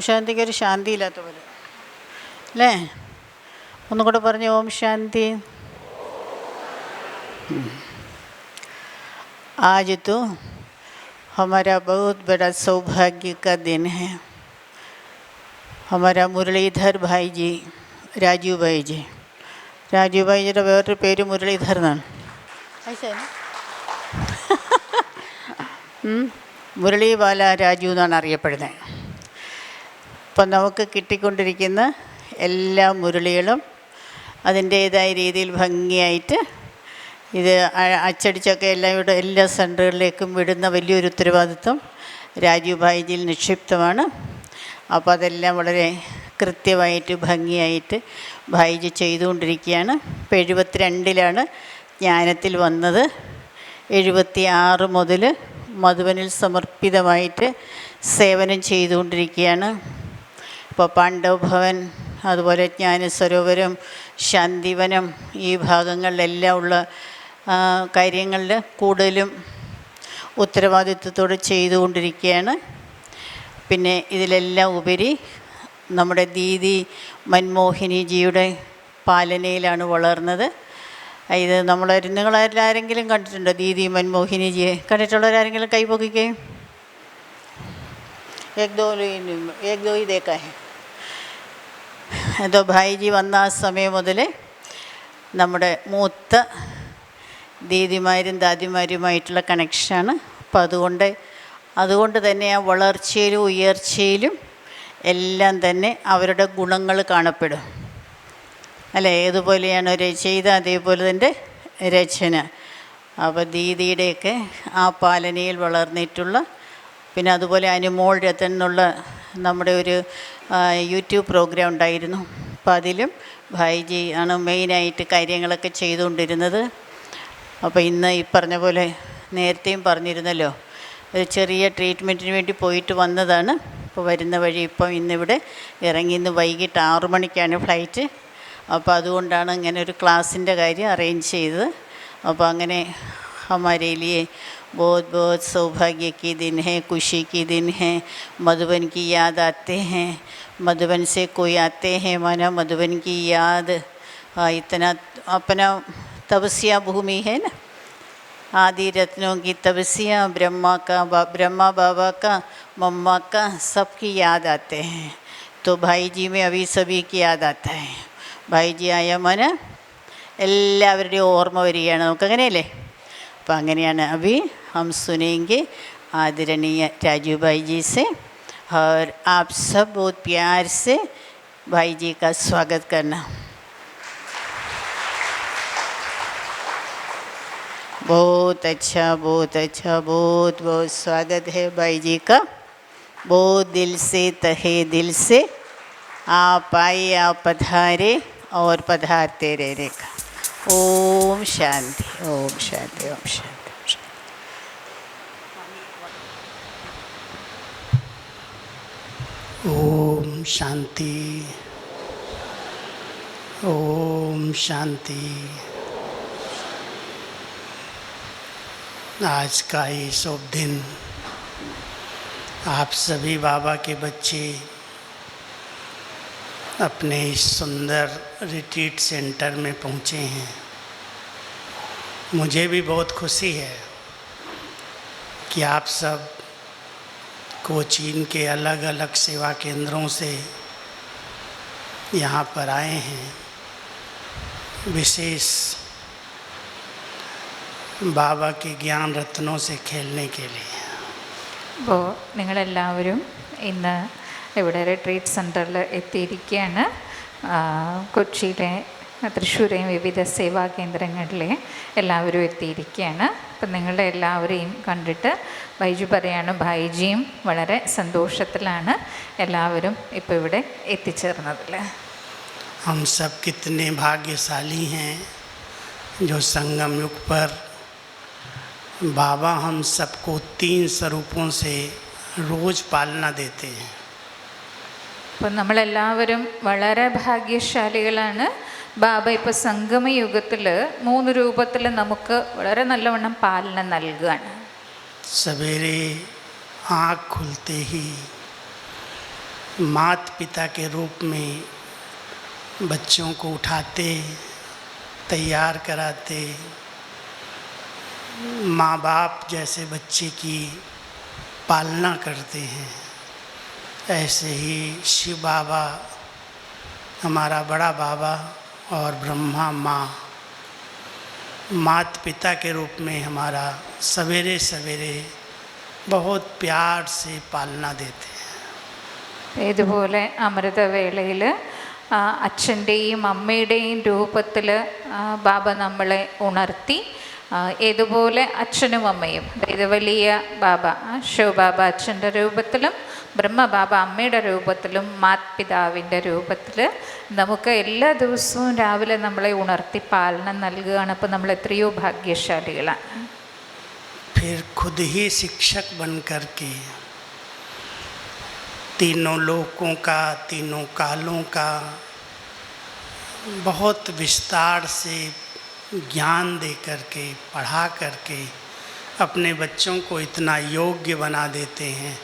ശാന്തിക്ക് ഒരു ശാന്തി ഇല്ലാത്ത പോലെ അല്ലേ? ഒന്നും കൂടെ പറഞ്ഞു, ഓം ശാന്തി. आज तो हमारा बहुत बड़ा सौभाग्य का दिन है. हमारा मुरलीधर भाई जी, राजू भाई जी, രാജു ഭായിജിയുടെ വേറൊരു പേര് മുരളീധർ എന്നാണ്. മുരളീബാല രാജു എന്നാണ് അറിയപ്പെടുന്നത്. അപ്പം നമുക്ക് കിട്ടിക്കൊണ്ടിരിക്കുന്ന എല്ലാ മുരളികളും അതിൻ്റേതായ രീതിയിൽ ഭംഗിയായിട്ട് ഇത് അച്ചടിച്ചൊക്കെ എല്ലാ സെൻറ്ററുകളിലേക്കും വിടുന്ന വലിയൊരു ഉത്തരവാദിത്വം രാജു ഭായിജിയിൽ നിക്ഷിപ്തമാണ്. അപ്പോൾ അതെല്ലാം വളരെ കൃത്യമായിട്ട് ഭംഗിയായിട്ട് ഭായിജി ചെയ്തുകൊണ്ടിരിക്കുകയാണ്. ഇപ്പോൾ 72-ലാണ് ജ്ഞാനത്തിൽ വന്നത്. 76 മുതൽ മധുബനിൽ സമർപ്പിതമായിട്ട് സേവനം ചെയ്തുകൊണ്ടിരിക്കുകയാണ്. ഇപ്പോൾ പാണ്ഡവ് ഭവൻ, അതുപോലെ ജ്ഞാനസരോവരം, ശാന്തിവനം, ഈ ഭാഗങ്ങളിലെല്ലാം ഉള്ള കാര്യങ്ങളിൽ കൂടുതലും ഉത്തരവാദിത്വത്തോടെ ചെയ്തുകൊണ്ടിരിക്കുകയാണ്. പിന്നെ ഇതിലെല്ലാം ഉപരി നമ്മുടെ ദീദി മൻമോഹിനിജിയുടെ പാലനയിലാണ് വളർന്നത്. ഇത് നിങ്ങളാരെങ്കിലും കണ്ടിട്ടുണ്ടോ ദീദി മൻമോഹിനിജിയെ? കണ്ടിട്ടുള്ളവരാരെങ്കിലും കൈ പൊക്കിക്കേ. एक दो ही देखा है. അതോ ഭായിജി വന്ന ആ സമയം മുതൽ നമ്മുടെ മൂത്ത ദീദിമാരും ദാദിമാരുമായിട്ടുള്ള കണക്ഷനാണ്. അപ്പോൾ അതുകൊണ്ട് തന്നെ ആ വളർച്ചയിലും ഉയർച്ചയിലും എല്ലാം തന്നെ അവരുടെ ഗുണങ്ങൾ കാണപ്പെടും അല്ലേ? ഏതുപോലെയാണ് ചെയ്ത അതേപോലെ തന്നെ രചന. അപ്പോൾ ദീദിയുടെയൊക്കെ ആ പാലനയിൽ വളർന്നിട്ടുള്ള, പിന്നെ അതുപോലെ അനുമോൾ രത്തൻ എന്നുള്ള നമ്മുടെ ഒരു യൂട്യൂബ് പ്രോഗ്രാം ഉണ്ടായിരുന്നു. അപ്പോൾ അതിലും ഭായിജി ആണ് മെയിനായിട്ട് കാര്യങ്ങളൊക്കെ ചെയ്തുകൊണ്ടിരുന്നത്. അപ്പോൾ ഇന്ന് ഈ പറഞ്ഞ പോലെ നേരത്തെയും പറഞ്ഞിരുന്നല്ലോ, ഒരു ചെറിയ ട്രീറ്റ്മെൻറ്റിന് വേണ്ടി പോയിട്ട് വന്നതാണ്. ഇപ്പോൾ വരുന്ന വഴി ഇന്നിവിടെ ഇറങ്ങി. ഇന്ന് വൈകിട്ട് 6 മണിക്കാണ് ഫ്ലൈറ്റ്. അപ്പോൾ അതുകൊണ്ടാണ് ഇങ്ങനെ ഒരു ക്ലാസ്സിൻ്റെ കാര്യം അറേഞ്ച് ചെയ്തത്. അപ്പോൾ അങ്ങനെ हमारे लिए बहुत बहुत सौभाग्य की दिन है, खुशी की दिन है. मधुबन की याद आते हैं, मधुबन से कोई आते हैं, माना मधुबन की याद. इतना अपना तपस्या भूमि है ना, आदि रत्नों की तपस्या, ब्रह्मा बाबा का, मम्मा का, सबकी याद आते हैं. तो भाई जी में अभी सभी की याद आता है. भाई जी आया मन എല്ലാവരുടെയും ഓർമ്മ വരികയാണ്. നമുക്കങ്ങനെയല്ലേ? അപ്പോൾ അങ്ങനെയാണ്. अभी हम सुनेंगे आदरणीय राजू भाई जी से, और आप सब बहुत प्यार से भाई जी का स्वागत करना. बहुत अच्छा, बहुत अच्छा, बहुत बहुत स्वागत है भाई जी का. बहुत दिल से, तहे दिल से आप आए, आप पधारे और पधारते रहेगा. ओम शांति, ओम शांति, ओम शांति. ओम शांति, ओम शांति. आज का ये शुभ दिन आप सभी बाबा के बच्चे अपने इस सुंदर रिट्रीट सेंटर में पहुँचे हैं. मुझे भी बहुत खुशी है कि आप सब कोचीन के अलग अलग सेवा केंद्रों से यहाँ पर आए हैं, विशेष बाबा के ज्ञान रत्नों से खेलने के लिए. അപ്പോൾ നിങ്ങളെല്ലാവരും ഇന്ന് ഇവിടെ റിട്രീറ്റ് സെൻറ്ററിൽ എത്തിയിരിക്കുകയാണ്. കൊച്ചിയിലെ, തൃശ്ശൂരെയും വിവിധ സേവാ കേന്ദ്രങ്ങളിലെ എല്ലാവരും എത്തിയിരിക്കുകയാണ്. അപ്പം നിങ്ങളുടെ എല്ലാവരെയും കണ്ടിട്ട് ബൈജു പറയാണ്, ഭായിജിയും വളരെ സന്തോഷത്തിലാണ് എല്ലാവരും ഇപ്പോൾ ഇവിടെ എത്തിച്ചേർന്നതിൽ. हम सब कितने भाग्यशाली हैं जो संगम युग पर बाबा हम सबको 3 स्वरूपों से रोज़ पालना देते हैं. അപ്പം നമ്മളെല്ലാവരും വളരെ ഭാഗ്യശാലികളാണ്. ബാബ ഇപ്പോൾ സംഗമയുഗത്തിൽ 3 രൂപത്തിൽ നമുക്ക് വളരെ നല്ലവണ്ണം പാലന നൽകുകയാണ്. सवेरे आँख खुलते ही माता पिता के रूप में बच्चों को उठाते, तैयार कराते, माँ बाप जैसे बच्चे की पालना करते हैं, ऐसे ही शिव बाबा हमारा बड़ा बाबा और ब्रह्मा माँ माता पिता के रूप में हमारा सवेरे सवेरे बहुत प्यार से पालना देते हैं। ഇതുപോലെ അമൃതവേളയിൽ അച്ഛൻ്റെയും അമ്മയുടെയും രൂപത്തിൽ ബാബ നമ്മളെ ഉണർത്തി, ഇതുപോലെ അച്ഛനും അമ്മയും, അതായത് വലിയ ബാബ ശിവബാബ അച്ഛൻ്റെ രൂപത്തിലും ബ്രഹ്മബാബ അമ്മയുടെ രൂപത്തിലും മാതാപിതാവിൻ്റെ രൂപത്തിൽ നമുക്ക് എല്ലാ ദിവസവും രാവിലെ നമ്മളെ ഉണർത്തി പാലനം നൽകുകയാണ്. അപ്പോൾ നമ്മൾ എത്രയോ ഭാഗ്യശാലികളാണ്. फिर खुद ही शिक्षक बन कर के तीनों लोकों का, तीनों कालों का बहुत विस्तार से ज्ञान दे कर के, पढ़ा कर के अपने बच्चों को इतना योग्य बना देते हैं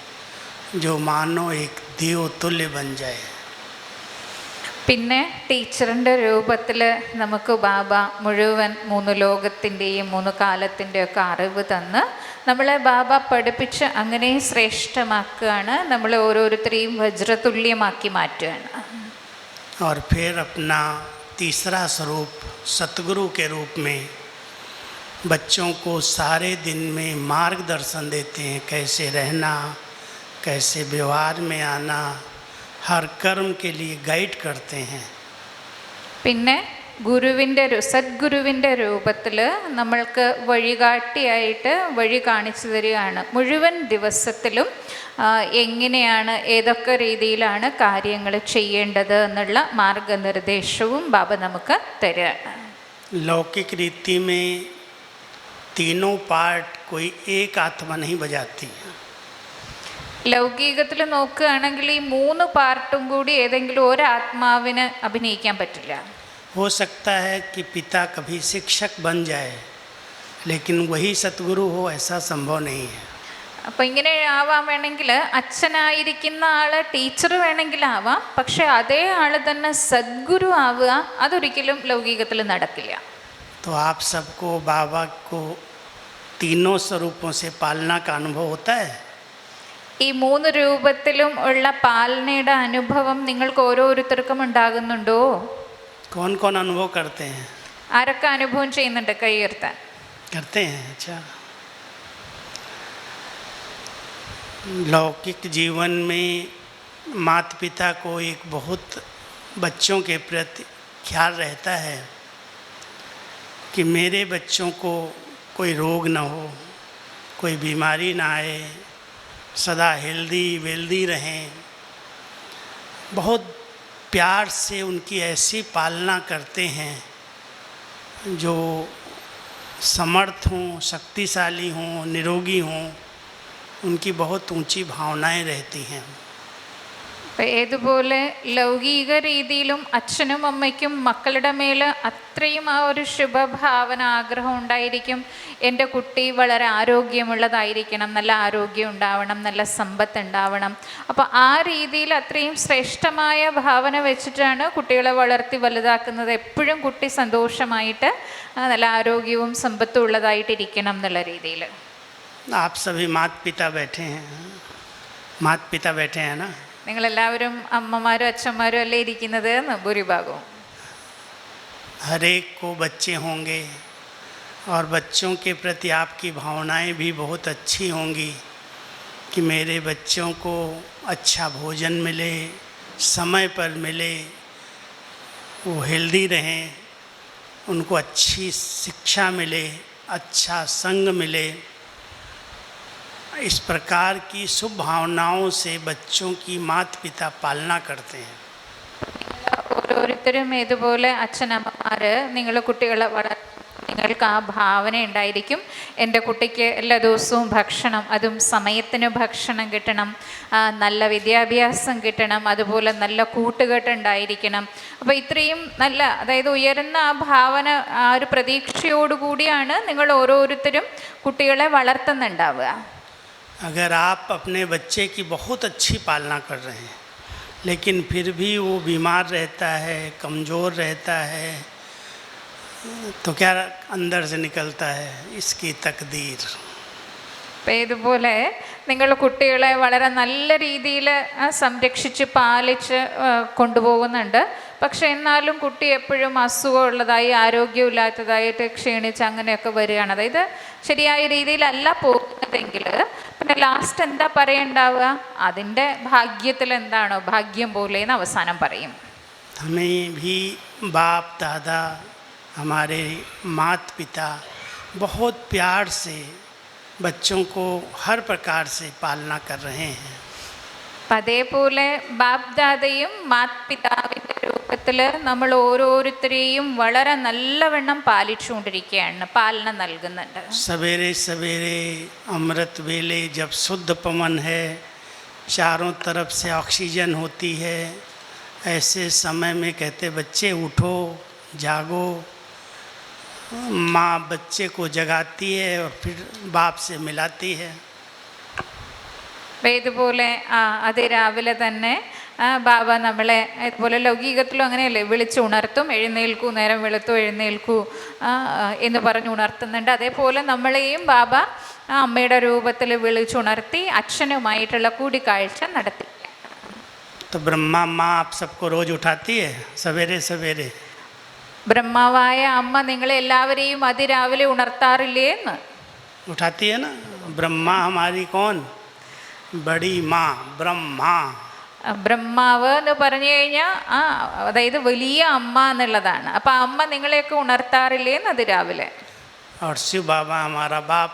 जो मानो एक देवतुल्य बन जाए. പിന്നെ ടീച്ചറിൻ്റെ രൂപത്തിൽ നമുക്ക് ബാബ മുഴുവൻ 3 ലോകത്തിൻ്റെയും 3 കാലത്തിൻ്റെയൊക്കെ അറിവ് തന്ന് നമ്മളെ ബാബ പഠിപ്പിച്ച് അങ്ങനെ ശ്രേഷ്ഠമാക്കുകയാണ്. നമ്മളെ ഓരോരുത്തരെയും വജ്രതുല്യമാക്കി മാറ്റുകയാണ്. और फिर अपना तीसरा स्वरूप सतगुरु के रूप में बच्चों को सारे दिन में मार्गदर्शन देते हैं, कैसे रहना, कैसे व्यवहार में आना, हर कर्म के लिए गाइड करते हैं. പിന്നെ സദ്ഗുരുവിൻ്റെ രൂപത്തിൽ നമ്മൾക്ക് വഴികാട്ടിയായിട്ട് വഴി കാണിച്ചു തരികയാണ്. മുഴുവൻ ദിവസത്തിലും എങ്ങനെയാണ്, ഏതൊക്കെ രീതിയിലാണ് കാര്യങ്ങൾ ചെയ്യേണ്ടത് എന്നുള്ള മാർഗനിർദ്ദേശവും ബാബ നമുക്ക് തരികയാണ്. लौकिक रीति में तीनों पार्ट कोई एक आत्मा नहीं बजाती. ലൗകികത്തിൽ നോക്കുകയാണെങ്കിൽ ഈ 3 പാർട്ടും കൂടി ഏതെങ്കിലും ഒരു ആത്മാവിന് അഭിനയിക്കാൻ പറ്റില്ല. हो सकता है कि पिता कभी शिक्षक बन जाए, लेकिन वही सतगुरु हो, ऐसा संभव नहीं है. അപ്പം ഇങ്ങനെ ആവാൻ വേണമെങ്കിൽ അച്ഛനായിരിക്കുന്ന ആൾ ടീച്ചർ വേണമെങ്കിലാവാം, പക്ഷെ അതേ ആൾ തന്നെ സദ്ഗുരു ആവുക അതൊരിക്കലും ലൗകികത്തിൽ നടക്കില്ല. तो आप सबको बाबा को तीनों स्वरूपों से पालना का अनुभव होता है. ഈ 3 രൂപത്തിലും ഉള്ള പാലനയുടെ അനുഭവം നിങ്ങൾക്ക് ഓരോരുത്തർക്കും ഉണ്ടാകുന്നുണ്ടോ? कौन कौन अनुभव करते हैं? ആരൊക്കെ അനുഭവം ചെയ്യുന്നുണ്ട്? കൈ ഉയർത്താൻ. करते हैं. अच्छा, लौकिक जीवन में माता पिता को एक बहुत बच्चों के प्रति ख्याल रहता है कि मेरे बच्चों को कोई रोग न हो, कोई बीमारी ना आए, सदा हेल्दी वेल्दी रहें. बहुत प्यार से उनकी ऐसी पालना करते हैं जो समर्थ हों, शक्तिशाली हों, निरोगी हों. उनकी बहुत ऊंची भावनाएं रहती हैं. അപ്പം ഏതുപോലെ ലൗകിക രീതിയിലും അച്ഛനും അമ്മയ്ക്കും മക്കളുടെ മേൽ അത്രയും ആ ഒരു ശുഭഭാവന, ആഗ്രഹം ഉണ്ടായിരിക്കും. എൻ്റെ കുട്ടി വളരെ ആരോഗ്യമുള്ളതായിരിക്കണം, നല്ല ആരോഗ്യം ഉണ്ടാവണം, നല്ല സമ്പത്ത് ഉണ്ടാവണം. അപ്പോൾ ആ രീതിയിൽ അത്രയും ശ്രേഷ്ഠമായ ഭാവന വെച്ചിട്ടാണ് കുട്ടികളെ വളർത്തി വലുതാക്കുന്നത്. എപ്പോഴും കുട്ടി സന്തോഷമായിട്ട് നല്ല ആരോഗ്യവും സമ്പത്തും ഉള്ളതായിട്ടിരിക്കണം എന്നുള്ള രീതിയിൽ. आप सभी माता पिता बैठे हैं ना. നിങ്ങളെല്ലാവരും അമ്മമാരും അച്ഛന്മാരും അല്ലേ ഇരിക്കുന്നത് എന്ന് ഭൂരിഭാഗവും. हर एक को बच्चे होंगे और बच्चों के प्रति आपकी भावनाएं भी बहुत अच्छी होंगी कि मेरे बच्चों को अच्छा भोजन मिले, समय पर मिले, वो हेल्दी रहें, उनको अच्छी शिक्षा मिले, अच्छा संग मिले. इस प्रकार की शुभ भावनाओं से बच्चों की माता पिता पालना करते हैं. ഓരോരുത്തരും ഇതുപോലെ അച്ഛനമ്മമാർ നിങ്ങൾ കുട്ടികളെ നിങ്ങൾക്ക് ആ ഭാവന ഉണ്ടായിരിക്കും. എൻ്റെ കുട്ടിക്ക് എല്ലാ ദിവസവും ഭക്ഷണം, അതും സമയത്തിന് ഭക്ഷണം കിട്ടണം, നല്ല വിദ്യാഭ്യാസം കിട്ടണം, അതുപോലെ നല്ല കൂട്ടുകെട്ടുണ്ടായിരിക്കണം. അപ്പോൾ ഇത്രയും നല്ല, അതായത് ഉയരുന്ന ആ ഭാവന, ആ ഒരു പ്രതീക്ഷയോടുകൂടിയാണ് നിങ്ങൾ ഓരോരുത്തരും കുട്ടികളെ വളർത്തുന്നുണ്ടാവുക. अगर आप अपने बच्चे की बहुत अच्छी पालना कर रहे हैं, लेकिन फिर भी वो बीमार रहता है, कमज़ोर रहता है, तो क्या अंदर से निकलता है, इसकी तकदीर। അപ്പം ഇതുപോലെ നിങ്ങൾ കുട്ടികളെ വളരെ നല്ല രീതിയിൽ സംരക്ഷിച്ച് പാലിച്ച് കൊണ്ടുപോകുന്നുണ്ട്. പക്ഷെ എന്നാലും കുട്ടി എപ്പോഴും അസുഖമുള്ളതായി, ആരോഗ്യമില്ലാത്തതായിട്ട് ക്ഷീണിച്ച് അങ്ങനെയൊക്കെ വരികയാണ്. അതായത് ശരിയായ രീതിയിലല്ല പോകുന്നതെങ്കിൽ പിന്നെ ലാസ്റ്റ് എന്താ പറയണ്ടാവുക? അതിൻ്റെ ഭാഗ്യത്തിൽ എന്താണോ ഭാഗ്യം പോലെ എന്ന് അവസാനം പറയും. हमें भी बाप दादा, हमारे माता पिता बहुत प्यार से बच्चों को हर प्रकार से पालना कर रहे हैं. അപ്പം അതേപോലെ ബാപ്ദാദയും മാതാപിതാവിൻ്റെ രൂപത്തിൽ നമ്മൾ ഓരോരുത്തരെയും വളരെ നല്ലവണ്ണം പാലിച്ചുകൊണ്ടിരിക്കുകയാണ്, പാലന നൽകുന്നുണ്ട്. सवेरे सवेरे अमृत वेले जब शुद्ध पवन है, चारों तरफ से ऑक्सीजन होती है, ऐसे समय में कहते बच्चे उठो, जागो. माँ बच्चे को जगाती है और फिर बाप से मिलाती है. അപ്പം ഇതുപോലെ അതിരാവിലെ തന്നെ ബാബ നമ്മളെ ഇതുപോലെ ലൗകികത്തിലും അങ്ങനെയല്ലേ വിളിച്ചുണർത്തും, എഴുന്നേൽക്കൂ, നേരം വെളുത്തു എഴുന്നേൽക്കൂ എന്ന് പറഞ്ഞ് ഉണർത്തുന്നുണ്ട്. അതേപോലെ നമ്മളെയും ബാബ അമ്മയുടെ രൂപത്തിൽ വിളിച്ചുണർത്തി അച്ഛനുമായിട്ടുള്ള കൂടിക്കാഴ്ച നടത്തി. तो ब्रह्मा माँ आप सबको रोज़ उठाती है सवेरे सवेरे. ബ്രഹ്മാവായ അമ്മ നിങ്ങളെ എല്ലാവരെയും അതിരാവിലെ ഉണർത്താറില്ലേ എന്ന്? उठाती है ना. ब्रह्मा हमारी कौन? बड़ी माँ ब्रह्मा. ബ്രഹ്മാവ് എന്ന് പറഞ്ഞു കഴിഞ്ഞാൽ അതായത് വലിയ അമ്മ എന്നുള്ളതാണ്. അപ്പം അമ്മ നിങ്ങളെയൊക്കെ ഉണർത്താറില്ലേ എന്ന് അതിരാവിലെ? और शिव बाबा हमारा बाप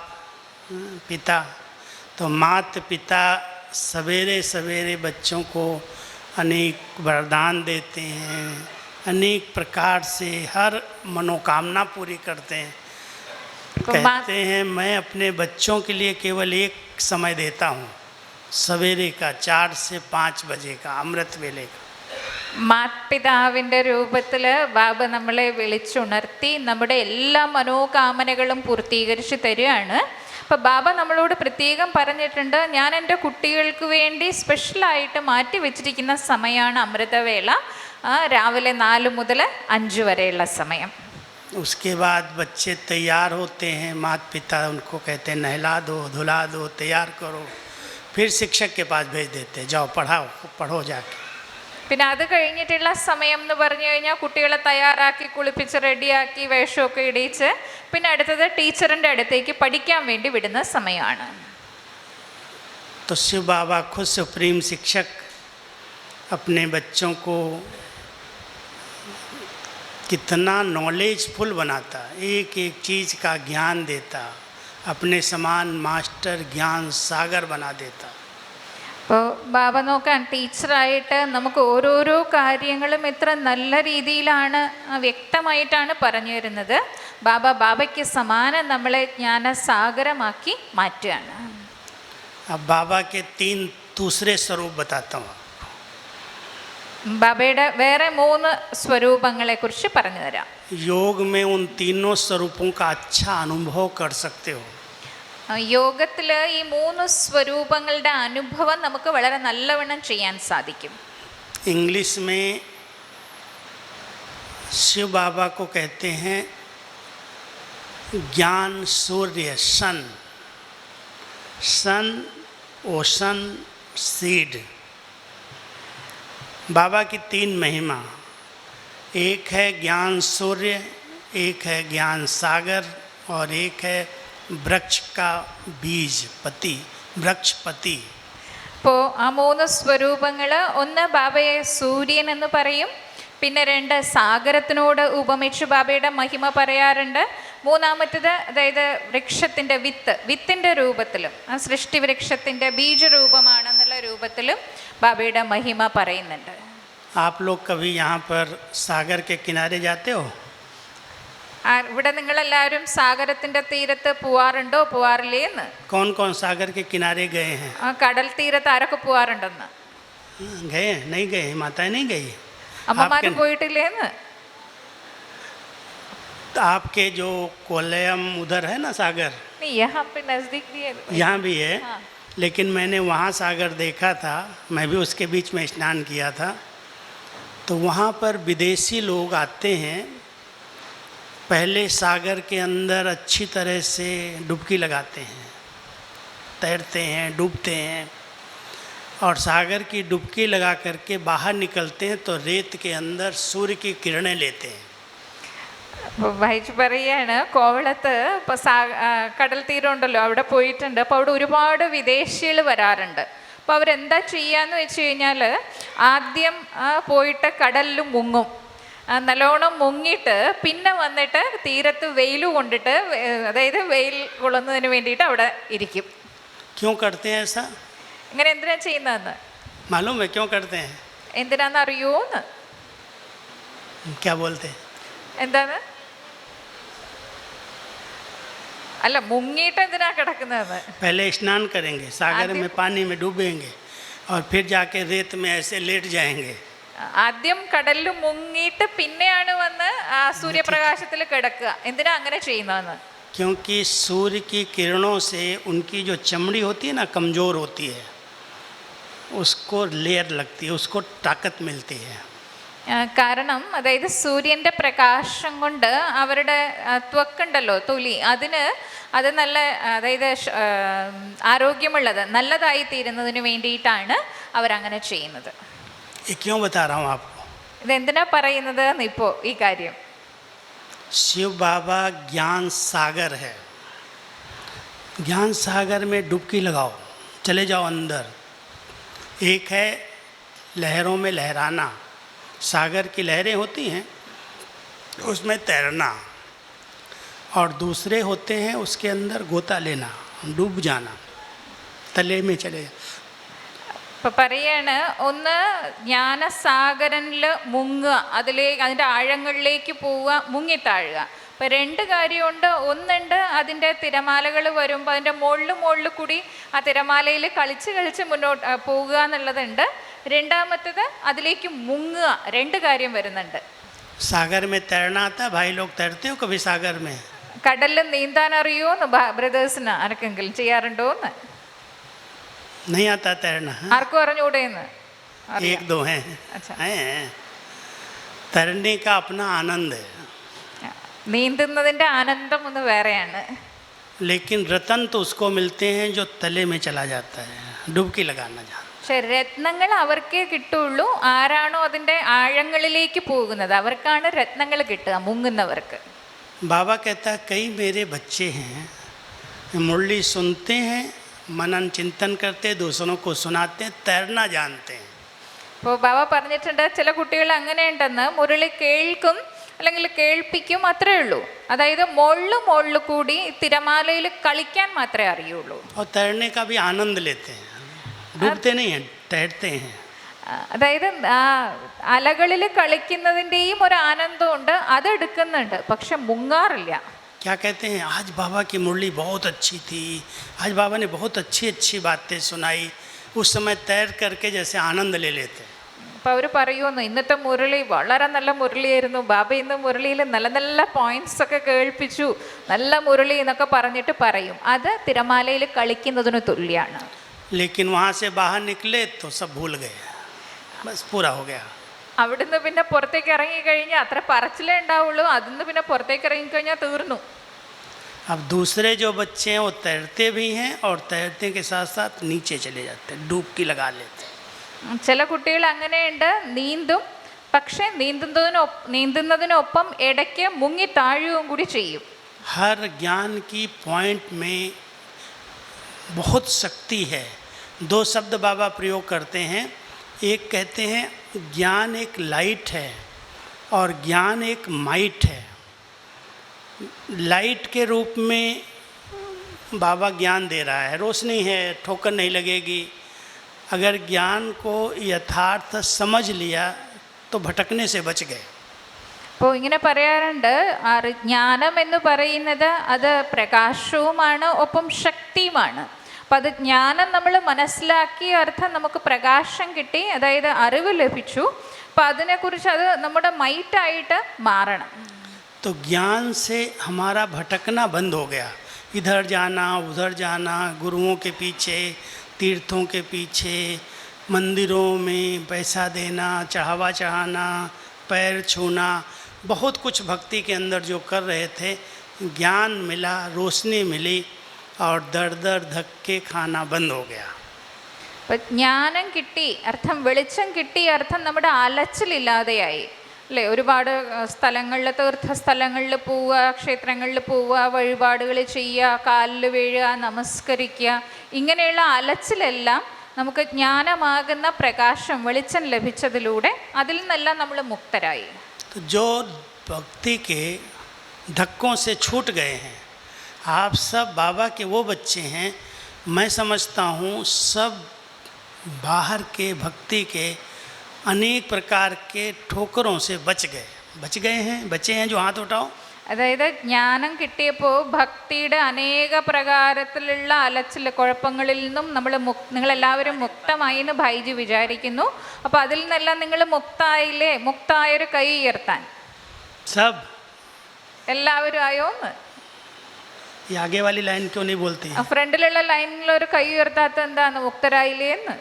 पिता. तो माता पिता सवेरे सवेरे बच्चों को अनेक वरदान देते हैं, अनेक प्रकार से हर मनोकामना पूरी करते हैं. कहते हैं मैं अपने बच्चों के लिए केवल एक समय देता हूँ, सवेरे का 4 से 5 बजे का अमृत वेले का. മാതാപിതാവിൻ്റെ രൂപത്തിൽ ബാബ നമ്മളെ വിളിച്ചുണർത്തി നമ്മുടെ എല്ലാ മനോകാമനകളും പൂർത്തീകരിച്ച് തരികയാണ്. അപ്പോൾ ബാബ നമ്മളോട് പ്രത്യേകം പറഞ്ഞിട്ടുണ്ട്, ഞാൻ എൻ്റെ കുട്ടികൾക്ക് വേണ്ടി സ്പെഷ്യലായിട്ട് മാറ്റി വെച്ചിരിക്കുന്ന സമയമാണ് അമൃതവേള, രാവിലെ 4 മുതൽ 5 വരെയുള്ള സമയം. उसके बाद बच्चे तैयार होते हैं, माता पिता उनको कहते हैं नहला दो, धुला दो, तैयार करो, फिर शिक्षक के पास भेज देते हैं, जाओ पढ़ो जाके. പിന്നെ അത് കഴിഞ്ഞിട്ടുള്ള സമയം എന്ന് പറഞ്ഞു കഴിഞ്ഞാൽ കുട്ടികളെ തയ്യാറാക്കി കുളിപ്പിച്ച് റെഡിയാക്കി വേഷമൊക്കെ ഇടിയിച്ച് പിന്നെ അടുത്തത് ടീച്ചറിൻ്റെ അടുത്തേക്ക് പഠിക്കാൻ വേണ്ടി വിടുന്ന സമയമാണ്. तो शिव बाबा खुद सुप्रीम शिक्षक अपने बच्चों को कितना नॉलेजफुल बनाता, एक एक चीज़ का ज्ञान देता, अपने समान मास्टर ज्ञान सागर बना देता. അപ്പോൾ ബാബ നോക്കാൻ ടീച്ചറായിട്ട് നമുക്ക് ഓരോരോ കാര്യങ്ങളും എത്ര നല്ല രീതിയിലാണ് വ്യക്തമായിട്ടാണ് പറഞ്ഞു തരുന്നത്. ബാബയ്ക്ക് സമാനം നമ്മളെ ജ്ഞാനസാഗരമാക്കി മാറ്റുകയാണ്. अब बाबा के 3 दूसरे स्वरूप बताता हूँ. ബാബയുടെ വേറെ 3 സ്വരൂപങ്ങളെ കുറിച്ച് പറഞ്ഞു തരാം. योग में उन तीनों स्वरूपों का अच्छा अनुभव कर सकते हो. യോഗത്തിൽ ഈ 3 സ്വരൂപങ്ങളുടെ അനുഭവം നമുക്ക് വളരെ നല്ലവണ്ണം ചെയ്യാൻ സാധിക്കും. इंग्लिश में शिव बाबा को कहते हैं ज्ञान सूर्य, सन. सन, ओशन, सीड. बाबा की 3 महिमा, एक है ज्ञान सूर्य, एक है ज्ञान सागर और एक है वृक्ष का बीज पति, वृक्षपति. അപ്പോൾ ആ 3 സ്വരൂപങ്ങൾ, ഒന്ന് ബാബയെ സൂര്യൻ എന്ന് പറയും, പിന്നെ 2 സാഗരത്തിനോട് ഉപമിച്ച് ബാബയുടെ മഹിമ പറയാറുണ്ട്, മൂന്നാമത്തേത് അതായത് വൃക്ഷത്തിൻ്റെ വിത്തിൻ്റെ രൂപത്തിലും സൃഷ്ടി വൃക്ഷത്തിൻ്റെ ബീജരൂപമാണെന്നുള്ള രൂപത്തിലും ബാബയുടെ മഹിമ പറയുന്നുണ്ട്. आप लोग कभी यहाँ पर सागर के किनारे जाते हो? ഇവിടെ നിങ്ങളെല്ലാവരും സാഗരത്തിൻ്റെ തീരത്ത് പോവാറുണ്ടോ, പോവാറില്ലേ എന്ന്? कौन कौन सागर के किनारे गए हैं? കടൽ തീരത്ത് ആരൊക്കെ പോവാറുണ്ടെന്ന്? गए? नहीं गए? माताएं नहीं गई? അമ്മമാര് പോയിട്ടില്ലേ എന്ന്? आपके जो कोलयम उधर है ना सागर, यहाँ पे नजदीक भी है. यहाँ भी है. लेकिन मैंने वहाँ सागर देखा था, मैं भी उसके बीच में स्नान किया था। तो वहाँ पर विदेशी लोग आते हैं, पहले सागर के अंदर अच्छी तरह से डुबकी लगाते हैं, तैरते हैं, डूबते हैं, और सागर की डुबकी लगा करके बाहर निकलते हैं तो रेत के अंदर सूर्य की किरणें लेते हैं। വായിച്ച് പറയാണ് കോവളത്ത് ഇപ്പോൾ കടൽ തീരം ഉണ്ടല്ലോ, അവിടെ പോയിട്ടുണ്ട്. അപ്പോൾ അവിടെ ഒരുപാട് വിദേശികൾ വരാറുണ്ട്. അപ്പോൾ അവരെന്താ ചെയ്യാന്ന് വെച്ച് കഴിഞ്ഞാൽ ആദ്യം പോയിട്ട് കടലിൽ മുങ്ങും, നല്ലോണം മുങ്ങിയിട്ട് പിന്നെ വന്നിട്ട് തീരത്ത് വെയിൽ കൊണ്ടിട്ട്, അതായത് വെയിൽ കൊള്ളുന്നതിന് വേണ്ടിയിട്ട് അവിടെ ഇരിക്കും. क्यों करते हैं ऐसा? ഇങ്ങനെ എന്തിനാ ചെയ്യുന്നതെന്ന് मालूम है क्यों करते हैं? എന്തിനാന്ന് അറിയോന്ന്? क्या बोलते हैं? എന്താണ്? അല്ല, മുങ്ങിയിട്ട് എന്തിനാ കിടക്കുന്നതെന്ന്. पहले स्नान करेंगे, सागर में पानी में डूबेंगे और फिर जाके रेत में ऐसे लेट जाएंगे. ആദ്യം കടലിൽ മുങ്ങിയിട്ട് പിന്നെയാണ് വന്ന് സൂര്യപ്രകാശത്തിൽ കിടക്കുക. എന്തിനാ അങ്ങനെ ചെയ്യുന്നതെന്ന്? क्योंकि सूर्य की किरणों से उनकी जो चमड़ी होती है ना, कमज़ोर होती है, उसको लेयर लगती है, उसको ताकत मिलती है. കാരണം അതായത് സൂര്യൻ്റെ പ്രകാശം കൊണ്ട് അവരുടെ ത്വക്കുണ്ടല്ലോ, തൊലി, അത് നല്ല, അതായത് ആരോഗ്യമുള്ളത്, നല്ലതായി തീരുന്നതിന് വേണ്ടിയിട്ടാണ് അവരങ്ങനെ ചെയ്യുന്നത്. ये क्यों बता रहा हूँ आपको? ഇതെന്തിനാ പറയുന്നത് ഇപ്പോൾ ഈ കാര്യം? शिव बाबा ज्ञान सागर है. ज्ञान सागर में डुबकी लगाओ, चले जाओ अंदर. एक है लहरों में लहराना, सागर की लहरें होती हैं उसमें तैरना, और दूसरे होते हैं उसके अंदर गोता लेना, डूब जाना, तले में चले. ഇപ്പം പറയാണ്, ഒന്ന് ജ്ഞാനസാഗരനിൽ മുങ്ങുക, അതിൻ്റെ ആഴങ്ങളിലേക്ക് പോവുക, മുങ്ങിത്താഴുക. അപ്പം രണ്ട് കാര്യമുണ്ട്. ഒന്നുണ്ട്, അതിൻ്റെ തിരമാലകൾ വരുമ്പോൾ അതിൻ്റെ മുകളിൽ കൂടി ആ തിരമാലയിൽ കളിച്ച് മുന്നോട്ട് പോകുക എന്നുള്ളതുണ്ട്. രണ്ടാമത്തത് അതിലേക്ക് മുങ്ങുക. രണ്ട് കാര്യം വരുന്നുണ്ട്. सागर में तैरना आता है? भाई लोग तैरते हो कभी सागर में? കടലിൽ നീന്താൻ അറിയുമോന്ന് ബ്രദേഴ്സിന് ആർക്കെങ്കിലും? ചെയ്യാറുണ്ടോന്ന്? नहीं आता तैरना? ആർക്കും അറിഞ്ഞൂടെന്ന്? एक दो हैं. अच्छा. हैं. तैरने का अपना आनंद है, നീന്തുന്നതിൻ്റെ ആനന്ദം ഒന്ന് വേറെയാണ്. लेकिन रतन तो उसको मिलते हैं जो तले में चला जाता है, डुबकी लगाना जानता. പക്ഷെ രത്നങ്ങൾ അവർക്കേ കിട്ടുള്ളൂ ആരാണോ അതിൻ്റെ ആഴങ്ങളിലേക്ക് പോകുന്നത്, അവർക്കാണ് രത്നങ്ങൾ കിട്ടുക, മുങ്ങുന്നവർക്ക്. बाबा कहता है कई मेरे बच्चे हैं, मुरली सुनते हैं, मनन चिंतन करते, दूसरों को सुनाते हैं, तैरना जानते हैं. ഇപ്പോൾ ബാബ പറഞ്ഞിട്ടുണ്ട്, ചില കുട്ടികൾ അങ്ങനെയുണ്ടെന്ന്, മുരളി കേൾക്കും അല്ലെങ്കിൽ കേൾപ്പിക്കും, അത്രേ ഉള്ളൂ. അതായത് മുകളിൽ കൂടി തിരമാലയിൽ കളിക്കാൻ മാത്രമേ അറിയുള്ളൂ. और तैरने का भी आनंद लेते हैं, डूबते नहीं हैं, तैरते हैं. അതായത് അലകളിൽ കളിക്കുന്നതിൻ്റെയും ഒരു ആനന്ദമുണ്ട്, അതെടുക്കുന്നുണ്ട്, പക്ഷെ മുങ്ങാറില്ല. क्या कहते हैं? आज बाबा की मुरली बहुत अच्छी थी, आज बाबा ने बहुत अच्छी अच्छी बातें सुनाई. उस समय तैर करके जैसे आनंद ले लेते. അപ്പോൾ അവർ പറയുന്നു, ഇന്നത്തെ മുരളി വളരെ നല്ല മുരളിയായിരുന്നു, ബാബ ഇന്ന് മുരളിയിൽ നല്ല നല്ല പോയിന്റ്സ് ഒക്കെ കേൾപ്പിച്ചു, നല്ല മുരളി എന്നൊക്കെ പറഞ്ഞിട്ട് പറയും. അത് തിരമാലയിൽ കളിക്കുന്നതിന് തുല്യമാണ്. लेकिन वहाँ से बाहर निकले तो सब भूल गए, बस पूरा हो गया. അവിടുന്ന് പിന്നെ പുറത്തേക്ക് ഇറങ്ങിക്കഴിഞ്ഞാൽ അത്ര പറച്ചിലേ ഉണ്ടാവുള്ളൂ, അതിന്ന് പിന്നെ പുറത്തേക്ക് ഇറങ്ങിക്കഴിഞ്ഞാൽ തീർന്നു. अब दूसरे जो बच्चे हैं वो तैरते भी हैं और तैरते के साथ साथ नीचे चले जाते हैं, डुबकी लगा लेते हैं. ചില കുട്ടികൾ അങ്ങനെയുണ്ട്, നീന്തും, പക്ഷെ നീന്തുന്നതിനൊപ്പം ഇടയ്ക്ക് മുങ്ങി താഴുകയും കൂടി ചെയ്യും. हर ज्ञान की पॉइंट में बहुत शक्ति है. दो शब्द बाबा प्रयोग करते हैं. एक कहते हैं ज्ञान एक लाइट है और ज्ञान एक माइट है. लाइट के रूप में बाबा ज्ञान दे रहा है, रोशनी है, ठोकर नहीं लगेगी. अगर ज्ञान को यथार्थ समझ लिया तो भटकने से बच गए. അപ്പോൾ ഇങ്ങനെ പറയാറുണ്ട്, ജ്ഞാനം എന്ന് പറയുന്നത് അത് പ്രകാശവുമാണ്, ഒപ്പം ശക്തിയുമാണ്. അപ്പം അത് ജ്ഞാനം നമ്മൾ മനസ്സിലാക്കിയ അർത്ഥം നമുക്ക് പ്രകാശം കിട്ടി, അതായത് അറിവ് ലഭിച്ചു. അപ്പം അതിനെക്കുറിച്ച് അത് നമ്മുടെ മൈറ്റായിട്ട് മാറണം. तो ज्ञान से हमारा भटकना बंद हो गया, इधर जाना उधर जाना, गुरुओं के पीछे, तीर्थों के पीछे, मंदिरों में पैसा देना, चढ़ावा चढ़ाना, पैर छूना, बहुत कुछ भक्ति के अंदर जो कर रहे थे, ज्ञान मिला, रोशनी मिली और दर दर धक्के खाना बंद हो गया। ജ്ഞാനം കിട്ടി, അർത്ഥം വെളിച്ചം കിട്ടി, അർത്ഥം നമ്മുടെ അലച്ചിലില്ലാതെയായി അല്ലേ. ഒരുപാട് സ്ഥലങ്ങളിൽ, തീർത്ഥസ്ഥലങ്ങളിൽ പോവുക, ക്ഷേത്രങ്ങളിൽ പോവുക, വഴിപാടുകൾ ചെയ്യുക, കാലിൽ വീഴുക, നമസ്കരിക്കുക, ഇങ്ങനെയുള്ള അലച്ചിലെല്ലാം നമുക്ക് ജ്ഞാനമാകുന്ന പ്രകാശം, വെളിച്ചം ലഭിച്ചതിലൂടെ അതിൽ നിന്നെല്ലാം നമ്മൾ മുക്തരായി. जो भक्ति के धक्कों से छूट गए हैं, आप सब बाबा के वो बच्चे हैं, मैं समझता हूँ सब बाहर के भक्ति के अनेक प्रकार के ठोकरों से बचे हैं जो हाथ उठाओ. അതായത് ജ്ഞാനം കിട്ടിയപ്പോൾ ഭക്തിയുടെ അനേക പ്രകാരത്തിലുള്ള അലച്ചിൽ, കുഴപ്പങ്ങളിൽ നിന്നും നിങ്ങളെല്ലാവരും മുക്തമായി എന്ന് ഭായിജി വിചാരിക്കുന്നു. അപ്പോൾ അതിൽ നിന്നെല്ലാം നിങ്ങൾ മുക്തായില്ലേ? മുക്തായൊരു കൈ ഉയർത്താൻ सब എല്ലാവരും ആയോന്ന്. ये आगे वाली लाइन क्यों नहीं बोलती? ഫ്രണ്ടിലുള്ള ലൈനിൽ ഒരു കൈ ഉയർത്താത്ത എന്താണ്? മുക്തരായില്ലേ എന്ന്.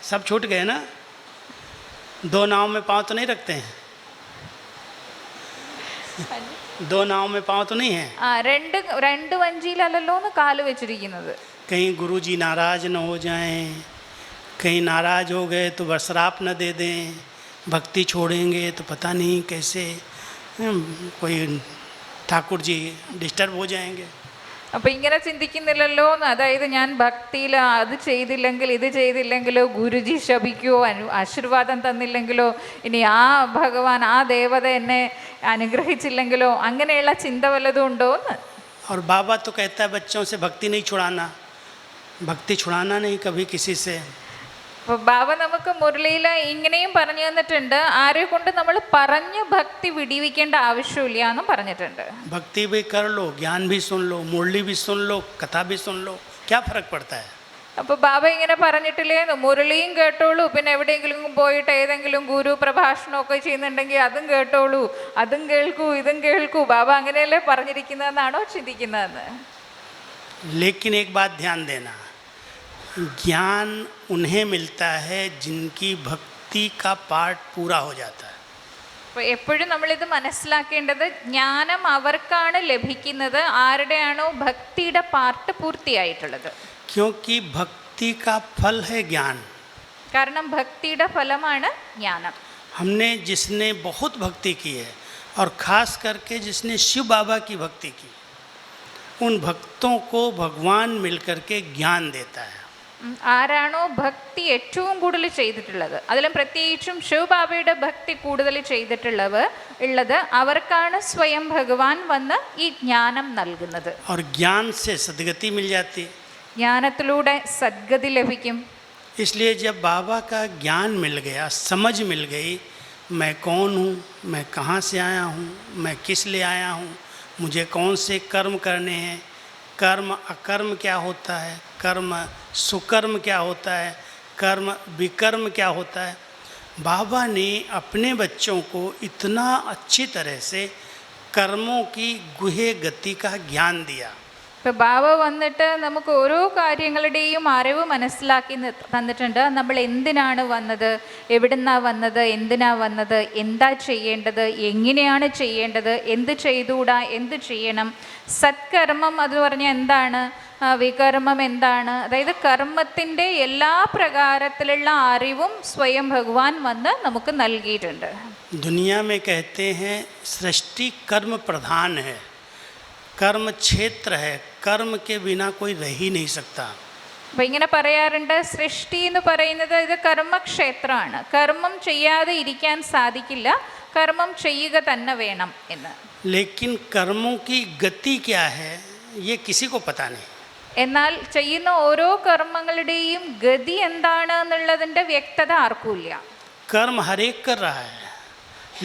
सब छूट गए ना. दो नाव में पाँव तो नहीं रखते हैं? दो नाव में पाँव तो नहीं है? രണ്ട് വഞ്ചിയിലല്ലോ എന്ന് കാല് വെച്ചിരിക്കുന്നത്. कहीं गुरुजी नाराज न हो जाएं, कहीं नाराज हो गए तो श्राप न दे दें, भक्ति छोड़ेंगे तो पता नहीं कैसे कोई ठाकुर जी डिस्टर्ब हो जाएंगे. അപ്പം ഇങ്ങനെ ചിന്തിക്കുന്നില്ലല്ലോ എന്ന്. അതായത് ഞാൻ ഭക്തിയിൽ അത് ചെയ്തില്ലെങ്കിൽ, ഇത് ചെയ്തില്ലെങ്കിലോ, ഗുരുജി ശപിക്കുമോ, ആശീർവാദം തന്നില്ലെങ്കിലോ, ഇനി ആ ഭഗവാൻ, ആ ദേവത എന്നെ അനുഗ്രഹിച്ചില്ലെങ്കിലോ, അങ്ങനെയുള്ള ചിന്ത വല്ലതും ഉണ്ടോ എന്ന്. और बाबा तो कहता है बच्चों से भक्ति नहीं छुड़ाना, भक्ति छुड़ाना नहीं कभी किसी से. അപ്പോൾ ബാബ നമുക്ക് മുരളിയിൽ ഇങ്ങനെയും പറഞ്ഞു തന്നിട്ടുണ്ട്, ആരെ കൊണ്ട് നമ്മൾ പറഞ്ഞ് ഭക്തി വിടിവിക്കേണ്ട ആവശ്യമില്ല എന്നും പറഞ്ഞിട്ടുണ്ട്. भक्ति भी कर लो, ज्ञान भी सुन लो, मुरली भी सुन लो, कथा भी सुन लो, क्या फर्क पड़ता है? അപ്പോൾ ബാബ ഇങ്ങനെ പറഞ്ഞിട്ടില്ലേന്ന്, മുരളിയും കേട്ടോളൂ, പിന്നെ എവിടെയെങ്കിലും പോയിട്ട് ഏതെങ്കിലും ഗുരു പ്രഭാഷണമൊക്കെ ചെയ്യുന്നുണ്ടെങ്കിൽ അതും കേട്ടോളൂ, അതും കേൾക്കൂ, ഇതും കേൾക്കൂ. ബാബ അങ്ങനെയല്ലേ പറഞ്ഞിരിക്കുന്നതെന്നാണോ ചിന്തിക്കുന്നതെന്ന്? लेकिन एक बात ध्यान देना, ज्ञान उन्हें मिलता है जिनकी भक्ति का पार्ट पूरा हो जाता है. അപ്പോൾ എപ്പോഴും നമ്മളിത് മനസ്സിലാക്കേണ്ടത്, ജ്ഞാനം അവർക്കാണ് ലഭിക്കുന്നത് ആരുടെയാണോ ഭക്തിയുടെ പാർട്ട് പൂർത്തിയായിട്ടുള്ളത്. क्योंकि भक्ति का फल है ज्ञान. കാരണം ഭക്തിയുടെ ഫലമാണ് ജ്ഞാനം. हमने जिसने बहुत भक्ति की है और ख़ास करके जिसने शिव बाबा की भक्ति की, उन भक्तों को भगवान मिलकर के ज्ञान देता है. ആരാണോ ഭക്തി ഏറ്റവും കൂടുതൽ ചെയ്തിട്ടുള്ളത്, അതിലും പ്രത്യേകിച്ചും ശിവബാബയുടെ ഭക്തി കൂടുതൽ ചെയ്തിട്ടുള്ളത് അവർക്കാണ് സ്വയം ഭഗവാൻ വന്ന് ഈ ജ്ഞാനം നൽകുന്നത്. और ज्ञान से सद्गति मिल जाती. ജ്ഞാനത്തിലൂടെ സദ്ഗതി ലഭിക്കും. इसलिए जब बाबा का ज्ञान मिल गया, समझ मिल गई, मैं कौन हूँ, मैं कहाँ से आया हूँ, मैं किस लिए आया हूँ, मुझे कौन से कर्म करने हैं, कर्म अकर्म क्या होता है, कर्म सुकर्म क्या होता है, कर्म विकर्म क्या होता है, बाबा ने अपने बच्चों को इतना अच्छी तरह से कर्मों की गुहे गति का ज्ञान दिया. ഇപ്പോൾ ബാബ വന്നിട്ട് നമുക്ക് ഓരോ കാര്യങ്ങളുടെയും അറിവ് മനസ്സിലാക്കി തന്നിട്ടുണ്ട്. നമ്മൾ എന്തിനാണ് വന്നത്, എവിടുന്നാ വന്നത്, എന്തിനാ വന്നത്, എന്താ ചെയ്യേണ്ടത്, എങ്ങനെയാണ് ചെയ്യേണ്ടത്, എന്ത് ചെയ്തുകൂടാ, എന്ത് ചെയ്യണം, സത്കർമ്മം അത് പറഞ്ഞാൽ എന്താണ്, വികർമ്മം എന്താണ്, അതായത് കർമ്മത്തിൻ്റെ എല്ലാ പ്രകാരത്തിലുള്ള അറിവും സ്വയം ഭഗവാൻ വന്ന് നമുക്ക് നൽകിയിട്ടുണ്ട്. दुनिया में कहते हैं सृष्टि कर्म प्रधान है, कर्म क्षेत्र है, कर्म के बिना कोई रह ही नहीं सकता. അപ്പം ഇങ്ങനെ പറയാറുണ്ട്, സൃഷ്ടി എന്ന് പറയുന്നത് ഇത് കർമ്മക്ഷേത്രമാണ്, കർമ്മം ചെയ്യാതെ ഇരിക്കാൻ സാധിക്കില്ല, കർമ്മം ചെയ്യുക തന്നെ വേണം എന്ന്. लेकिन कर्मों की गति क्या है ये किसी को पता नहीं. എന്നാൽ ചെയ്യുന്ന ഓരോ കർമ്മങ്ങളുടെയും ഗതി എന്താണ് എന്നുള്ളതിൻ്റെ വ്യക്തത ആർക്കുമില്ല. कर्म हर एक कर रहा है,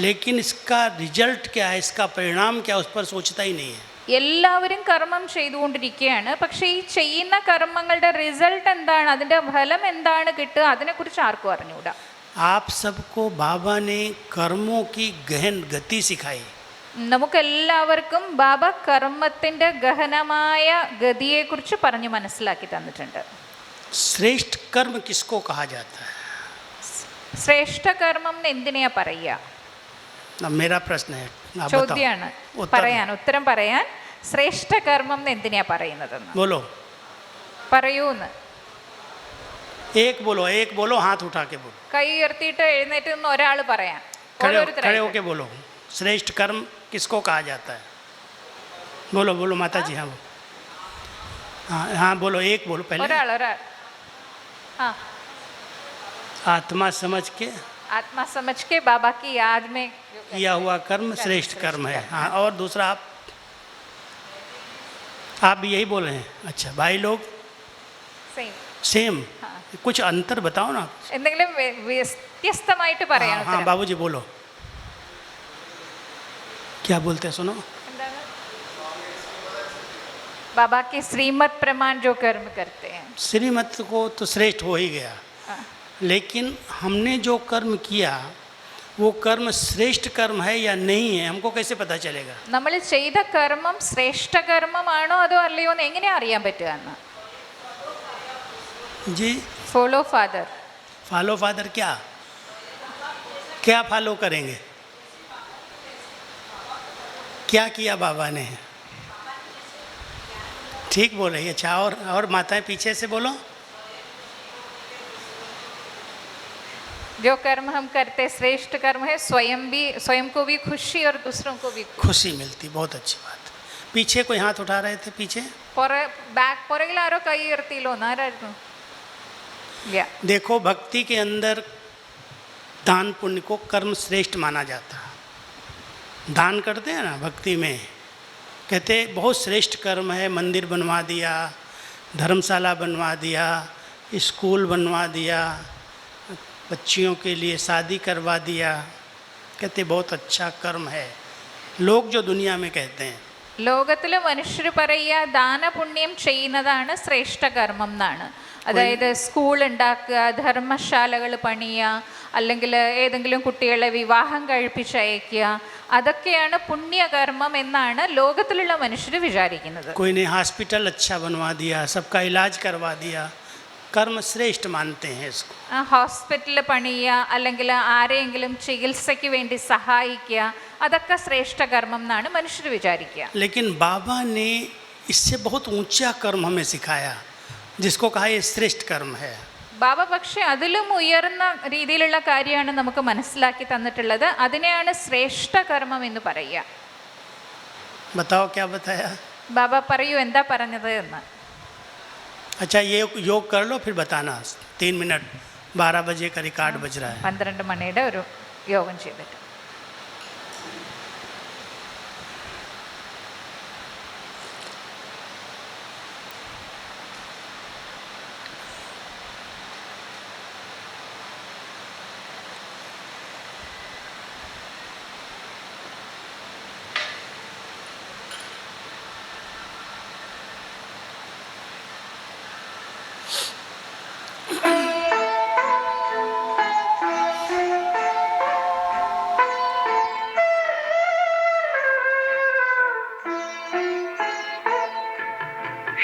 लेकिन इसका रिजल्ट क्या है, इसका परिणाम क्या, उस पर सोचता ही नहीं है. എല്ലാവരും കർമ്മം ചെയ്തുകൊണ്ടിരിക്കുകയാണ്, പക്ഷേ ഈ ചെയ്യുന്ന കർമ്മങ്ങളുടെ റിസൾട്ട് എന്താണ്, അതിൻ്റെ ഫലം എന്താണ് കിട്ടുക, അതിനെക്കുറിച്ച് ആർക്കും അറിഞ്ഞൂടാ. आप सबको बाबा ने कर्मों की गहन गति सिखाई. നമുക്കെല്ലാവർക്കും ബാബ കർമ്മത്തിൻ്റെ ഗഹനമായ ഗതിയെക്കുറിച്ച് പറഞ്ഞ് മനസ്സിലാക്കി തന്നിട്ടുണ്ട്. श्रेष्ठ कर्म किसको कहा जाता है? ശ്രേഷ്ഠകർമ്മം എന്ന് എന്തിനെയാ പറയുക? अब मेरा प्रश्न है, आप ചോദ്യമാണ് बताओ उत्तर പറയാൻ, ഉത്തരം പറയാൻ. ശ്രേഷ്ഠകർമ്മം എന്ന് എന്തിനെയാ പറയുന്നതെന്ന് बोलो। പറയൂന്ന്. एक बोलो, हाथ उठा के बोलो, കൈ ഉയർത്തിയിട്ട് എഴുന്നേറ്റ് നിന്ന് ഒരാൾ പറയാൻ. खड़े ഓരോരുത്തരായിട്ട്. होके बोलो, श्रेष्ठ कर्म किसको कहा जाता है? बोलो माता जी, हाँ हाँ बोलो, एक बोलो पहले। ഒരാൾ. हाँ, आत्मा समझ के आत्मा समझ के बाबा की याद में किया हुआ कर्म श्रेष्ठ कर्म है। हाँ, और दूसरा आप भी यही बोल रहे हैं? अच्छा, भाई लोग സെയിം. सेम? कुछ अंतर बताओ ना। എന്തെങ്കിലും വ്യത്യസ്തമായിട്ട് പറയാൻ. हाँ, हाँ बाबूजी बोलो, क्या बोलते हैं सुनो। എന്താണ്? बाबा के श्रीमत प्रमाण जो कर्म करते हैं. श्रीमत को तो श्रेष्ठ हो ही गया, लेकिन हमने जो कर्म किया वो कर्म श्रेष्ठ कर्म है या नहीं है, हमको कैसे पता चलेगा? നമ്മൾ ചെയ്ത കർമ്മം ശ്രേഷ്ഠ കർമ്മമാണോ അതോ അല്ലയോ എന്ന് എങ്ങനെ അറിയാൻ പറ്റുക എന്ന്? जी ഫോളോ ഫാദർ. फॉलो फादर क्या फॉलो करेंगे? क्या किया बाबा ने? ठीक बोल रही है। अच्छा, और माताएं पीछे से बोलो। जो कर्म हम करते श्रेष्ठ कर्म है, स्वयं को भी खुशी और दूसरों को भी खुशी मिलती, बहुत अच्छी बात। पीछे कोई हाथ उठा रहे थे, पीछे പുറകിൽ ആരോ കൈ ഉയർത്തിയില്ലോ? ആരായിരുന്നു? ഇല്ല. देखो, भक्ति के अंदर दान पुण्य को कर्म श्रेष्ठ माना जाता है। दान करते हैं ना भक्ति में, कहते बहुत श्रेष्ठ कर्म है, मंदिर बनवा दिया, धर्मशाला बनवा दिया, स्कूल बनवा दिया, बच्चियों के लिए शादी करवा दिया, कहते बहुत अच्छा कर्म है, लोग जो दुनिया में कहते हैं। ലോകത്തിൽ മനുഷ്യർ പറയുക ദാനപുണ്യം ചെയ്യുന്നതാണ് ശ്രേഷ്ഠകർമ്മം എന്നാണ്. അതായത് സ്കൂൾ ഉണ്ടാക്കുക, ധർമ്മശാലകൾ പണിയുക, അല്ലെങ്കിൽ ഏതെങ്കിലും കുട്ടികളെ വിവാഹം കഴിപ്പിച്ചയക്കുക, അതൊക്കെയാണ് പുണ്യകർമ്മം എന്നാണ് ലോകത്തിലുള്ള മനുഷ്യർ വിചാരിക്കുന്നത്. कोई ने हॉस्पिटल अच्छा बनवा दिया, सबका इलाज करवा दिया, कर्म श्रेष्ठ मानते हैं इसको। ഹോസ്പിറ്റൽ പണിയുക, അല്ലെങ്കിൽ ആരെയെങ്കിലും ചികിത്സയ്ക്ക് വേണ്ടി സഹായിക്കുക, അതൊക്കെ ശ്രേഷ്ഠകർമ്മം എന്നാണ് മനുഷ്യർ വിചാരിക്കുക. लेकिन बाबा ने इससे बहुत ऊंचा कर्म हमें सिखाया, जिसको कहा ये श्रेष्ठ कर्म है। ബാബ പക്ഷെ അതിലും ഉയർന്ന രീതിയിലുള്ള കാര്യമാണ് നമുക്ക് മനസ്സിലാക്കി തന്നിട്ടുള്ളത്. അതിനെയാണ് ശ്രേഷ്ഠകർമ്മം എന്ന് പറയുക. बताओ क्या बताया? ബാബ പറയൂ എന്താ പറഞ്ഞത് എന്ന്. अच्छा, ये योग कर लो, फिर बताना। 3 मिनट, 12 बजे का रिकॉर्ड बज रहा है। 12 മണിയുടെ ഒരു യോഗം ചെയ്തിട്ട്.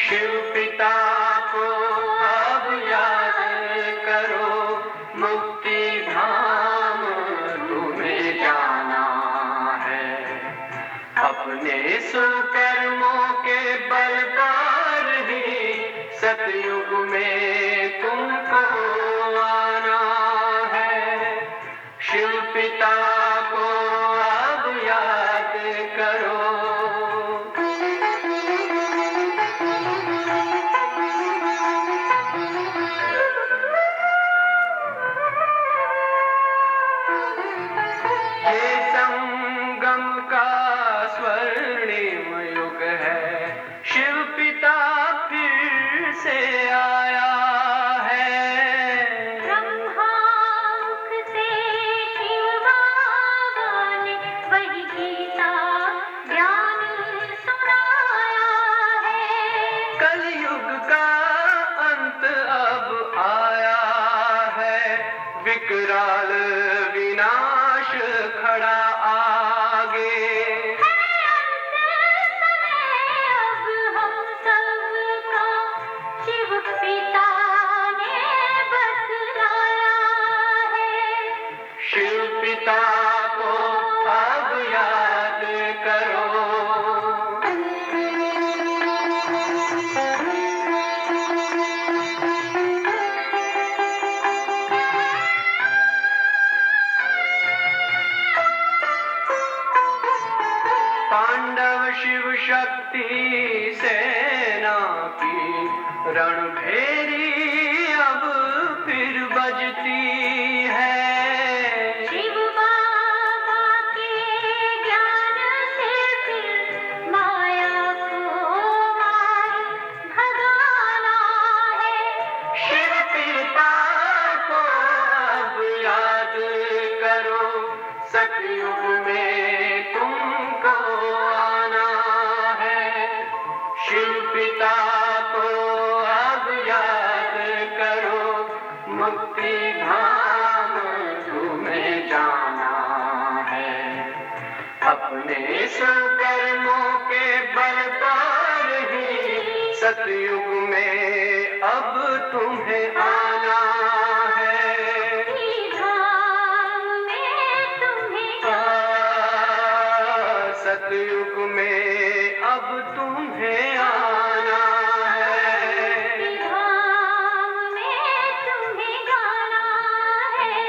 शिव पिता को अब याद करो, मुक्ति धाम तुम्हें जाना है। अपने सुकर्मों के बल पर ही सतयुग में तुमको आना है। शिव पिता को अब याद करो। ये संगम का स्वर्णिम युग है, शिव पिता फिर से आया है। ब्रह्मामुख से शिव बाबा पांडव शिव शक्ति सेना की रणभेरी अब फिर बजती है। शिव बाबा के ज्ञान से फिर माया को मार भगाना है। शिव पिता को अब याद करो, सतयुग में तुमको आना है। शिव पिता को अब याद करो, मुक्ति धाम तुम्हें जाना है। अपने सुकर्मों के बल पर ही सतयुग में अब तुम्हें आना है। धाम में तुम्हें सतयुग में अब तुम्हें आना है। धाम में तुम्हें गाना है।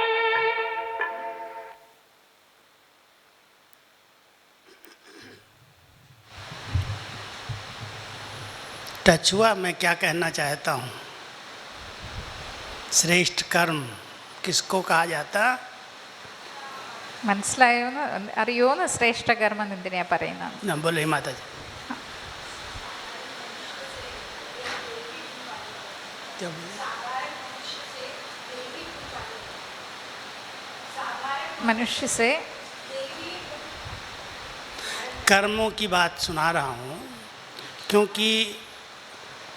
टच हुआ मैं क्या कहना चाहता हूँ। श्रेष्ठ कर्म किसको कहा जाता? മനസ്സിലായോന്ന് അറിയോന്ന് ശ്രേഷ്ഠകർമ്മം എന്തിനാ പറയുന്നത്? ना बोले माता जी। क्या बोले? मनुष्य से कर्मों की बात सुना रहा हूँ क्योंकि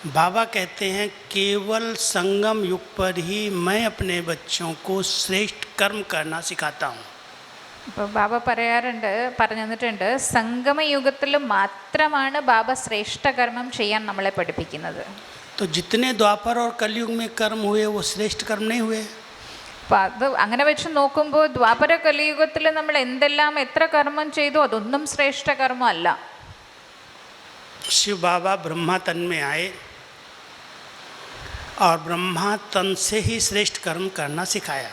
बाबा कहते हैं केवल संगम युग पर ही मैं अपने बच्चों को श्रेष्ठ कर्म करना सिखाता हूँ। ഇപ്പോൾ ബാബ പറഞ്ഞു തന്നിട്ടുണ്ട് സംഗമയുഗത്തിൽ മാത്രമാണ് ബാബ ശ്രേഷ്ഠകർമ്മം ചെയ്യാൻ നമ്മളെ പഠിപ്പിക്കുന്നത്. तो जितने द्वापर और कलयुग में कर्म हुए वो श्रेष्ठ कर्म नहीं हुए। അപ്പം അത് അങ്ങനെ വെച്ച് നോക്കുമ്പോൾ ദ്വാപര കലിയുഗത്തിൽ നമ്മൾ എന്തെല്ലാം എത്ര കർമ്മം ചെയ്തു അതൊന്നും ശ്രേഷ്ഠകർമ്മം അല്ല. शिव बाबा ब्रह्मा तन में आए और ब्रह्मा तन से ही श्रेष्ठ कर्म करना सिखाया।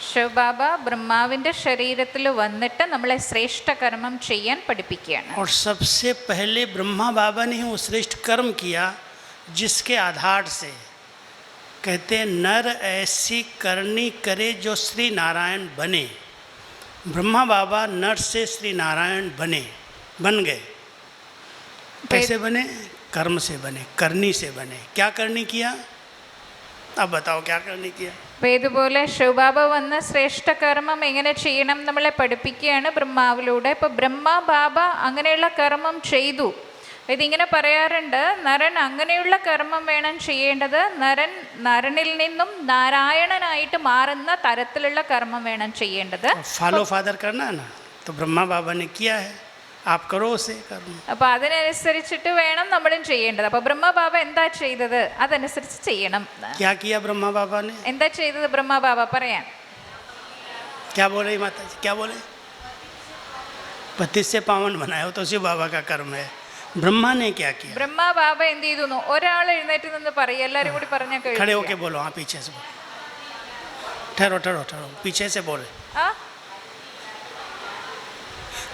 ശിവബാബ ബ്രഹ്മാവിൻ്റെ ശരീരത്തിൽ വന്നിട്ട് നമ്മളെ ശ്രേഷ്ഠകർമ്മം ചെയ്യാൻ പഠിപ്പിക്കുകയാണ്. और सबसे पहले ब्रह्मा बाबा ने ही वो श्रेष्ठ कर्म किया जिसके आधार से कहते हैं नर ऐसी करनी करे जो श्री नारायण बने। ब्रह्मा बाबा नर से श्री नारायण बन गए। कैसे बने? कर्म से बने, करनी से बने। क्या करनी किया? अब बताओ क्या करनी किया? അപ്പോൾ ഇതുപോലെ ശിവബാബ വന്ന് ശ്രേഷ്ഠകർമ്മം എങ്ങനെ ചെയ്യണം നമ്മളെ പഠിപ്പിക്കുകയാണ് ബ്രഹ്മാവിലൂടെ. ഇപ്പോൾ ബ്രഹ്മബാബ അങ്ങനെയുള്ള കർമ്മം ചെയ്തു. ഇതിങ്ങനെ പറയാറുണ്ട്, നരൻ അങ്ങനെയുള്ള കർമ്മം വേണം ചെയ്യേണ്ടത്. നരനിൽ നിന്നും നാരായണനായിട്ട് മാറുന്ന തരത്തിലുള്ള കർമ്മം വേണം ചെയ്യേണ്ടത്. फॉलो फादर करना है ना, तो ब्रह्मा बाबा ने किया है, आप करो उसे कर्म। അപ്പോൾ അതിനനുസരിച്ചിട്ട് വേണം നമ്മളും ചെയ്യേണ്ടത്. അപ്പോൾ ബ്രഹ്മബാബ എന്താ ചെയ്തത്? അതനുസരിച്ച് ചെയ്യണം. क्या किया ब्रह्मा बाबा ने? എന്താ ചെയ്തത് ബ്രഹ്മബാബ പറയാൻ? क्या बोले माता जी? क्या बोले? 32 से पावन बनाया हो तो शिव बाबा का कर्म है। ब्रह्मा ने क्या किया? ബ്രഹ്മബാബ എന്ത് ചെയ്തു? ഒരാൾ എഴുന്നേറ്റ് നിന്ന് പറയും, എല്ലാവരും കൂടി പറഞ്ഞാൽ खड़े होके बोलो। हाँ पीछे से बोलो। ठहरो ठहरो ठहरो, पीछे से बोले।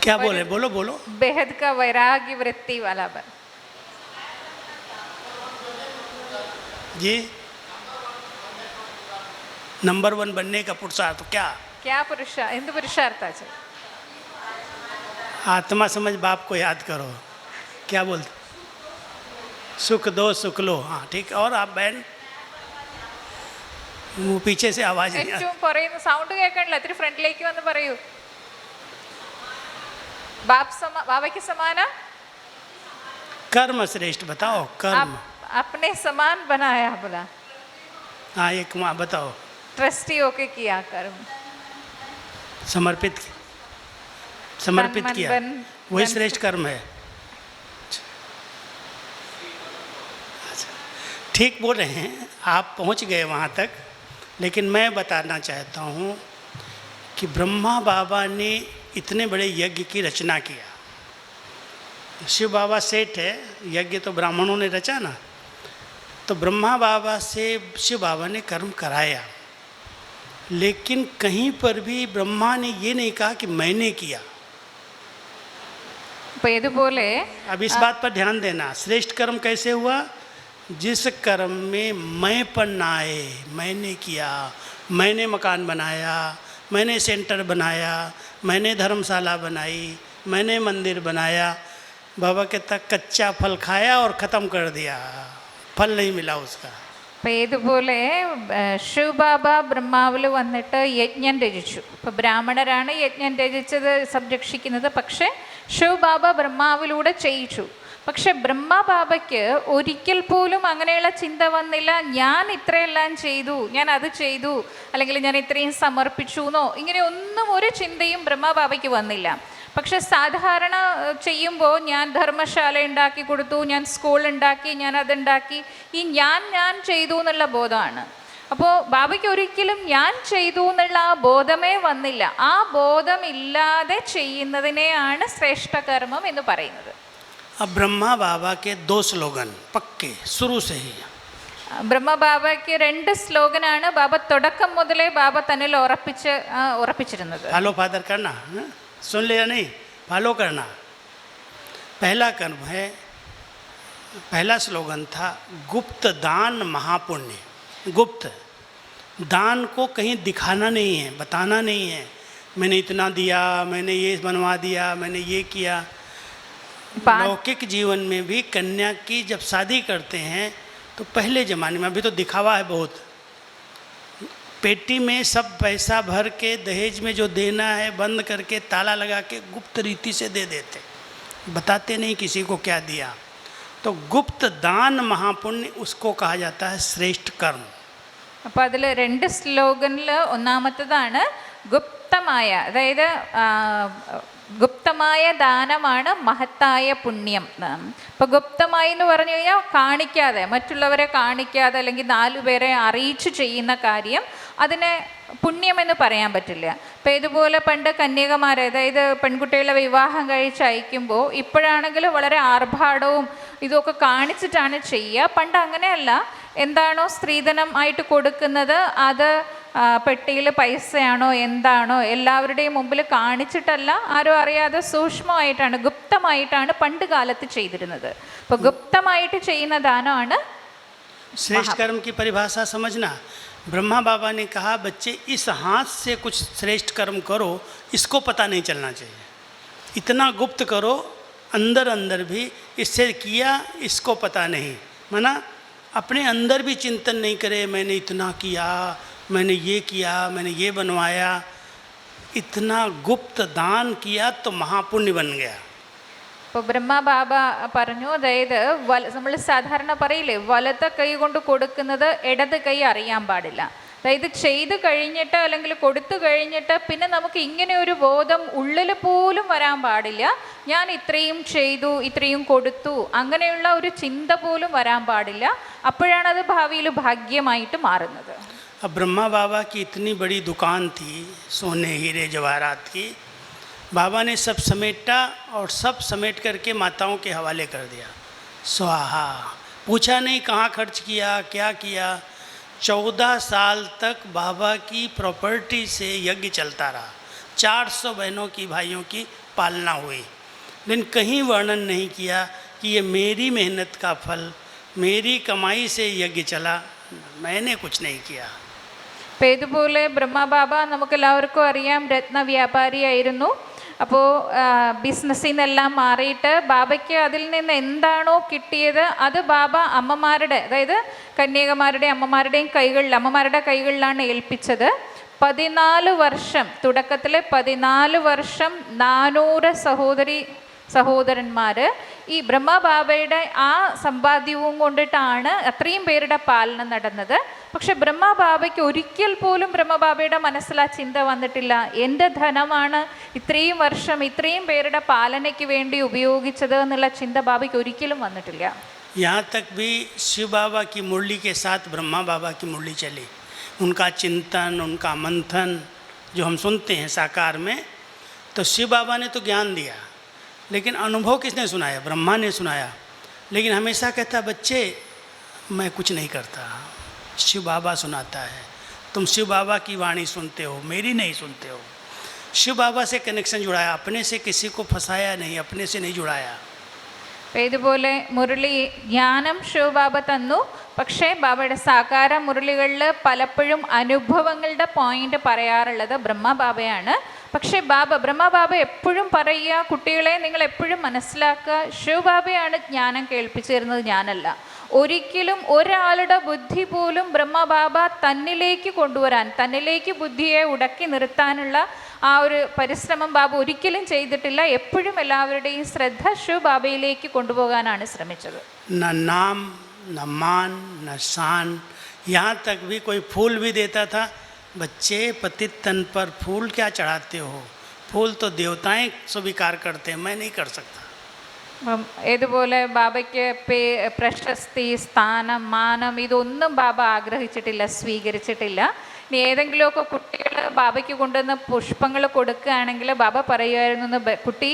क्या बोले? बोलो बोलो। बेहद का वैराग्य वृत्ति वाला जी नंबर 1 बनने का पुरुषार्थ क्या? क्या എന്ത് പുരുഷാർത്ഥ? आत्मा समझ बाप को याद करो। क्या बोलते? सुख दो सुख लो। हाँ ठीक। और आप बहन वो पीछे से आवाज नहीं आ- ഏറ്റവും പറയുന്ന സൗണ്ട് കേൾക്കണില്ല, ഇത്തിരി ഫ്രണ്ടിലേക്ക് വന്ന് പറയൂ. बाबा के समान कर्म श्रेष्ठ बताओ। कर्म अपने समान बनाया बोला. हाँ एक माँ बताओ। ट्रस्टी होके किया कर्म, समर्पित तन मन किया, बन- वही बन- श्रेष्ठ कर्म है। ठीक बोल रहे हैं आप, पहुंच गए वहाँ तक। लेकिन मैं बताना चाहता हूँ कि ब्रह्मा बाबा ने इतने बड़े यज्ञ की रचना किया। शिव बाबा सेठ है, यज्ञ तो ब्राह्मणों ने रचा ना, तो ब्रह्मा बाबा से शिव बाबा ने कर्म कराया। लेकिन कहीं पर भी ब्रह्मा ने ये नहीं कहा कि मैंने किया। അപ്പോൾ ഇതുപോലെ अब इस बात पर ध्यान देना, श्रेष्ठ कर्म कैसे हुआ? जिस कर्म में मैंपन ना आए, मैंने किया, मैंने मकान बनाया, मैंने सेंटर बनाया, मैंने धर्मशाला बनाई, मैंने मंदिर बनाया, बाबा कहता कच्चा फल खाया और ख़त्म कर दिया, फल नहीं मिला उसका। അപ്പോൾ ഇതുപോലെ ശിവബാബ ബ്രഹ്മാവിൽ വന്നിട്ട് യജ്ഞം രചിച്ചു. ഇപ്പോൾ ബ്രാഹ്മണരാണ് യജ്ഞം രചിച്ചത് സംരക്ഷിക്കുന്നത്, പക്ഷേ ശിവബാബ ബ്രഹ്മാവിലൂടെ ചെയ്യിച്ചു. പക്ഷെ ബ്രഹ്മബാബയ്ക്ക് ഒരിക്കൽ പോലും അങ്ങനെയുള്ള ചിന്ത വന്നില്ല, ഞാൻ ഇത്രയെല്ലാം ചെയ്തു, ഞാൻ അത് ചെയ്തു, അല്ലെങ്കിൽ ഞാൻ ഇത്രയും സമർപ്പിച്ചു എന്നോ ഇങ്ങനെ ഒന്നും ഒരു ചിന്തയും ബ്രഹ്മബാബയ്ക്ക് വന്നില്ല. പക്ഷെ സാധാരണ ചെയ്യുമ്പോൾ ഞാൻ ധർമ്മശാല ഉണ്ടാക്കി കൊടുത്തു, ഞാൻ സ്കൂൾ ഉണ്ടാക്കി, ഞാൻ അതുണ്ടാക്കി, ഈ ഞാൻ ചെയ്തു എന്നുള്ള ബോധമാണ്. അപ്പോൾ ബാബയ്ക്ക് ഒരിക്കലും ഞാൻ ചെയ്തു എന്നുള്ള ആ ബോധമേ വന്നില്ല. ആ ബോധമില്ലാതെ ചെയ്യുന്നതിനെയാണ് ശ്രേഷ്ഠകർമ്മം എന്ന് പറയുന്നത്. अब ब्रह्मा बाबा के 2 स्लोगन पक्के शुरू से ही। ബ്രഹ്മബാബയ്ക്ക് 2 സ്ലോഗനാണ് ബാബ തുടക്കം മുതലേ ബാബ തന്നിൽ ഉറപ്പിച്ചിരുന്നത്. फॉलो फादर करना, सुन लिया नहीं, फॉलो करना। पहला कर्म है, पहला स्लोगन था गुप्त दान महापुण्य। गुप्त दान को कहीं दिखाना नहीं है, बताना नहीं है, मैंने इतना दिया, मैंने ये बनवा दिया, मैंने ये किया। लौकिक जीवन में भी कन्या की जब शादी करते हैं तो पहले ज़माने में, अभी तो दिखावा है बहुत, पेटी में सब पैसा भर के दहेज में जो देना है बंद करके ताला लगा के गुप्त रीति से दे देते, बताते नहीं किसी को क्या दिया। तो गुप्त दान महापुण्य उसको कहा जाता है श्रेष्ठ कर्म। അപ്പോൾ അതിൽ 2 സ്ലോഗനിൽ ഒന്നാമത്തതാണ് ഗുപ്തമായ, അതായത് ഗുപ്തമായ ദാനമാണ് മഹത്തായ പുണ്യം. അപ്പോൾ ഗുപ്തമായി എന്ന് പറഞ്ഞു കഴിഞ്ഞാൽ കാണിക്കാതെ, മറ്റുള്ളവരെ കാണിക്കാതെ അല്ലെങ്കിൽ 4 പേരെ അറിയിച്ചു ചെയ്യുന്ന കാര്യം, അതിനെ പുണ്യമെന്ന് പറയാൻ പറ്റില്ല. അപ്പോൾ ഇതുപോലെ പണ്ട് കന്യകമാരെ, അതായത് പെൺകുട്ടികളെ വിവാഹം കഴിച്ച് അയക്കുമ്പോൾ ഇപ്പോഴാണെങ്കിൽ വളരെ ആർഭാടവും ഇതൊക്കെ കാണിച്ചിട്ടാണ് ചെയ്യുക. പണ്ട് അങ്ങനെയല്ല, എന്താണോ സ്ത്രീധനം ആയിട്ട് കൊടുക്കുന്നത് അത് പെട്ടിയിൽ പൈസയാണോ എന്താണോ എല്ലാവരുടെയും മുമ്പിൽ കാണിച്ചിട്ടല്ല, ആരും അറിയാതെ സൂക്ഷ്മമായിട്ടാണ്, ഗുപ്തമായിട്ടാണ് പണ്ട് കാലത്ത് ചെയ്തിരുന്നത്. അപ്പോൾ ഗുപ്തമായിട്ട് ചെയ്യുന്ന ദാനമാണ് श्रेष्ठ कर्म की परिभाषा समझना। ब्रह्मा बाबा ने कहा बच्चे इस हाथ से कुछ श्रेष्ठ कर्म करो, इसको पता नहीं चलना चाहिए, इतना गुप्त करो, अंदर अंदर भी इससे किया इसको पता नहीं, माना अपने अंदर भी चिंतन नहीं करे, मैंने इतना किया, मैंने ये किया, मैंने ये बनवाया, इतना गुप्त दान किया तो महापुण्य बन गया। ഇപ്പോൾ ബ്രഹ്മബാബ പറഞ്ഞു, അതായത് നമ്മൾ സാധാരണ പറയില്ലേ, വലത്തെ കൈ കൊണ്ട് കൊടുക്കുന്നത് ഇടത് കൈ അറിയാൻ പാടില്ല. അതായത് ചെയ്ത് കഴിഞ്ഞിട്ട് അല്ലെങ്കിൽ കൊടുത്തു കഴിഞ്ഞിട്ട് പിന്നെ നമുക്ക് ഇങ്ങനെ ഒരു ബോധം ഉള്ളിൽ പോലും വരാൻ പാടില്ല, ഞാൻ ഇത്രയും ചെയ്തു, ഇത്രയും കൊടുത്തു, അങ്ങനെയുള്ള ഒരു ചിന്ത പോലും വരാൻ പാടില്ല. അപ്പോഴാണ് അത് ഭാവിയിൽ ഭാഗ്യമായിട്ട് മാറുന്നത്. अब ब्रह्मा बाबा की इतनी बड़ी दुकान थी सोने हीरे जवाहरात की, बाबा ने सब समेटा और सब समेट करके माताओं के हवाले कर दिया। स्वाहा, पूछा नहीं कहाँ खर्च किया, क्या किया। 14 साल तक बाबा की प्रॉपर्टी से यज्ञ चलता रहा, 400 बहनों की भाइयों की पालना हुई, लेकिन कहीं वर्णन नहीं किया कि ये मेरी मेहनत का फल, मेरी कमाई से यज्ञ चला, मैंने कुछ नहीं किया। അപ്പോൾ ഇതുപോലെ ബ്രഹ്മബാബ നമുക്കെല്ലാവർക്കും അറിയാം, രത്ന വ്യാപാരിയായിരുന്നു. അപ്പോൾ ബിസിനസ്സിൽ നിന്നെല്ലാം മാറിയിട്ട് ബാബയ്ക്ക് അതിൽ നിന്ന് എന്താണോ കിട്ടിയത് അത് ബാബ അമ്മമാരുടെ, അതായത് കന്യകമാരുടെ അമ്മമാരുടെയും അമ്മമാരുടെ കൈകളിലാണ് ഏൽപ്പിച്ചത്. 14 വർഷം, തുടക്കത്തിൽ 14 വർഷം 400 സഹോദരന്മാർ ഈ ബ്രഹ്മബാബയുടെ ആ സമ്പാദ്യവും കൊണ്ടിട്ടാണ് അത്രയും പേരുടെ പാലനം നടന്നത്. പക്ഷെ ബ്രഹ്മബാബയ്ക്ക് ഒരിക്കൽ പോലും ബ്രഹ്മബാബയുടെ മനസ്സിൽ ആ ചിന്ത വന്നിട്ടില്ല, എൻ്റെ ധനമാണ് ഇത്രയും വർഷം ഇത്രയും പേരുടെ പാലനയ്ക്ക് വേണ്ടി ഉപയോഗിച്ചത് എന്നുള്ള ചിന്ത ബാബയ്ക്ക് ഒരിക്കലും വന്നിട്ടില്ല. यहाँ तक भी शिव बाबा की मुरली के साथ ब्रह्मा बाबा की मुरली चली, उनका चिंतन, उनका मंथन जो हम सुनते हैं साकार में, तो शिव बाबा ने तो ज्ञान दिया, लेकिन अनुभव किसने सुनाया? ब्रह्मा ने सुनाया। लेकिन हमेशा कहता बच्चे मैं कुछ नहीं करता, शिव बाबा सुनाता है, तुम शिव बाबा की वाणी सुनते हो, मेरी नहीं सुनते हो। शिव बाबा से कनेक्शन जुड़ाया, अपने से किसी को फंसाया नहीं, अपने से नहीं जुड़ाया। അപ്പോൾ ഇതുപോലെ മുരളി ജ്ഞാനം ശിവബാബ തന്നു. പക്ഷേ ബാബയുടെ സാകാര മുരളികളിൽ പലപ്പോഴും അനുഭവങ്ങളുടെ പോയിന്റ് പറയാറുള്ളത് ബ്രഹ്മബാബയാണ്. പക്ഷേ ബ്രഹ്മബാബ എപ്പോഴും പറയുക, കുട്ടികളെ നിങ്ങൾ എപ്പോഴും മനസ്സിലാക്കുക, ശിവബാബയാണ് ജ്ഞാനം കേൾപ്പിച്ചു തരുന്നത്, ഞാനല്ല. ഒരിക്കലും ഒരാളുടെ ബുദ്ധി പോലും ബ്രഹ്മബാബ തന്നിലേക്ക് കൊണ്ടുവരാൻ, തന്നിലേക്ക് ബുദ്ധിയെ ഉടക്കി നിർത്താനുള്ള ആ ഒരു പരിശ്രമം ബാബ ഒരിക്കലും ചെയ്തിട്ടില്ല. എപ്പോഴും എല്ലാവരുടെയും ശ്രദ്ധ ശിവബാബയിലേക്ക് കൊണ്ടുപോകാനാണ് ശ്രമിച്ചത്. न नाम, न मान, न शान, यहाँ तक भी कोई फूल भी देता था, बच्चे पतित तन पर फूल क्या चढ़ाते हो, फूल तो देवताएं स्वीकार करते हैं, मैं नहीं कर सकता. ഇതുപോലെ ബാബയ്ക്ക് പ്രശസ്തി, സ്ഥാനം, മാനം ഇതൊന്നും ബാബ ആഗ്രഹിച്ചിട്ടില്ല, സ്വീകരിച്ചിട്ടില്ല. ഇനി ഏതെങ്കിലുമൊക്കെ കുട്ടികൾ ബാബയ്ക്ക് കൊണ്ടുവന്ന് പുഷ്പങ്ങൾ കൊടുക്കുകയാണെങ്കിൽ ബാബ പറയുമായിരുന്നു, കുട്ടി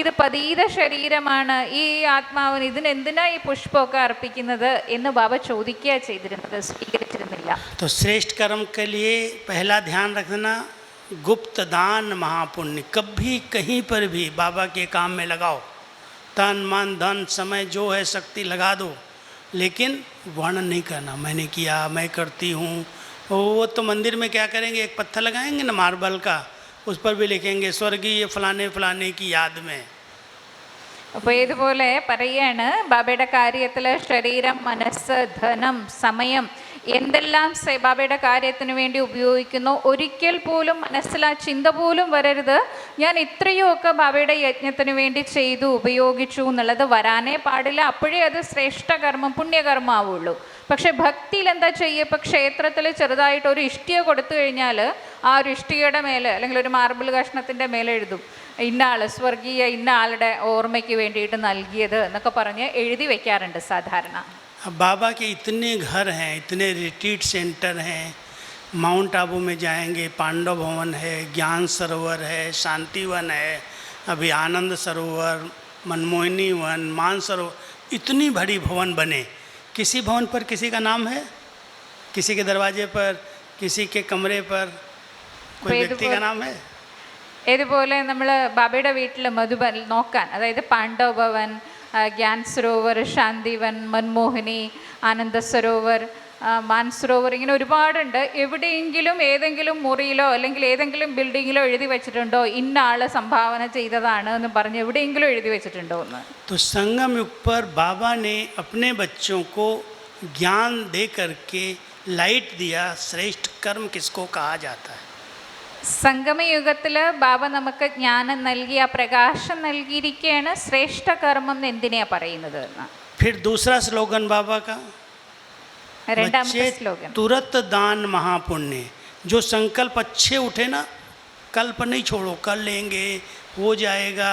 ഇത് പതീത ശരീരമാണ്, ഈ ആത്മാവിന് ഇതിനെന്തിനാ ഈ പുഷ്പമൊക്കെ അർപ്പിക്കുന്നത് എന്ന് ബാബ ചോദിക്കുക ചെയ്തിരുന്നത്, സ്വീകരിച്ചിരുന്നില്ല. तो श्रेष्ठ कर्म के लिए पहला ध्यान रखना, गुप्त दान महापुण्य. कभी कहीं पर भी बाबा के काम में लगाओ, तन मन धन समय जो है शक्ति लगा दो, लेकिन वर्णन नहीं करना, मैंने किया, मैं करती हूँ. वो तो मंदिर में क्या करेंगे, एक पत्थर लगाएंगे ना मार्बल का, उस पर भी लिखेंगे स्वर्गीय फलाने फलाने की याद में. അപ്പോൾ ഇതുപോലെ പറയാണ്, ബാബയുടെ കാര്യത്തിൽ ശരീരം, മനസ്സ്, ധനം, സമയം എന്തെല്ലാം ബാബയുടെ കാര്യത്തിന് വേണ്ടി ഉപയോഗിക്കുന്നു, ഒരിക്കൽ പോലും മനസ്സിൽ ആ ചിന്ത പോലും വരരുത്, ഞാൻ ഇത്രയുമൊക്കെ ബാബയുടെ യജ്ഞത്തിന് വേണ്ടി ചെയ്തു, ഉപയോഗിച്ചു എന്നുള്ളത് വരാനേ പാടില്ല. അപ്പോഴേ അത് ശ്രേഷ്ഠകർമ്മം, പുണ്യകർമ്മം ആവുള്ളൂ. പക്ഷേ ഭക്തിയിൽ എന്താ ചെയ്യുക, ഇപ്പം ക്ഷേത്രത്തിൽ ചെറുതായിട്ട് ഒരു ഇഷ്ടിക കൊടുത്തു കഴിഞ്ഞാൽ ആ ഒരു ഇഷ്ടികയുടെ മേലെ അല്ലെങ്കിൽ ഒരു മാർബിൾ കഷ്ണത്തിൻ്റെ മേലെ എഴുതും, ഇന്ന ആൾ സ്വർഗീയ ഇന്ന ആളുടെ ഓർമ്മയ്ക്ക് വേണ്ടിയിട്ട് നൽകിയത് എന്നൊക്കെ പറഞ്ഞ് എഴുതി വയ്ക്കാറുണ്ട് സാധാരണ. अब बाबा के इतने घर हैं, इतने रिट्रीट सेंटर हैं, माउंट आबू में जाएंगे, पांडव भवन है, ज्ञान सरोवर है, शांति वन है, अभी आनंद सरोवर, मनमोहिनी वन, मान सरोवर, इतनी बड़ी भवन बने. किसी भवन पर किसी का नाम है, किसी के दरवाजे पर, किसी के कमरे पर कोई व्यक्ति का नाम है. ഇതുപോലെ നമ്മൾ ബാബയുടെ വീട്ടിൽ മധുബൻ നോക്കാൻ, അതായത് പാണ്ഡവ് ഭവൻ, ജ്ഞാൻ സരോവർ, ശാന്തിവൻ, മൻമോഹിനി, ആനന്ദ സരോവർ, മാൻസരോവർ, ഇങ്ങനെ ഒരുപാടുണ്ട്. എവിടെയെങ്കിലും ഏതെങ്കിലും മുറിയിലോ അല്ലെങ്കിൽ ഏതെങ്കിലും ബിൽഡിങ്ങിലോ എഴുതി വെച്ചിട്ടുണ്ടോ ഇന്ന ആള് സംഭാവന ചെയ്തതാണ് എന്ന് പറഞ്ഞ് എവിടെയെങ്കിലും എഴുതി വെച്ചിട്ടുണ്ടോ എന്ന്? तो संगम युग पर बाबा ने अपने बच्चों को ज्ञान दे करके लाइट दिया. श्रेष्ठ कर्म किसको कहा जाता है? സംഗമയുഗത്തിൽ ബാബ നമുക്ക് ജ്ഞാനം നൽകി, ആ പ്രകാശം നൽകിയിരിക്കുകയാണ്. ശ്രേഷ്ഠകർമ്മം എന്ന് എന്തിനാ പറയുന്നത് എന്ന്. फिर दूसरा स्लोगन बाबा का, രണ്ടാമത്തെ സ്ലോഗൻ, तुरंत दान महापुण्य. जो संकल्प अच्छे उठे ना, कल्प नहीं छोड़ो, कर लेंगे, हो जाएगा.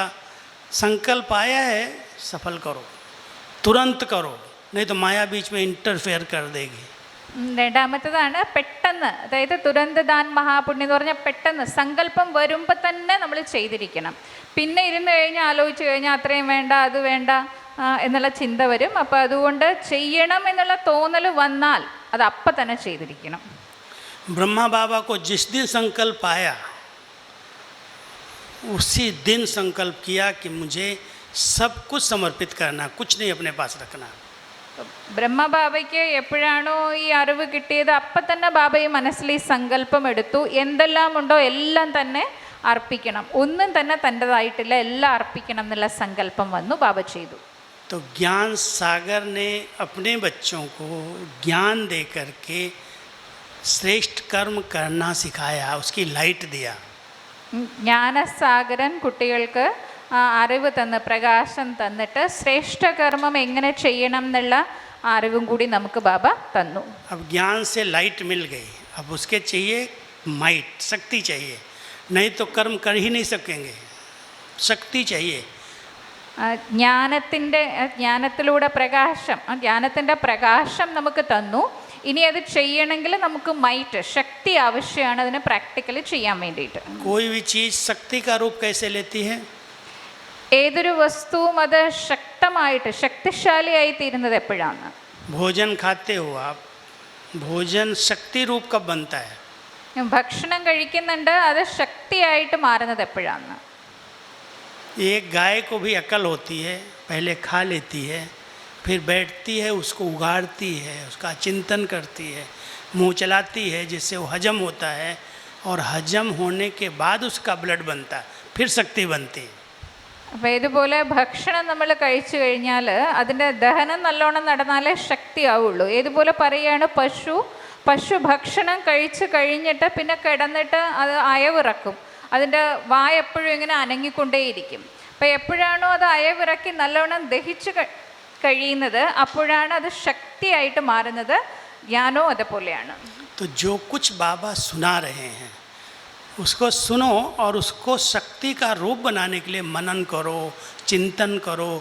संकल्प आया है, सफल करो, तुरंत करो, नहीं तो माया बीच में इंटरफेयर कर देगी. രണ്ടാമത്തേതാണ് പെട്ടെന്ന്, അതായത് തുരന്തദാൻ മഹാപുണ്യം എന്ന് പറഞ്ഞാൽ പെട്ടെന്ന് സങ്കല്പം വരുമ്പോൾ തന്നെ നമ്മൾ ചെയ്തിരിക്കണം. പിന്നെ ഇരുന്ന് കഴിഞ്ഞാൽ ആലോചിച്ച് കഴിഞ്ഞാൽ അത്രയും വേണ്ട, അത് വേണ്ട എന്നുള്ള ചിന്ത വരും. അപ്പോൾ അതുകൊണ്ട് ചെയ്യണം എന്നുള്ള തോന്നൽ വന്നാൽ അത് അപ്പം തന്നെ ചെയ്തിരിക്കണം. ब्रह्मा बाबा को जिस दिन संकल्प आया उसी दिन संकल्प किया कि मुझे सब कुछ समर्पित करना, कुछ नहीं अपने पास रखना. ബ്രഹ്മബാബയ്ക്ക് എപ്പോഴാണോ ഈ അറിവ് കിട്ടിയത് അപ്പം തന്നെ ബാബ ഈ മനസ്സിൽ ഈ സങ്കല്പം എടുത്തു, എന്തെല്ലാം ഉണ്ടോ എല്ലാം തന്നെ അർപ്പിക്കണം, ഒന്നും തന്നെ തൻ്റെതായിട്ടില്ല, എല്ലാം അർപ്പിക്കണം എന്നുള്ള സങ്കല്പം വന്നു, ബാബ ചെയ്തു. तो ज्ञान सागर ने अपने बच्चों को ज्ञान दे करके श्रेष्ठ कर्म करना सिखाया, उसकी लाइट दिया. ജ്ഞാനസാഗരൻ കുട്ടികൾക്ക് അറിവ് തന്ന്, പ്രകാശം തന്നിട്ട് ശ്രേഷ്ഠകർമ്മം എങ്ങനെ ചെയ്യണം എന്നുള്ള അറിവും കൂടി നമുക്ക് ബാബ തന്നു. अब ज्ञान से लाइट मिल गई, अब उसके चाहिए माइट, शक्ति चाहिए, नहीं तो कर्म कर ही नहीं सकेंगे. शक्ति चाहिए. ജ്ഞാനത്തിലൂടെ പ്രകാശം, ജ്ഞാനത്തിൻ്റെ പ്രകാശം നമുക്ക് തന്നു. ഇനി അത് ചെയ്യണമെങ്കിൽ നമുക്ക് മൈറ്റ്, ശക്തി ആവശ്യമാണ് അതിനെ പ്രാക്ടിക്കലി ചെയ്യാൻ വേണ്ടിയിട്ട്. कोई भी चीज़ शक्ति का रूप कैसे लेती है? ഏതൊരു വസ്തുവും അത് ശക്തമായിട്ട് ശക്തിശാലിയായി തീരുന്നത് എപ്പോഴാണ്? भोजन खाते हो आप, भोजन शक्ति रूप कब बनता है? ഭക്ഷണം കഴിക്കുന്നുണ്ട്, അത് ശക്തിയായിട്ട് മാറുന്നത് എപ്പോഴാണ്? एक गाय को भी अकल होती है, पहले खा लेती है, फिर बैठती है, उसको उगाड़ती है, उसका चिंतन करती है, मुंह चलाती है, जिससे वो हजम होता है, और हजम होने के बाद उसका ब्लड बनता है, फिर शक्ति बनती है। അപ്പോൾ ഇതുപോലെ ഭക്ഷണം നമ്മൾ കഴിച്ചു കഴിഞ്ഞാൽ അതിൻ്റെ ദഹനം നല്ലോണം നടന്നാലേ ശക്തിയാവുള്ളൂ. ഇതുപോലെ പറയുകയാണ്, പശു ഭക്ഷണം കഴിച്ച് കഴിഞ്ഞിട്ട് പിന്നെ കിടന്നിട്ട് അത് അയവിറക്കും. അതിൻ്റെ വായ എപ്പോഴും ഇങ്ങനെ അനങ്ങിക്കൊണ്ടേയിരിക്കും. അപ്പോൾ എപ്പോഴാണോ അത് അയവിറക്കി നല്ലോണം ദഹിച്ച് കഴിയുന്നത് അപ്പോഴാണ് അത് ശക്തിയായിട്ട് മാറുന്നത്. ജ്ഞാനോ അതുപോലെയാണ്. तो जो कुछ बाबा सुना रहे हैं उसको सुनो और उसको शक्ति का रूप बनाने के लिए मनन करो, चिंतन करो,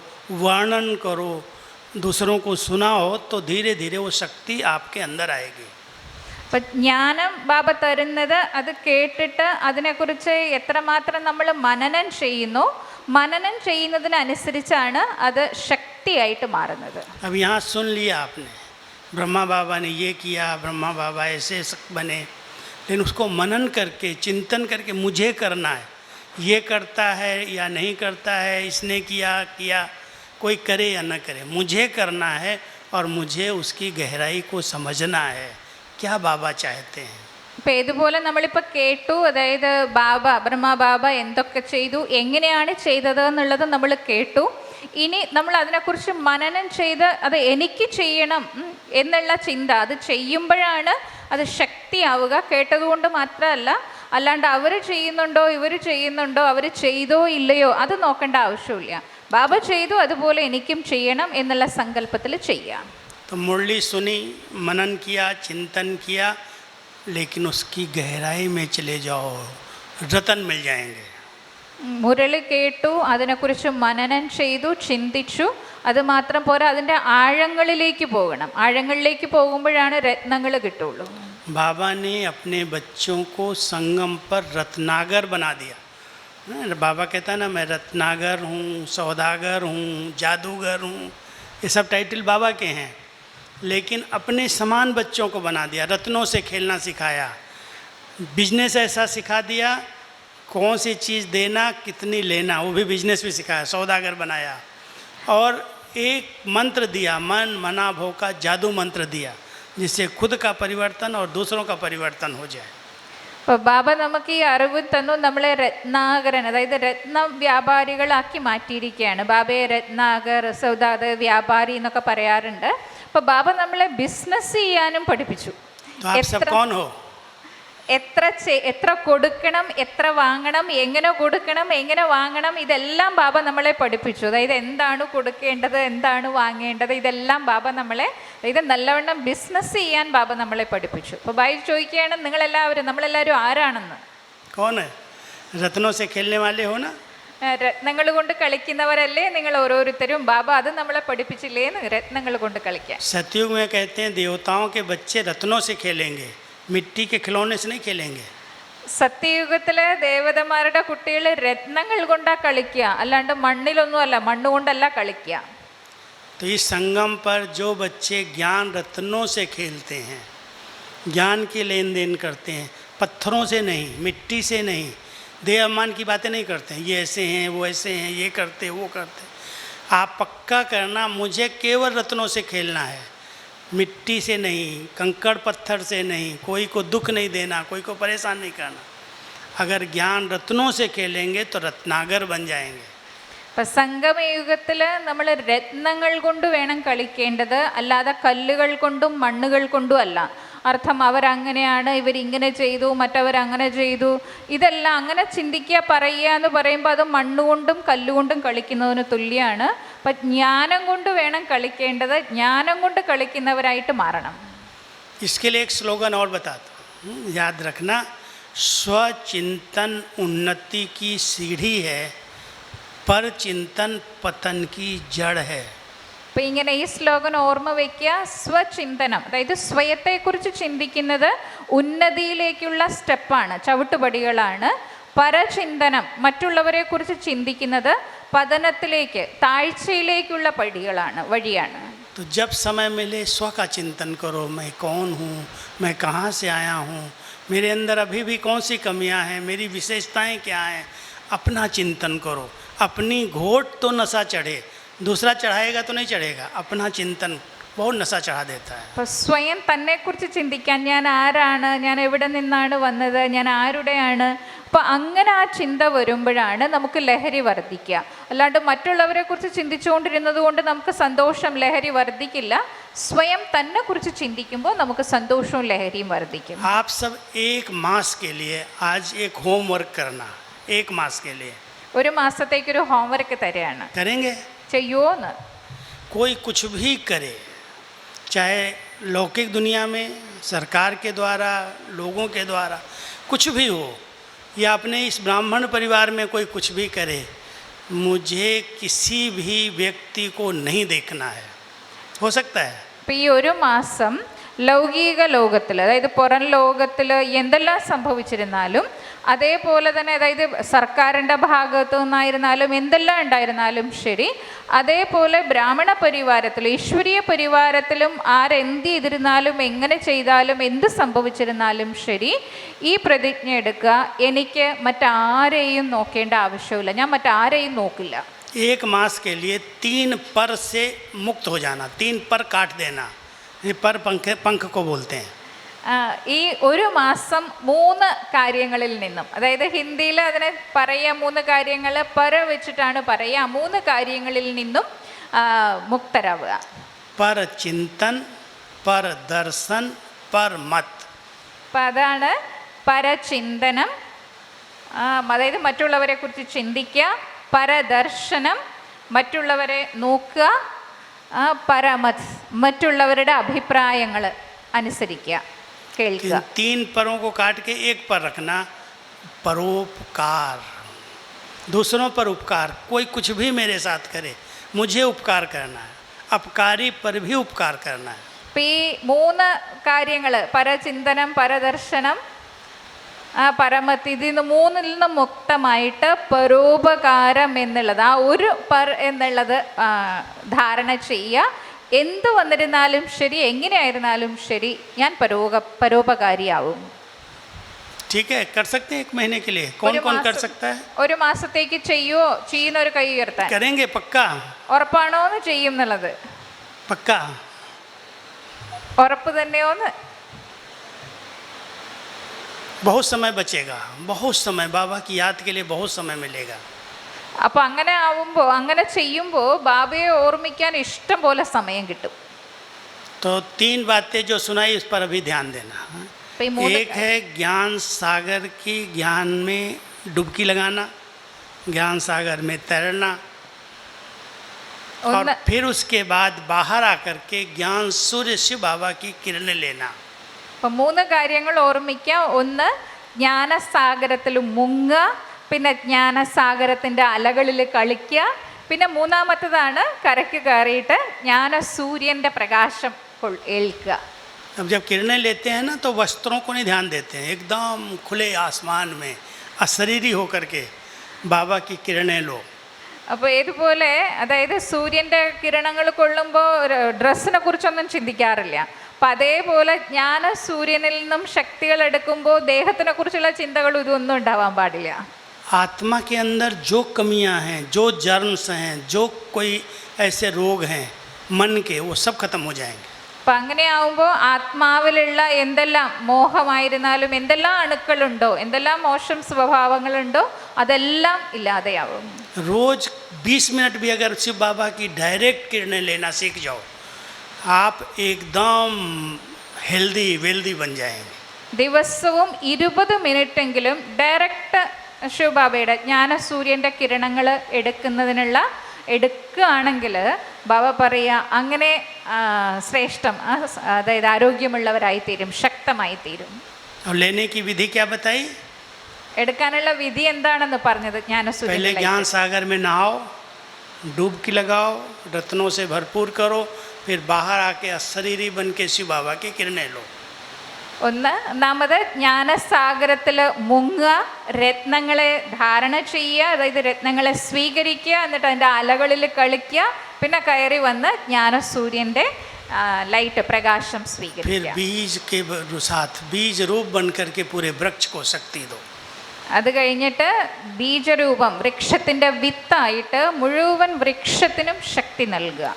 वर्णन करो, दूसरों को सुनाओ, तो धीरे धीरे वो शक्ति आपके अंदर आएगी। അപ്പം ജ്ഞാനം ബാബ തരുന്നത് അത് കേട്ടിട്ട് അതിനെക്കുറിച്ച് എത്രമാത്രം നമ്മൾ മനനം ചെയ്യുന്നു, മനനം ചെയ്യുന്നതിനനുസരിച്ചാണ് അത് ശക്തിയായിട്ട് മാറുന്നത്. अब यहाँ सुन लिया आपने, ब्रह्मा बाबा ने ये किया, ब्रह्मा बाबा ऐसे बने, लेकिन उसको मनन करके चिंतन करके मुझे करना है, ये करता है या नहीं करता है, इसने किया कोई करे या न करे, मुझे करना है और मुझे उसकी गहराई को समझना है, क्या बाबा चाहते हैं. അപ്പം ഇതുപോലെ നമ്മളിപ്പോൾ കേട്ടു, അതായത് ബ്രഹ്മ ബാബ എന്തൊക്കെ ചെയ്തു, എങ്ങനെയാണ് ചെയ്തത് എന്നുള്ളത് നമ്മൾ കേട്ടു. ഇനി നമ്മൾ അതിനെക്കുറിച്ച് മനനം ചെയ്ത് അത് എനിക്ക് ചെയ്യണം എന്നുള്ള ചിന്ത, അത് ചെയ്യുമ്പോഴാണ് അത് ശക്തിയാവുക. കേട്ടതുകൊണ്ട് മാത്രമല്ല, അല്ലാണ്ട് അവർ ചെയ്യുന്നുണ്ടോ ഇവർ ചെയ്യുന്നുണ്ടോ അവർ ചെയ്തോ ഇല്ലയോ അത് നോക്കേണ്ട ആവശ്യമില്ല. ബാബ ചെയ്തു, അതുപോലെ എനിക്കും ചെയ്യണം എന്നുള്ള സങ്കല്പത്തിൽ ചെയ്യാം. तो मुरली सुनी, मनन किया, चिंतन किया, लेकिन उसकी गहराई में चले जाओ, रतन मिल जाएंगे. മുരളി കേട്ടു, അതിനെക്കുറിച്ച് മനനം ചെയ്തു, ചിന്തിച്ചു. അത് മാത്രം പോരാ, അതിൻ്റെ ആഴങ്ങളിലേക്ക് പോകണം. ആഴങ്ങളിലേക്ക് പോകുമ്പോഴാണ് രത്നങ്ങൾ കിട്ടുള്ളൂ. बाबा ने अपने बच्चों को संगम पर रत्नागर बना दिया. बाबा कहता है ना, मैं रत्नागर हूँ, सौदागर हूँ, जादूगर हूँ, ये सब टाइटल बाबा के हैं, लेकिन अपने समान बच्चों को बना दिया. रत्नों से खेलना सिखाया, बिजनेस ऐसा सिखा दिया, कौन सी चीज़ देना कितनी लेना वो भी बिजनेस भी सिखाया, सौदागर बनाया. और एक मंत्र दिया, मन मना भो का जादू मंत्र दिया, जिससे खुद का परिवर्तन और दूसरों का परिवर्तन हो जाए. അപ്പോൾ ബാബ നമുക്ക് ഈ അറിവ് തന്നു, നമ്മളെ രത്നാകരൻ, അതായത് രത്ന വ്യാപാരികളാക്കി മാറ്റിയിരിക്കുകയാണ്. ബാബയെ രത്നാകർ, സൗദാഗർ, വ്യാപാരി എന്നൊക്കെ പറയാറുണ്ട്. അപ്പോൾ ബാബ നമ്മളെ ബിസിനസ് ചെയ്യാനും പഠിപ്പിച്ചു. तो आप सब कौन हो? എത്ര കൊടുക്കണം, എത്ര വാങ്ങണം, എങ്ങനെ കൊടുക്കണം, എങ്ങനെ വാങ്ങണം, ഇതെല്ലാം ബാബ നമ്മളെ പഠിപ്പിച്ചു. അതായത് എന്താണ് കൊടുക്കേണ്ടത്, എന്താണ് വാങ്ങേണ്ടത്, ഇതെല്ലാം ബാബ നമ്മളെ, അതായത് നല്ലവണ്ണം ബിസിനസ് ചെയ്യാൻ ബാബ നമ്മളെ പഠിപ്പിച്ചു. അപ്പോൾ ബായി ചോദിക്കുകയാണ്, നമ്മളെല്ലാവരും ആരാണെന്ന്. कौन है? रत्नों से खेलने वाले हो ना. രത്നങ്ങൾ കൊണ്ട് കളിക്കുന്നവരല്ലേ നിങ്ങൾ ഓരോരുത്തരും? ബാബ അത് നമ്മളെ പഠിപ്പിച്ചില്ലേന്ന്, രത്നങ്ങൾ കൊണ്ട് കളിക്കാൻ. सतयुग में कहते हैं देवताओं के बच्चे रत्नों से खेलेंगे, मिट्टी के खिलौने से नहीं खेलेंगे. സത്യയുഗത്തിലെ ദേവതമാരുടെ കുട്ടികൾ രത്നങ്ങൾ കൊണ്ടാ കളിക്കുക, അല്ലാണ്ട് മണ്ണിലൊന്നും അല്ല, മണ്ണുകൊണ്ടല്ല കളിക്കുക. तो इस संगम पर जो बच्चे ज्ञान रत्नों से खेलते हैं, ज्ञान की लेन देन करते हैं, पत्थरों से नहीं, मिट्टी से नहीं, देह अभिमान की बातें नहीं करते हैं, ये ऐसे हैं वो ऐसे हैं, ये करते वो करते. आप पक्का करना, मुझे केवल रत्नों से खेलना है, मिट्टी से नहीं, कंकड़ पत्थर से नहीं, कोई को दुख नहीं देना, कोई को परेशान नहीं करना. अगर ज्ञान रत्नों से खेलेंगे तो रत्नागर बन जाएंगे. അപ്പം സംഗമയുഗത്തിൽ നമ്മൾ രത്നങ്ങൾ കൊണ്ട് വേണം കളിക്കേണ്ടത്, അല്ലാതെ കല്ലുകൾ കൊണ്ടും മണ്ണുകൾ കൊണ്ടും അല്ല. അർത്ഥം അവരങ്ങനെയാണ്, ഇവരിങ്ങനെ ചെയ്തു, മറ്റവരങ്ങനെ ചെയ്തു, ഇതെല്ലാം അങ്ങനെ ചിന്തിക്കുക, പറയുക എന്ന് പറയുമ്പോൾ അത് മണ്ണുകൊണ്ടും കല്ലുകൊണ്ടും കളിക്കുന്നതിന് തുല്യമാണ്. അപ്പം ജ്ഞാനം കൊണ്ട് വേണം കളിക്കേണ്ടത്, ജ്ഞാനം കൊണ്ട് കളിക്കുന്നവരായിട്ട് മാറണം. इसके लिए एक स्लोगन और बताता हूँ, याद रखना, स्वचिंतन उन्नति की सीढ़ी है, पर चिंतन पतन की जड़ है. അപ്പം ഇങ്ങനെ ഈ സ്ലോഗൻ ഓർമ്മ വയ്ക്കുക. സ്വചിന്തനം, അതായത് സ്വയത്തെക്കുറിച്ച് ചിന്തിക്കുന്നത് ഉന്നതിയിലേക്കുള്ള സ്റ്റെപ്പാണ്, ചവിട്ടുപടികളാണ്. പരചിന്തനം, മറ്റുള്ളവരെക്കുറിച്ച് ചിന്തിക്കുന്നത് പതനത്തിലേക്ക്, താഴ്ചയിലേക്കുള്ള വഴിയാണ്. तो जब समय मिले स्व का चिंतन करो, मैं कौन हूँ, मैं कहाँ से आया हूँ, मेरे अंदर अभी भी कौन सी कमियां हैं, मेरी विशेषताएं क्या हैं, अपना चिंतन करो। अपनी घोट तो नशा चढ़े, दूसरा चढ़ाएगा तो नहीं चढ़ेगा। अपना चिंतन बहुत नशा चढ़ा देता है। അപ്പോൾ സ്വയം തന്നെക്കുറിച്ച് ചിന്തിക്കാൻ, ഞാൻ ആരാണ്, ഞാൻ എവിടെ നിന്നാണ് വന്നത്, ഞാൻ ആരുടെയാണ്. അപ്പോൾ അങ്ങനെ ആ ചിന്ത വരുമ്പോഴാണ് നമുക്ക് ലഹരി വർദ്ധിക്കുക. അല്ലാണ്ട് മറ്റുള്ളവരെ കുറിച്ച് ചിന്തിച്ചുകൊണ്ടിരുന്നത് കൊണ്ട് നമുക്ക് സന്തോഷം, ലഹരി വർദ്ധിക്കില്ല. സ്വയം തന്നെ കുറിച്ച് ചിന്തിക്കുമ്പോൾ നമുക്ക് സന്തോഷവും ലഹരിയും വർദ്ധിക്കും. आप सब एक मास के लिए आज एक होमवर्क करना, एक मास के लिए ഒരു മാസത്തേക്കൊരു ഹോംവർക്ക് തരികയാണ്. करेंगे। ചെയ്യുമോന്ന്? कोई कुछ भी करे, चाहे लौकिक दुनिया में सरकार के द्वारा, लोगों के द्वारा कुछ भी हो, या अपने इस ब्राह्मण परिवार में कोई कुछ भी करे, मुझे किसी भी व्यक्ति को नहीं देखना है। हो सकता है അപ്പോൾ ഈ ഒരു മാസം ലൗകിക ലോകത്തിൽ, അതായത് പുറം ലോകത്തിൽ എന്തെല്ലാം സംഭവിച്ചിരുന്നാലും, അതേപോലെ തന്നെ അതായത് സർക്കാരിൻ്റെ ഭാഗത്തു നിന്നായിരുന്നാലും എന്തെല്ലാം ഉണ്ടായിരുന്നാലും ശരി, അതേപോലെ ബ്രാഹ്മണ പരിവാരത്തിൽ, ഈശ്വരീയ പരിവാരത്തിലും ആരെന്ത് ചെയ്തിരുന്നാലും, എങ്ങനെ ചെയ്താലും, എന്ത് സംഭവിച്ചിരുന്നാലും ശരി, ഈ പ്രതിജ്ഞ എടുക്കുക, എനിക്ക് മറ്റാരെയും നോക്കേണ്ട ആവശ്യമില്ല, ഞാൻ മറ്റാരെയും നോക്കില്ല. एक मास के लिए 3 पर से मुक्त हो जाना, 3 पर काट देना। ये पर पंख को बोलते हैं। ഈ ഒരു മാസം 3 കാര്യങ്ങളിൽ നിന്നും, അതായത് ഹിന്ദിയിൽ അതിനെ പറയുക 3 കാര്യങ്ങൾ പര വെച്ചിട്ടാണ് പറയുക, 3 കാര്യങ്ങളിൽ നിന്നും മുക്തരാവുക. पर चिंतन, पर दर्शन, पर मत। അപ്പം അതാണ് പരചിന്തനം, അതായത് മറ്റുള്ളവരെ കുറിച്ച് ചിന്തിക്കുക, പരദർശനം മറ്റുള്ളവരെ നോക്കുക, പരമത് മറ്റുള്ളവരുടെ അഭിപ്രായങ്ങൾ അനുസരിക്കുക, കേൾക്കുക. 3 परों को काट के एक पर रखना, परोपकार, दूसरों पर उपकार। कोई कुछ भी मेरे साथ करे, मुझे उपकार करना है, अपकारी पर भी उपकार करना है. അപ്പം ഈ 3 കാര്യങ്ങൾ, പരചിന്തനം, പരദർശനം, പരമത്ത്, ഇതിൽ 3ൽ നിന്നും മുക്തമായിട്ട് പരോപകാരം എന്നുള്ളത്, ആ ഒരു പർ എന്നുള്ളത് ധാരണ ചെയ്യുക. എന്ത് വന്നിരുന്നാലും ശരി, എങ്ങനെയായിരുന്നാലും ശരി, ഞാൻ പരോപകാരിയാവും. ठीक है, कर सकते हैं 1 महीने के लिए। कौन कौन कर सकता है? ഒരു മാസത്തേക്ക് ചെയ്യുന്നൊരു കൈ ഉയർത്താൻ. करेंगे पक्का? ഉറപ്പാണോ എന്ന് ചെയ്യും എന്നുള്ളത്? पक्का? ഉറപ്പ് തന്നെയോന്ന്? बहुत समय बचेगा, बहुत समय, बाबा की याद के लिए बहुत समय मिलेगा. അപ്പോൾ അങ്ങനെ ആവുമ്പോൾ, അങ്ങനെ ചെയ്യുമ്പോൾ ബാബയെ ഓർമ്മിക്കാൻ ഇഷ്ടം പോലെ സമയം കിട്ടും. तो 3 बातें जो सुनाई उस पर अभी ध्यान देना. एक है ज्ञान सागर की, ज्ञान में डुबकी लगाना, ज्ञान सागर में तैरना, और फिर उसके बाद बाहर आकर के ज्ञान सूर्य शिव बाबा की किरणें लेना. അപ്പം 3 കാര്യങ്ങൾ ഓർമ്മിക്കുക. ഒന്ന്, ജ്ഞാനസാഗരത്തിൽ മുങ്ങുക, പിന്നെ ജ്ഞാനസാഗരത്തിൻ്റെ അലകളിൽ കളിക്കുക, പിന്നെ 3ാമത്തതാണ് കരയ്ക്ക് കയറിയിട്ട് ജ്ഞാനസൂര്യൻ്റെ പ്രകാശം ഏൽക്കുക. अब जब किरणें लेते हैं ना, तो वस्त्रों को नहीं ध्यान देते हैं, एकदम खुले आसमान में अशरीरी होकर के बाबा की किरणें लो. അപ്പോൾ ഇതുപോലെ, അതായത് സൂര്യൻ്റെ കിരണങ്ങൾ കൊള്ളുമ്പോൾ ഡ്രസ്സിനെ കുറിച്ചൊന്നും ചിന്തിക്കാറില്ല. അപ്പം അതേപോലെ ജ്ഞാനസൂര്യനിൽ നിന്നും ശക്തികൾ എടുക്കുമ്പോൾ ദേഹത്തിനെ കുറിച്ചുള്ള ചിന്തകൾ ഇതൊന്നും ഉണ്ടാവാൻ പാടില്ല. आत्मा के अंदर जो कमियां हैं, जो जर्म्स हैं, जो कोई ऐसे रोग हैं मन के, वो सब खत्म हो जाएंगे. അപ്പം അങ്ങനെയാവുമ്പോൾ ആത്മാവിലുള്ള എന്തെല്ലാം മോഹമായിരുന്നാലും, എന്തെല്ലാം അണുക്കളുണ്ടോ, എന്തെല്ലാം മോശം സ്വഭാവങ്ങളുണ്ടോ, അതെല്ലാം ഇല്ലാതെയാവും. रोज 20 मिनट भी अगर शिव बाबा की डायरेक्ट किरणें लेना सीख जाओ, आप एकदम हेल्दी वेल्दी बन जाएंगे. ദിവസവും 20 മിനിറ്റെങ്കിലും ഡയറക്റ്റ് ശിവബാബയുടെ ജ്ഞാനസൂര്യൻ്റെ കിരണങ്ങൾ എടുക്കുകയാണെങ്കിൽ ബാബ പറയുക, അങ്ങനെ ശ്രേഷ്ഠം, അതായത് ആരോഗ്യമുള്ളവരായിത്തീരും, ശക്തമായിത്തീരും. और लेने की विधि क्या बताई? എടുക്കാനുള്ള വിധി എന്താണെന്ന് പറഞ്ഞത് ജ്ഞാനസൂര്യൻ. पहले ज्ञान सागर में नहाओ, डुबकी लगाओ, रत्नों से भरपूर करो, फिर बाहर आके अशरीरी बन के शिव बाबा की किरणें लो. ഒന്നാമത് ജ്ഞാനസാഗരത്തിൽ മുങ്ങുക, രത്നങ്ങളെ ധാരണ ചെയ്യുക, അതായത് രത്നങ്ങളെ സ്വീകരിക്കുക, എന്നിട്ട് അതിൻ്റെ അലകളിൽ കളിക്കുക, പിന്നെ കയറി വന്ന് ജ്ഞാനസൂര്യൻ്റെ ലൈറ്റ് പ്രകാശം फिर സ്വീകരിക്കാം. बीज के साथ बीज रूप बन करके पूरे वृक्ष को शक्ति दो. അത് കഴിഞ്ഞിട്ട് ബീജരൂപം വൃക്ഷത്തിൻ്റെ വിത്തായിട്ട് മുഴുവൻ വൃക്ഷത്തിനും ശക്തി നൽകുക.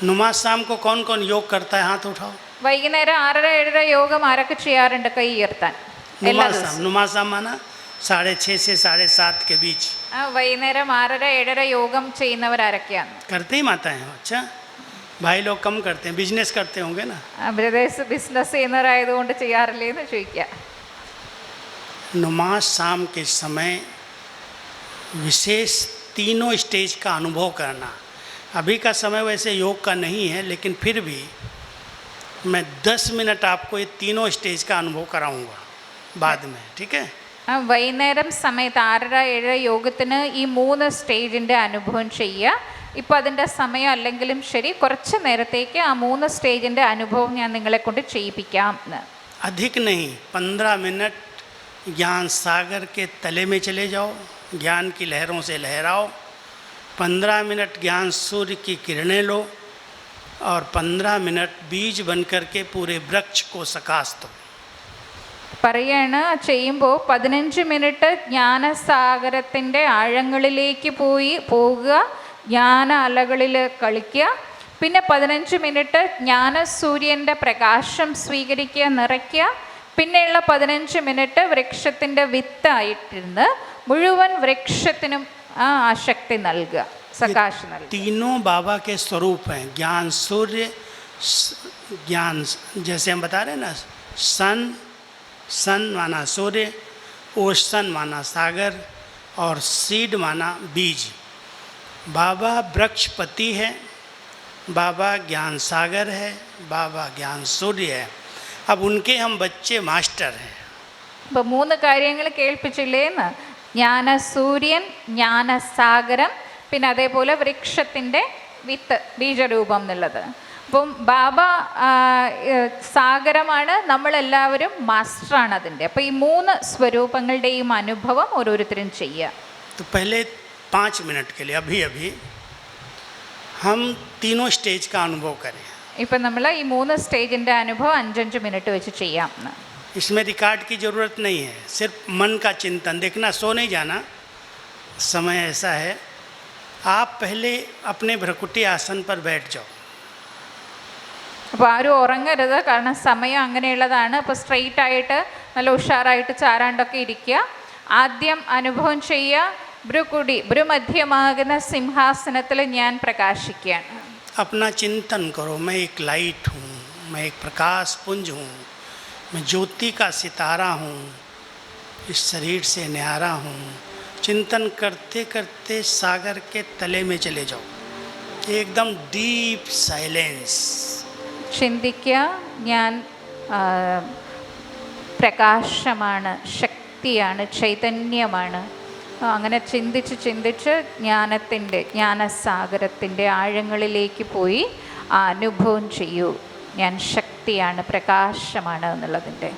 नुमा शाम को कौन कौन योग करता है? हाथ उठाओ. വൈകുന്നേരം 6:30 യോഗം ആരൊക്കെ ചെയ്യാറുണ്ട്? കൈ ഉയർത്താൻ. എല്ലാ ദിവസവും नुमा शाम माना 6:30 से 7:30 के बीच വൈകുന്നേരം 6:30 യോഗം ചെയ്യുന്നവരാരൊക്കെയാണ്? करते ही माता है. अच्छा, भाई लोग कम करते हैं, बिजनेस करते होंगे ना. ബ്രദേഴ്സ് ബിസിനസ് ചെയ്യുന്നവരായതുകൊണ്ട് ചെയ്യാറില്ലേ എന്ന് ചോദിക്കുക. नुमा शाम के समय विशेष तीनों स्टेज का अनुभव करना. अभी का समय वैसे योग का नहीं है, लेकिन फिर भी मैं 10 मिनट आपको ये तीनों स्टेज का अनुभव कराऊंगा बाद में. ठीक है? വൈകുന്നേരം സമയത്ത് 6:30 യോഗത്തിന് ഈ 3 സ്റ്റേജിൻ്റെ അനുഭവം ചെയ്യുക. ഇപ്പോൾ അതിൻ്റെ സമയം അല്ലെങ്കിലും ശരി, കുറച്ച് നേരത്തേക്ക് ആ 3 സ്റ്റേജിൻ്റെ അനുഭവം ഞാൻ നിങ്ങളെ കൊണ്ട് ചെയ്യിപ്പിക്കാം എന്ന്. अधिक नहीं, 15 मिनट ज्ञान सागर के तले में चले जाओ, ज्ञान की लहरों से लहराओ. 15 मिनट ज्ञान सूर्य की किरणें लो और 15 मिनट बीज बन करके पूरे वृक्ष को सकाश दो. പറയാണ് ചെയ്യുമ്പോൾ 15 മിനിറ്റ് ജ്ഞാനസാഗരത്തിൻ്റെ ആഴങ്ങളിലേക്ക് പോകുക, ജ്ഞാന അലകളിൽ കളിക്കുക. പിന്നെ 15 മിനിറ്റ് ജ്ഞാനസൂര്യൻ്റെ പ്രകാശം സ്വീകരിക്കുക, നിറയ്ക്കുക. പിന്നെയുള്ള 15 മിനിറ്റ് വൃക്ഷത്തിൻ്റെ വിത്തായിട്ടിരുന്ന് മുഴുവൻ വൃക്ഷത്തിനും ആ ശക്തി നൽകുക, സകാശം നൽകുക. तीनों बाबा के स्वरूप हैं. ज्ञान सूर्य, ज्ञान जैसे हम बता रहे हैं ना, सन माना सूर्य, ओशन माना सागर और सीड माना बीज. बाबा वृक्षपति है, बाबा ज्ञान सागर है, बाबा ज्ञान सूर्य है. अब उनके हम बच्चे मास्टर हैं. ഇപ്പോൾ 3 കാര്യങ്ങൾ കേൾപ്പിച്ചില്ലേന്ന്? ജ്ഞാനസൂര്യൻ, ജ്ഞാനസാഗരം, പിന്നെ അതേപോലെ വൃക്ഷത്തിൻ്റെ വിത്ത്, ബീജരൂപം എന്നുള്ളത്. അപ്പം ബാബ സാഗരമാണ്, നമ്മളെല്ലാവരും മാസ്റ്ററാണ് അതിൻ്റെ. അപ്പോൾ ഈ 3 സ്വരൂപങ്ങളുടെയും അനുഭവം ഓരോരുത്തരും ചെയ്യുക. तो पहले 5 मिनट के लिए अभी हम तीनों स्टेज का अनुभव करें. ഇപ്പം നമ്മൾ ഈ 3 സ്റ്റേജിൻ്റെ അനുഭവം 5-5 മിനിറ്റ് വെച്ച് ചെയ്യാം. इसमें रिकॉर्ड की ज़रूरत नहीं है, सिर्फ मन का चिंतन. देखना, सो नहीं जाना. समय ऐसा है, आप पहले अपने भ्रकुटी आसन पर बैठ जाओ. അപ്പോൾ ആരും ഉറങ്ങരുത്, കാരണം സമയം അങ്ങനെയുള്ളതാണ്. അപ്പോൾ സ്ട്രെയിറ്റ് ആയിട്ട് നല്ല ഉഷാറായിട്ട് ചാരാണ്ടൊക്കെ ഇരിക്കുക. ആദ്യം അനുഭവം ചെയ്യുക. ഭ്രുമധ്യമാകുന്ന സിംഹാസനത്തിൽ ഞാൻ പ്രകാശിക്കുകയാണ്. अपना चिंतन करो, मैं एक लाइट हूँ, मैं एक प्रकाश पुंज हूँ, मैं ज्योति का सितारा हूँ, इस शरीर से न्यारा हूँ. चिंतन करते करते सागर के तले में चले जाओ. एकदम डीप साइलेंस. ചിന്തിക്കുക, ഞാൻ പ്രകാശമാണ്, ശക്തിയാണ്, ചൈതന്യമാണ്. അങ്ങനെ ചിന്തിച്ച് ചിന്തിച്ച് ജ്ഞാനസാഗരത്തിൻ്റെ ആഴങ്ങളിലേക്ക് പോയി ആ അനുഭവം ചെയ്യൂ. ഞാൻ ശക്തിയാണ്, പ്രകാശമാണ് എന്നുള്ളതിൻ്റെ.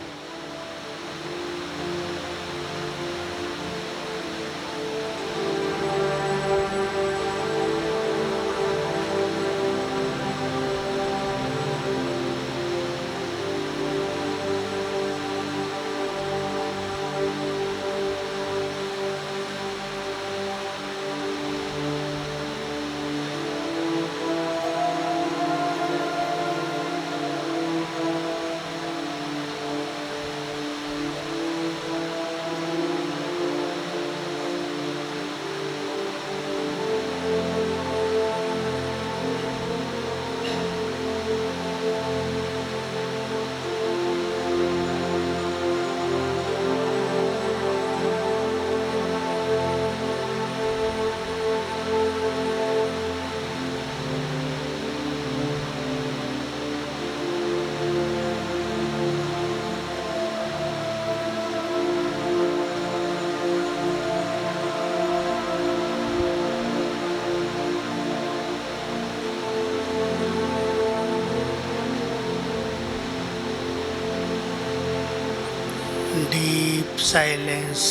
डीप साइलेंस,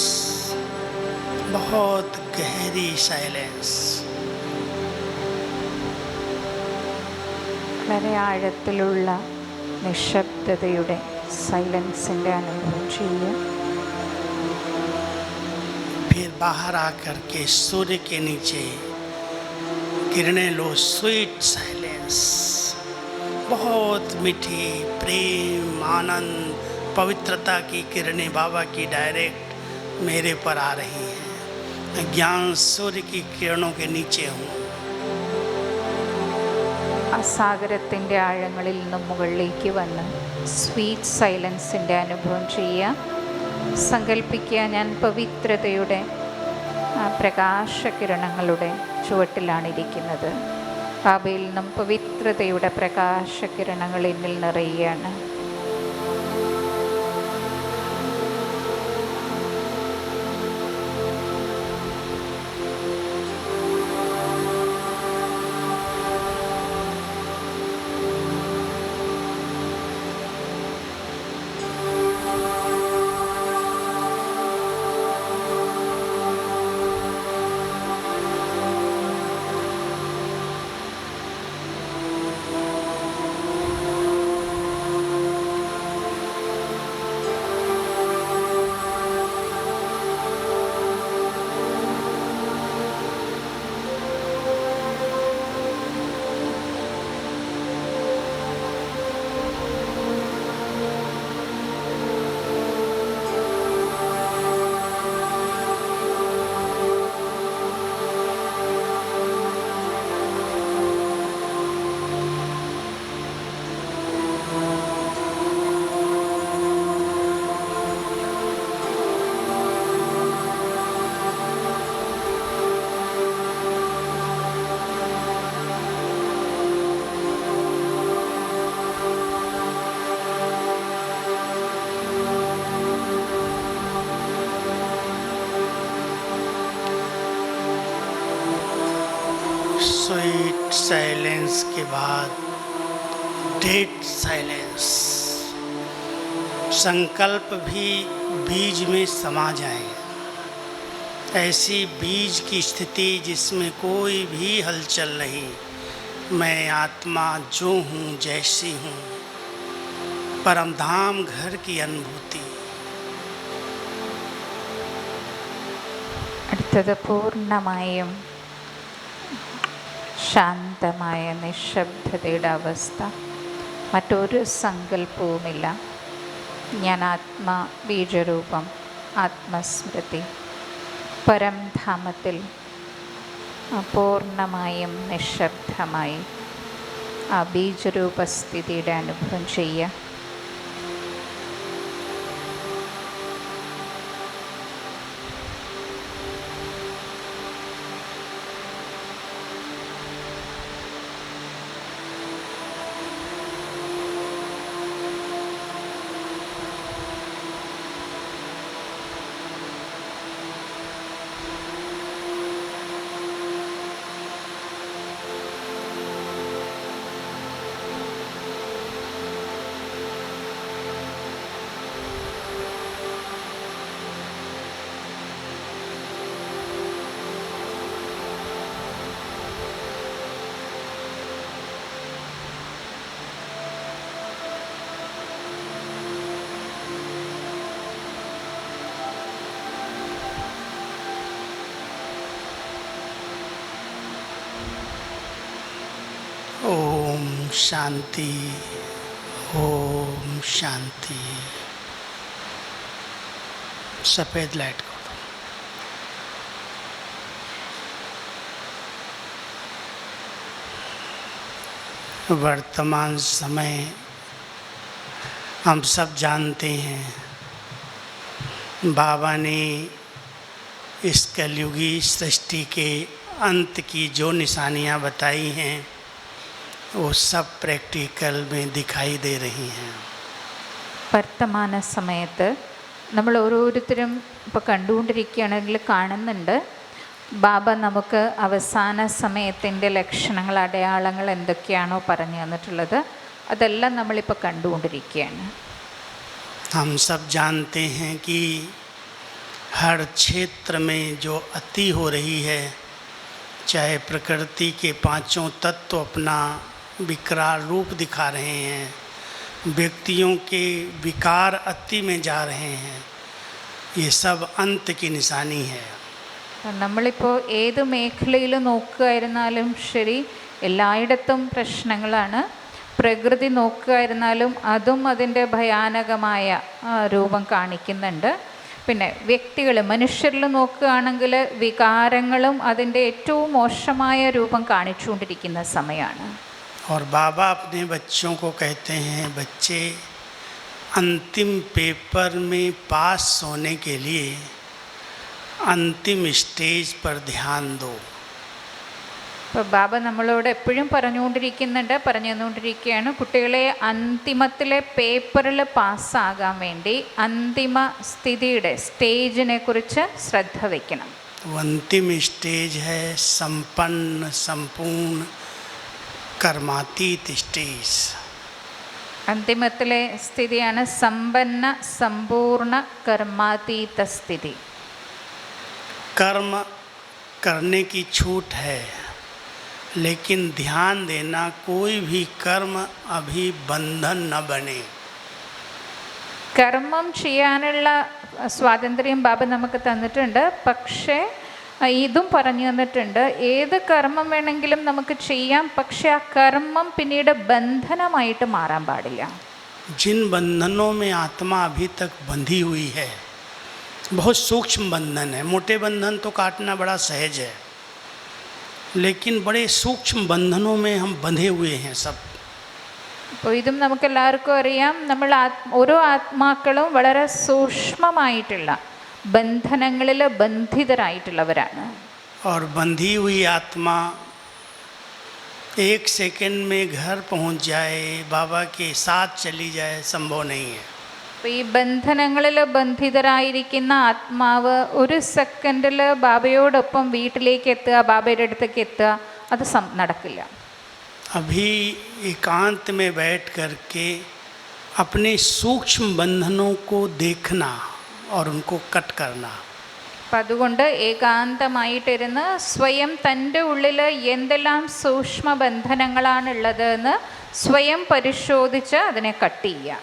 बहुत गहरी साइलेंस. വളരെ ആഴത്തിലുള്ള നിശബ്ദതയുടെ സൈലൻസിൻ്റെ അനുഭവം ചെയ്യുക. फिर बाहर आकर के सूर्य के नीचे किरणें लो. स्वीट साइलेंस, बहुत मीठी प्रेम, आनंद, पवित्रता की किरणें बाबा की डायरेक्ट मेरे पर आ रही हैं. मैं ज्ञान सूर्य की किरणों के नीचे हूँ. ആ സാഗരത്തിൻ്റെ ആഴങ്ങളിൽ നിന്നും മുകളിലേക്ക് വന്ന് സ്വീറ്റ് സൈലൻസിൻ്റെ അനുഭവം ചെയ്യുക. സങ്കല്പിക്കുക, ഞാൻ പവിത്രതയുടെ പ്രകാശകിരണങ്ങളുടെ ചുവട്ടിലാണിരിക്കുന്നത്. ബാബയിൽ നിന്നും പവിത്രതയുടെ പ്രകാശകിരണങ്ങൾ എന്നിൽ നിറയുകയാണ്. स्वीट साइलेंस के बाद डेड साइलेंस. संकल्प भी बीज में समा जाए. ऐसी बीज की स्थिति जिसमें कोई भी हलचल नहीं. मैं आत्मा जो हूँ जैसी हूँ. परमधाम घर की अनुभूति. അടുത്തത് പൂർണ്ണമായും ശാന്തമായ നിശബ്ദതയുടെ അവസ്ഥ. മറ്റൊരു സങ്കല്പവുമില്ല. ഞാൻ ആത്മാ ബീജരൂപം, ആത്മസ്മൃതി, പരംധാമത്തിൽ പൂർണ്ണമായും നിശബ്ദമായി ആ ബീജരൂപസ്ഥിതിയുടെ അനുഭവം ചെയ്യുക. ओम शांति, ओम शांति. सफ़ेद लाइट को वर्तमान समय हम सब जानते हैं. बाबा ने इस कलयुगी सृष्टि के अंत की जो निशानियां बताई हैं वो सब प्रैक्टिकल में दिखाई दे रही हैं. വർത്തമാന സമയത്ത് നമ്മൾ ഓരോരുത്തരും ഇപ്പോൾ കണ്ടുകൊണ്ടിരിക്കുകയാണെങ്കിൽ കാണുന്നുണ്ട്. ബാബ നമുക്ക് അവസാന സമയത്തിൻ്റെ ലക്ഷണങ്ങൾ, അടയാളങ്ങൾ എന്തൊക്കെയാണോ പറഞ്ഞു തന്നിട്ടുള്ളത് അതെല്ലാം നമ്മളിപ്പോൾ കണ്ടുകൊണ്ടിരിക്കുകയാണ്. हम सब जानते हैं कि हर क्षेत्र में जो अति हो रही है, चाहे प्रकृति के पांचों तत्व अपना विकराल रूप दिखा रहे हैं, व्यक्तियों के विकार अति में जा रहे हैं, ये सब अंत की निशानी है। നമ്മളിപ്പോൾ ഏത് മേഖലയിൽ നോക്കുകയായിരുന്നാലും ശരി, എല്ലായിടത്തും പ്രശ്നങ്ങളാണ്. പ്രകൃതി നോക്കുകയായിരുന്നാലും അതും അതിൻ്റെ ഭയാനകമായ രൂപം കാണിക്കുന്നുണ്ട്. പിന്നെ വ്യക്തികൾ, മനുഷ്യരിൽ നോക്കുകയാണെങ്കിൽ വികാരങ്ങളും അതിൻ്റെ ഏറ്റവും മോശമായ രൂപം കാണിച്ചുകൊണ്ടിരിക്കുന്ന സമയമാണ്. और बाबा अपने बच्चों को कहते हैं, बच्चे अंतिम पेपर में पास होने के लिए अंतिम स्टेज पर ध्यान दो. ഇപ്പോൾ ബാബ നമ്മളോട് എപ്പോഴും പറഞ്ഞു തന്നുകൊണ്ടിരിക്കുകയാണ്, കുട്ടികളെ അന്തിമത്തിലെ പേപ്പറിൽ പാസ്സാകാൻ വേണ്ടി അന്തിമ സ്ഥിതിയുടെ സ്റ്റേജിനെ കുറിച്ച് ശ്രദ്ധ വയ്ക്കണം. अंतिम स्टेज है संपन्न संपूर्ण कर्मातीत स्टेज. അന്തിമത്തിലെ സ്ഥിതിയാണ് സമ്പന്ന സമ്പൂർണ്ണ കർമാതീത സ്ഥിതി. कर्म करने की छूट है, लेकिन ध्यान देना कोई भी कर्म अभी बंधन न बने. കർമ്മം ചെയ്യാനുള്ള സ്വാതന്ത്ര്യം ബാബ നമുക്ക് തന്നിട്ടുണ്ട്. പക്ഷേ ഇതും പറഞ്ഞു തന്നിട്ടുണ്ട്, ഏത് കർമ്മം വേണമെങ്കിലും നമുക്ക് ചെയ്യാം, പക്ഷെ ആ കർമ്മം പിന്നീട് ബന്ധനമായിട്ട് മാറാൻ പാടില്ല. जिन बंधनों में आत्मा अभी तक बंधी हुई है, बहुत सूक्ष्म बंधन है. मोटे बंधन तो काटना बड़ा सहज है, लेकिन बड़े सूक्ष्म बंधनों में हम बंधे हुए हैं सब. അപ്പോൾ ഇതും നമുക്കെല്ലാവർക്കും അറിയാം, നമ്മൾ ഓരോ ആത്മാക്കളും വളരെ സൂക്ഷ്മമായിട്ടുള്ള ബന്ധനങ്ങളിൽ ബന്ധിതരായിട്ടുള്ളവരാണ്. और बंधी हुई आत्मा एक सेकंड में घर पहुंच जाए, बाबा के साथ चली जाए, संभव नहीं है. അപ്പോൾ ഈ ബന്ധനങ്ങളിൽ ബന്ധിതരായിരിക്കുന്ന ആത്മാവ് ഒരു സെക്കൻഡിൽ ബാബയോടൊപ്പം വീട്ടിലേക്ക് എത്തുക, ബാബയുടെ അടുത്തേക്ക് എത്തുക, അത് നടക്കില്ല. अभी एकांत में बैठ करके अपने सूक्ष्म बंधनों को देखना और उनको कट करना. അപ്പം അതുകൊണ്ട് ഏകാന്തമായിട്ടിരുന്ന് സ്വയം തൻ്റെ ഉള്ളിൽ എന്തെല്ലാം സൂക്ഷ്മ ബന്ധനങ്ങളാണുള്ളത് എന്ന് സ്വയം പരിശോധിച്ച് അതിനെ കട്ട് ചെയ്യുക.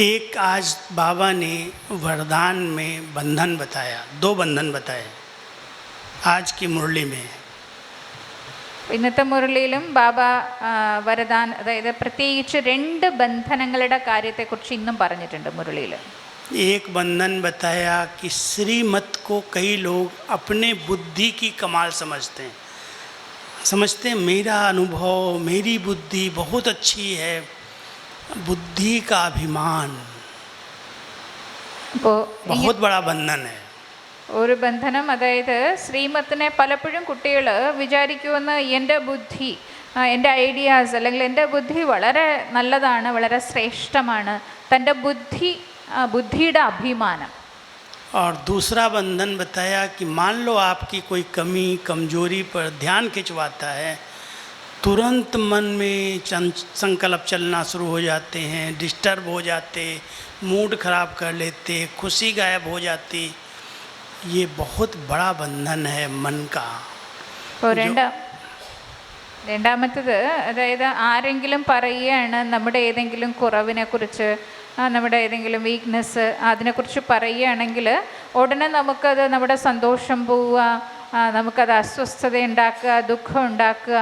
एक आज बाबा ने वरदान में बंधन बताया, 2 बंधन बताए आज की मुरली में. ഇന്നത്തെ മുരളിയിലും ബാബ വരദാൻ, അതായത് പ്രത്യേകിച്ച് 2 ബന്ധനങ്ങളുടെ കാര്യത്തെക്കുറിച്ച് ഇന്നും പറഞ്ഞിട്ടുണ്ട് മുരളിയിൽ. एक बंधन बताया कि श्रीमत को कई लोग अपने बुद्धि की कमाल समझते हैं, मेरा अनुभव, मेरी बुद्धि बहुत अच्छी है, बुद्धि का अभिमान അപ്പോൾ बहुत बड़ा बंधन है. ഒരു ബന്ധനം, അതായത് ശ്രീമത്തിനെ പലപ്പോഴും കുട്ടികൾ വിചാരിക്കുമെന്ന്, എൻ്റെ ബുദ്ധി, എൻ്റെ ഐഡിയാസ്, അല്ലെങ്കിൽ എൻ്റെ ബുദ്ധി വളരെ നല്ലതാണ്, വളരെ ശ്രേഷ്ഠമാണ്, തൻ്റെ ബുദ്ധിയുടെ അഭിമാനം. और दूसरा बंधन बताया कि मान लो आपकी कोई कमी कमजोरी पर ध्यान खिंचवाता है, तुरंत मन में संकल्प चलना शुरू हो जाते हैं, डिस्टर्ब हो जाते, मूड खराब कर लेते, खुशी गायब हो जाती. ये बहुत बड़ा बंधन है मन का. ഇപ്പോൾ രണ്ടാമത്തത്, അതായത് ആരെങ്കിലും പറയുകയാണ് നമ്മുടെ ഏതെങ്കിലും കുറവിനെ കുറിച്ച്, നമ്മുടെ ഏതെങ്കിലും വീക്ക്നെസ്, അതിനെക്കുറിച്ച് പറയുകയാണെങ്കിൽ ഉടനെ നമുക്കത് നമ്മുടെ സന്തോഷം പോവുക, നമുക്കത് അസ്വസ്ഥത ഉണ്ടാക്കുക, ദുഃഖം ഉണ്ടാക്കുക,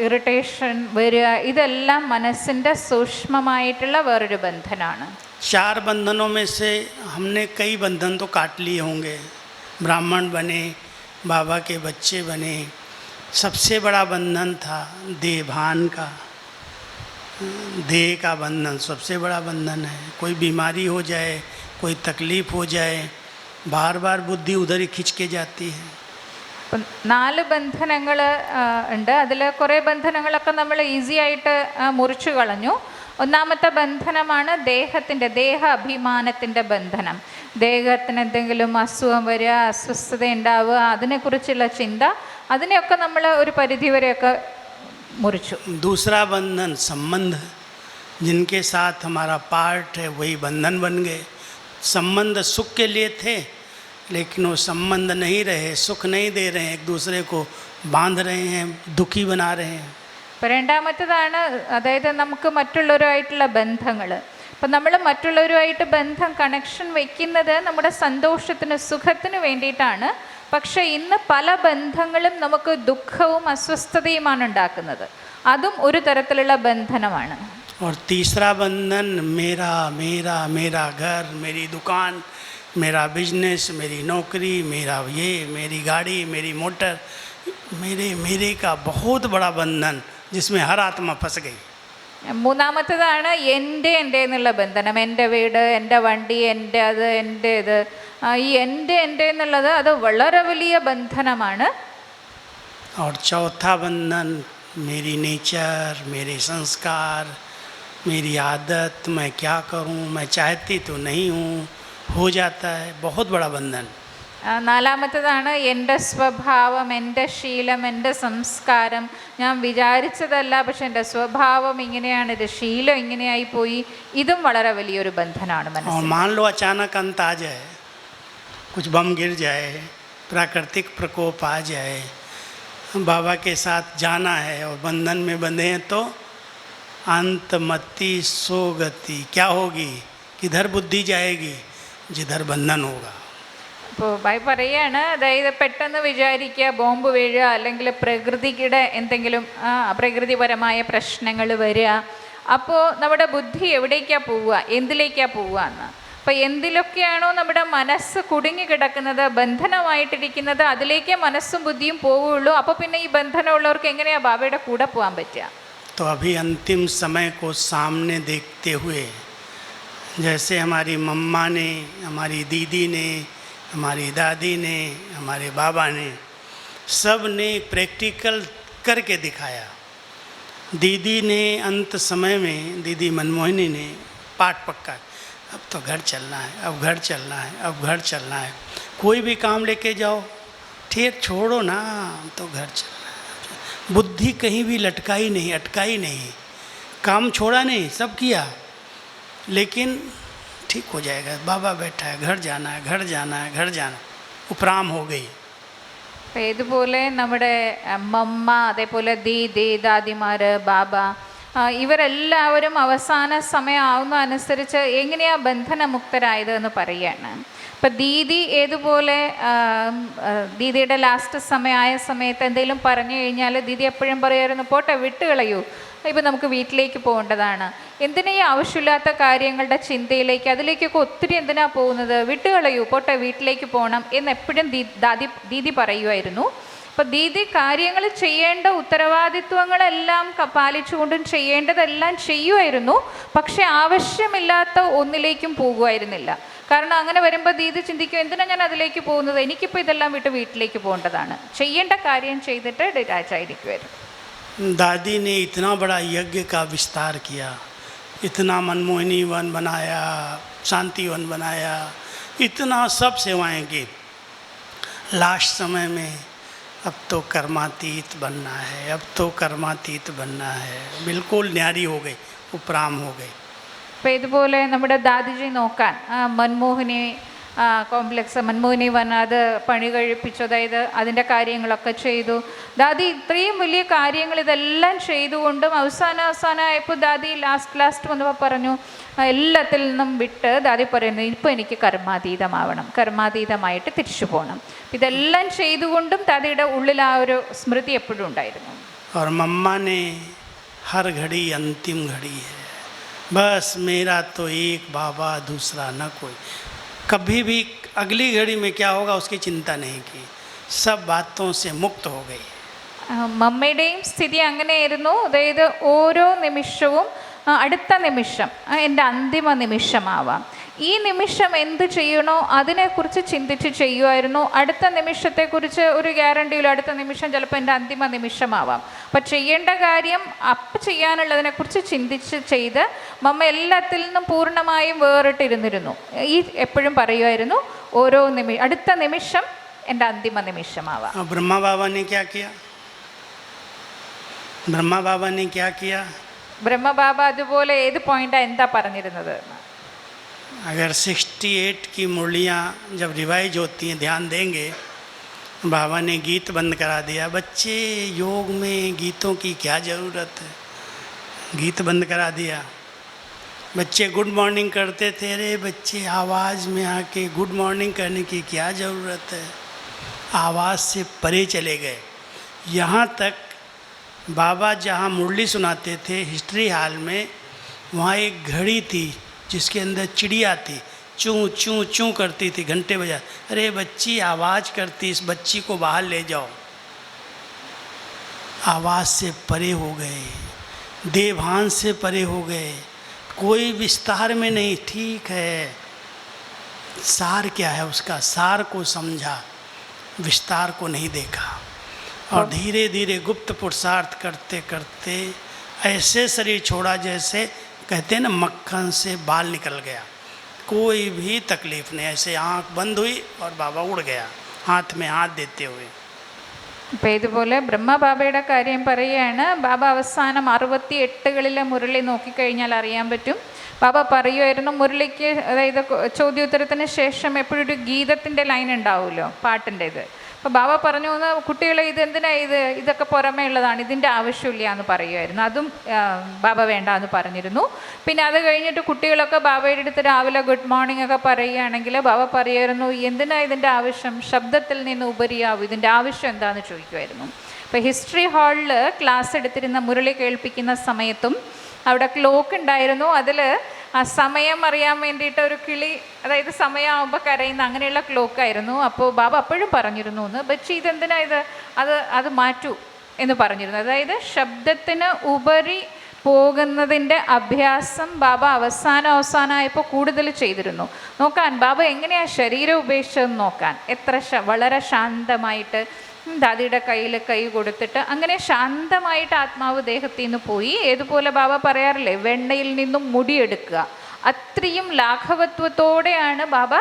ഇറിറ്റേഷൻ വരിക, ഇതെല്ലാം മനസ്സിൻ്റെ സൂക്ഷ്മമായിട്ടുള്ള വേറൊരു ബന്ധനമാണ്. 4 बंधनों में से हमने कई बंधन तो काट लिए होंगे. ब्राह्मण बने, बाबा के बच्चे बने. सबसे बड़ा बंधन था देहभान का, देह का बंधन सबसे बड़ा बंधन है. कोई बीमारी हो जाए, कोई तकलीफ़ हो जाए, बार बार बुद्धि उधर ही खिंच के जाती है. 4 ബന്ധനങ്ങൾ ഉണ്ട്. അതിൽ കുറേ ബന്ധനങ്ങളൊക്കെ നമ്മൾ ഈസി ആയിട്ട് മുറിച്ചു കളഞ്ഞു. ഒന്നാമത്തെ ബന്ധനമാണ് ദേഹ അഭിമാനത്തിൻ്റെ ബന്ധനം. ദേഹത്തിന് എന്തെങ്കിലും അസുഖം വരിക, അസ്വസ്ഥത ഉണ്ടാവുക, അതിനെക്കുറിച്ചുള്ള ചിന്ത, അതിനെയൊക്കെ നമ്മൾ ഒരു പരിധിവരെയൊക്കെ मुर्चो। दूसरा बंधन संबंध, जिनके साथ हमारा पार्ट है वही बंधन बन गए। संबंध सुख के लिए थे, लेकिन वो संबंध नहीं रहे, सुख नहीं दे रहे हैं, एक दूसरे को बांध रहे हैं, दुखी बना रहे हैं। അപ്പോൾ രണ്ടാമത്തേതാണ്, അതായത് നമുക്ക് മറ്റുള്ളവരുമായിട്ടുള്ള ബന്ധങ്ങൾ. അപ്പം നമ്മൾ മറ്റുള്ളവരുമായിട്ട് ബന്ധം, കണക്ഷൻ വയ്ക്കുന്നത് നമ്മുടെ സന്തോഷത്തിന്, സുഖത്തിന് വേണ്ടിയിട്ടാണ്. പക്ഷേ ഇന്ന് പല ബന്ധങ്ങളും നമുക്ക് ദുഃഖവും അസ്വസ്ഥതയുമാണ് ഉണ്ടാക്കുന്നത്. അതും ഒരു തരത്തിലുള്ള ബന്ധനമാണ്. और तीसरा बंधन मेरा मेरा मेरा घर, मेरी दुकान, मेरा बिजनेस, मेरी नौकरी, मेरा ये, मेरी गाड़ी, मेरी मोटर, मेरे का बहुत बड़ा बंधन जिसमें हर आत्मा फंस गई. മൂന്നാമത്തേതാണ് എൻ്റെ എന്നുള്ള ബന്ധനം. എൻ്റെ വീട്, എൻ്റെ വണ്ടി, എൻ്റെ അത്, എൻ്റെ ഇത്. ഈ എൻ്റെ എന്നുള്ളത് അത് വളരെ വലിയ ബന്ധനമാണ്. और चौथा बंधन मेरी नेचर, मेरे संस्कार, मेरी आदत, मैं क्या करूं, मैं चाहती तो नहीं हूं, हो जाता है. बहुत बड़ा बंधन. നാലാമത്തേതാണ് എൻ്റെ സ്വഭാവം, എൻ്റെ ശീലം, എൻ്റെ സംസ്കാരം. ഞാൻ വിചാരിച്ചതല്ല, പക്ഷെ എൻ്റെ സ്വഭാവം ഇങ്ങനെയാണ്, ഇത് ശീലം ഇങ്ങനെയായി പോയി. ഇതും വളരെ വലിയൊരു ബന്ധനമാണ് और മനസ്സിൽ. मान लो अचानक अंत आ जाए, कुछ बम गिर जाए, प्राकृतिक प्रकोप आ जाए, बाबा के साथ जाना है और बंधन में बंधे हैं, तो अंत मति सो गति क्या होगी? किधर बुद्धि जाएगी? जिधर बंधन होगा. അപ്പോൾ ഭായി പറയാണ്, അതായത് പെട്ടെന്ന് വിചാരിക്കുക ബോംബ് വീഴുക, അല്ലെങ്കിൽ പ്രകൃതിയുടെ എന്തെങ്കിലും പ്രകൃതിപരമായ പ്രശ്നങ്ങൾ വരിക. അപ്പോൾ നമ്മുടെ ബുദ്ധി എവിടേക്കാണ് പോവുക, എന്തിലേക്കാണ് പോവുക എന്ന്. അപ്പോൾ എന്തിലൊക്കെയാണോ നമ്മുടെ മനസ്സ് കുടുങ്ങി കിടക്കുന്നത്, ബന്ധനമായിട്ടിരിക്കുന്നത്, അതിലേക്കേ മനസ്സും ബുദ്ധിയും പോവുകയുള്ളൂ. അപ്പോൾ പിന്നെ ഈ ബന്ധനമുള്ളവർക്ക് എങ്ങനെയാണ് ബാബയുടെ കൂടെ പോകാൻ പറ്റുക? तो अभी अंतिम समय को सामने देखते हुए, जैसे हमारी मम्मा ने, हमारी दीदी ने, हमारी दादी ने, हमारे बाबा ने, सब ने प्रैक्टिकल करके दिखाया. दीदी ने अंत समय में, दीदी मनमोहिनी ने पाठ पक्का, अब तो घर चलना है, अब घर चलना है, अब घर चलना है. कोई भी काम लेके जाओ, ठीक छोड़ो ना, तो घर चलना है. बुद्धि कहीं भी लटकाई नहीं, अटकाई नहीं, काम छोड़ा नहीं, सब किया, लेकिन ठीक हो जाएगा, बाबा बैठा है, घर जाना है, घर जाना है, घर जाना. उपराम हो गई. അപ്പോൾ ഇതുപോലെ നമ്മുടെ മമ്മ, അതേപോലെ ദീദി, ദാദിമാർ, ബാബ, ഇവരെല്ലാവരും അവസാന സമയം ആവുന്ന അനുസരിച്ച് എങ്ങനെയാണ് ബന്ധനമുക്തരായത് എന്ന് പറയുകയാണ്. ഇപ്പം ദീദി ഏതുപോലെ ദീദിയുടെ ലാസ്റ്റ് സമയമായ സമയത്ത് എന്തെങ്കിലും പറഞ്ഞു കഴിഞ്ഞാൽ ദീദി എപ്പോഴും പറയുമായിരുന്നു, പോട്ടെ വിട്ടുകളയൂ, ഇപ്പം നമുക്ക് വീട്ടിലേക്ക് പോകേണ്ടതാണ്. എന്തിനാ ഈ ആവശ്യമില്ലാത്ത കാര്യങ്ങളുടെ ചിന്തയിലേക്ക്, അതിലേക്കൊക്കെ ഒത്തിരി എന്തിനാ പോകുന്നത്, വിട്ടുകളയൂ, പോട്ടെ വീട്ടിലേക്ക് പോകണം എന്നെപ്പോഴും ദീദി പറയുമായിരുന്നു. അപ്പോൾ ദീദി കാര്യങ്ങൾ ചെയ്യേണ്ട ഉത്തരവാദിത്വങ്ങളെല്ലാം പാലിച്ചുകൊണ്ടും ചെയ്യേണ്ടതെല്ലാം ചെയ്യുമായിരുന്നു. പക്ഷേ ആവശ്യമില്ലാത്ത ഒന്നിലേക്കും പോകുമായിരുന്നില്ല. കാരണം അങ്ങനെ വരുമ്പോൾ ദീദി ചിന്തിക്കും, എന്തിനാണ് ഞാൻ അതിലേക്ക് പോകുന്നത്, എനിക്കിപ്പോൾ ഇതെല്ലാം വിട്ട് വീട്ടിലേക്ക് പോകേണ്ടതാണ്. ചെയ്യേണ്ട കാര്യം ചെയ്തിട്ട് ഡിറ്റാച്ച് ആയിരിക്കുമായിരുന്നു. दादी ने इतना बड़ा यज्ञ का विस्तार किया, इतना मनमोहिनी वन बनाया, शांति वन बनाया, इतना सब सेवाएं की. लास्ट समय में अब तो कर्मातीत बनना है, अब तो कर्मातीत बनना है. बिल्कुल न्यारी हो गई, उपराम हो गई. അപ്പോൾ ഇതുപോലെ നമ്മുടെ ദാദിജി നോക്കാൻ മൻമോഹിനി കോംപ്ലക്സ്, മൻമോഹിനി വൻ അത് പണി കഴിപ്പിച്ചു, അതായത് അതിൻ്റെ കാര്യങ്ങളൊക്കെ ചെയ്തു. ദാദി ഇത്രയും വലിയ കാര്യങ്ങൾ ഇതെല്ലാം ചെയ്തുകൊണ്ടും അവസാനമായപ്പോൾ ദാദി ലാസ്റ്റ് വന്നപ്പോൾ പറഞ്ഞു, എല്ലാത്തിൽ നിന്നും വിട്ട് ദാദി പറയുന്നു, ഇപ്പോൾ എനിക്ക് കർമാതീതമാവണം, കർമാതീതമായിട്ട് തിരിച്ചു പോകണം. ഇതെല്ലാം ചെയ്തുകൊണ്ടും ദാദിയുടെ ഉള്ളിൽ ആ ഒരു സ്മൃതി എപ്പോഴും ഉണ്ടായിരുന്നു. और मम्मा ने हर घड़ी अंतिम घड़ी है, बस मेरा तो एक बाबा, दूसरा न कोई. कभी भी अगली घड़ी में क्या होगा उसकी चिंता नहीं की, सब बातों से मुक्त हो गई. മമ്മയുടെയും സ്ഥിതി അങ്ങനെയായിരുന്നു. അതായത് ഓരോ നിമിഷവും അടുത്ത നിമിഷം എൻ്റെ അന്തിമ നിമിഷമാവാം, ഈ നിമിഷം എന്ത് ചെയ്യണോ അതിനെക്കുറിച്ച് ചിന്തിച്ച് ചെയ്യുമായിരുന്നു. അടുത്ത നിമിഷത്തെക്കുറിച്ച് ഒരു ഗ്യാരണ്ടിയില്ല, അടുത്ത നിമിഷം ചിലപ്പോൾ എൻ്റെ അന്തിമ നിമിഷമാവാം. അപ്പം ചെയ്യേണ്ട കാര്യം അപ്പം ചെയ്യാനുള്ളതിനെക്കുറിച്ച് ചിന്തിച്ച് ചെയ്ത് മമ്മ എല്ലാത്തിൽ നിന്നും പൂർണ്ണമായും വേറിട്ടിരുന്നിരുന്നു. ഈ എപ്പോഴും പറയുമായിരുന്നു, ഓരോ അടുത്ത നിമിഷം എൻ്റെ അന്തിമ നിമിഷമാവാം. ब्रह्मा बाबा ने क्या किया? ब्रह्मा बाबा ने क्या किया? ബ്രഹ്മബാബ അതുപോലെ ഏത് പോയിന്റാണ് എന്താ പറഞ്ഞിരുന്നത്? अगर 68 की मुरलियाँ जब रिवाइज होती हैं, ध्यान देंगे, बाबा ने गीत बंद करा दिया। बच्चे, योग में गीतों की क्या ज़रूरत है, गीत बंद करा दिया। बच्चे गुड मॉर्निंग करते थे, अरे बच्चे आवाज़ में आके गुड मॉर्निंग करने की क्या ज़रूरत है, आवाज़ से परे चले गए। यहाँ तक बाबा जहाँ मुरली सुनाते थे हिस्ट्री हॉल में, वहाँ एक घड़ी थी जिसके अंदर चिड़िया थी, चूँ चूँ चूँ करती थी, घंटे बजा। अरे बच्ची आवाज़ करती, इस बच्ची को बाहर ले जाओ। आवाज़ से परे हो गए, देवभान से परे हो गए, कोई विस्तार में नहीं। ठीक है, सार क्या है उसका, सार को समझा, विस्तार को नहीं देखा। और धीरे धीरे गुप्त पुरुषार्थ करते करते ऐसे शरीर छोड़ा जैसे कहते हैं ना मक्खन से बाल निकल गया, कोई भी तकलीफ नहीं। ऐसे आँख बंद हुई और बाबा उड़ गया, हाथ में हाथ देते हुए। അപ്പം ഇതുപോലെ ബ്രഹ്മബാബയുടെ കാര്യം പറയുകയാണ്. ബാബ അവസാനം 68കളിലെ മുരളി നോക്കിക്കഴിഞ്ഞാൽ അറിയാൻ പറ്റും. ബാബ പറയുമായിരുന്നു മുരളിക്ക്, അതായത് ചോദ്യോത്തരത്തിന് ശേഷം എപ്പോഴും ഒരു ഗീതത്തിൻ്റെ ലൈൻ ഉണ്ടാവുമല്ലോ, പാട്ടിൻ്റേത്. അപ്പോൾ ബാബ പറഞ്ഞു എന്ന്, കുട്ടികളെ ഇതെന്തിനാ ഇതൊക്കെ പുറമേ ഉള്ളതാണ്, ഇതിൻ്റെ ആവശ്യമില്ല എന്ന് പറയുമായിരുന്നു. അതും ബാബ വേണ്ട എന്ന് പറഞ്ഞിരുന്നു. പിന്നെ അത് കഴിഞ്ഞിട്ട് കുട്ടികളൊക്കെ ബാബയുടെ അടുത്ത് രാവിലെ ഗുഡ് മോർണിംഗ് ഒക്കെ പറയുകയാണെങ്കിൽ ബാബ പറയുമായിരുന്നു, എന്തിനാ ഇതിൻ്റെ ആവശ്യം, ശബ്ദത്തിൽ നിന്ന് ഉപരിയാവും, ഇതിൻ്റെ ആവശ്യം എന്താണെന്ന് ചോദിക്കുമായിരുന്നു. അപ്പോൾ ഹിസ്റ്ററി ഹാളിൽ ക്ലാസ് എടുത്തിരുന്ന മുരളി കേൾപ്പിക്കുന്ന സമയത്തും അവിടെ ക്ലോക്ക് ഉണ്ടായിരുന്നു. അതിൽ ആ സമയം അറിയാൻ വേണ്ടിയിട്ട് ഒരു കിളി, അതായത് സമയമാകുമ്പോൾ കരയുന്ന അങ്ങനെയുള്ള ക്ലോക്കായിരുന്നു. അപ്പോൾ ബാബ അപ്പോഴും പറഞ്ഞിരുന്നു എന്ന്, ബച്ചി ഇതെന്തിനാ ഇത്, അത് മാറ്റൂ എന്ന് പറഞ്ഞിരുന്നു. അതായത് ശബ്ദത്തിന് ഉപരി പോകുന്നതിൻ്റെ അഭ്യാസം ബാബ അവസാനമായപ്പോൾ കൂടുതൽ ചെയ്തിരുന്നു. നോക്കാൻ ബാബ എങ്ങനെയാണ് ശരീരം ഉപേക്ഷിച്ചതെന്ന് നോക്കാൻ, എത്ര വളരെ ശാന്തമായിട്ട് ദാദിയുടെ കയ്യിൽ കൈ കൊടുത്തിട്ട് അങ്ങനെ ശാന്തമായിട്ട് ആത്മാവ് ദേഹത്തിൽ നിന്ന് പോയി. ഏതുപോലെ ബാബ പറയാറില്ലേ, വെണ്ണയിൽ നിന്നും മുടിയെടുക്കുക, അത്രയും ലാഘവത്വത്തോടെയാണ് ബാബ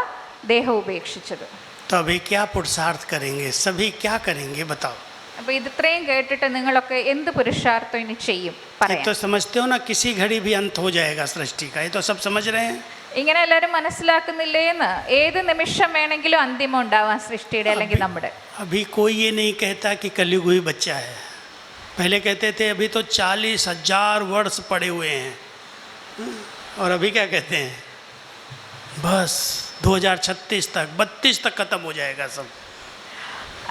ദേഹം ഉപേക്ഷിച്ചത്. तो अभी क्या पुरुषार्थ करेंगे, सभी क्या करेंगे बताओ। അപ്പോൾ ഇത്രയും കേട്ടിട്ട് നിങ്ങളൊക്കെ എന്ത് പുരുഷാർത്ഥം ഇനി ചെയ്യും ये പറയാം. तो समझते हो ना, किसी घड़ी भी अंत हो जाएगा सृष्टि का, ये तो सब समझ रहे हैं। ഇങ്ങനെ എല്ലാവരും മനസ്സിലാക്കുന്നില്ലേന്ന്, ഏത് നിമിഷം വേണമെങ്കിലും അന്തിമം ഉണ്ടാവാം സൃഷ്ടിയുടെ അല്ലെങ്കിൽ നമ്മുടെ. अभी कोई ये नहीं कहता कि कलयुग ही बच्चा है। पहले कहते थे अभी तो 40,000 वर्ष पड़े हुए हैं, और अभी क्या कहते हैं, बस 2036 तक 32 तक ख़त्म हो जाएगा सब।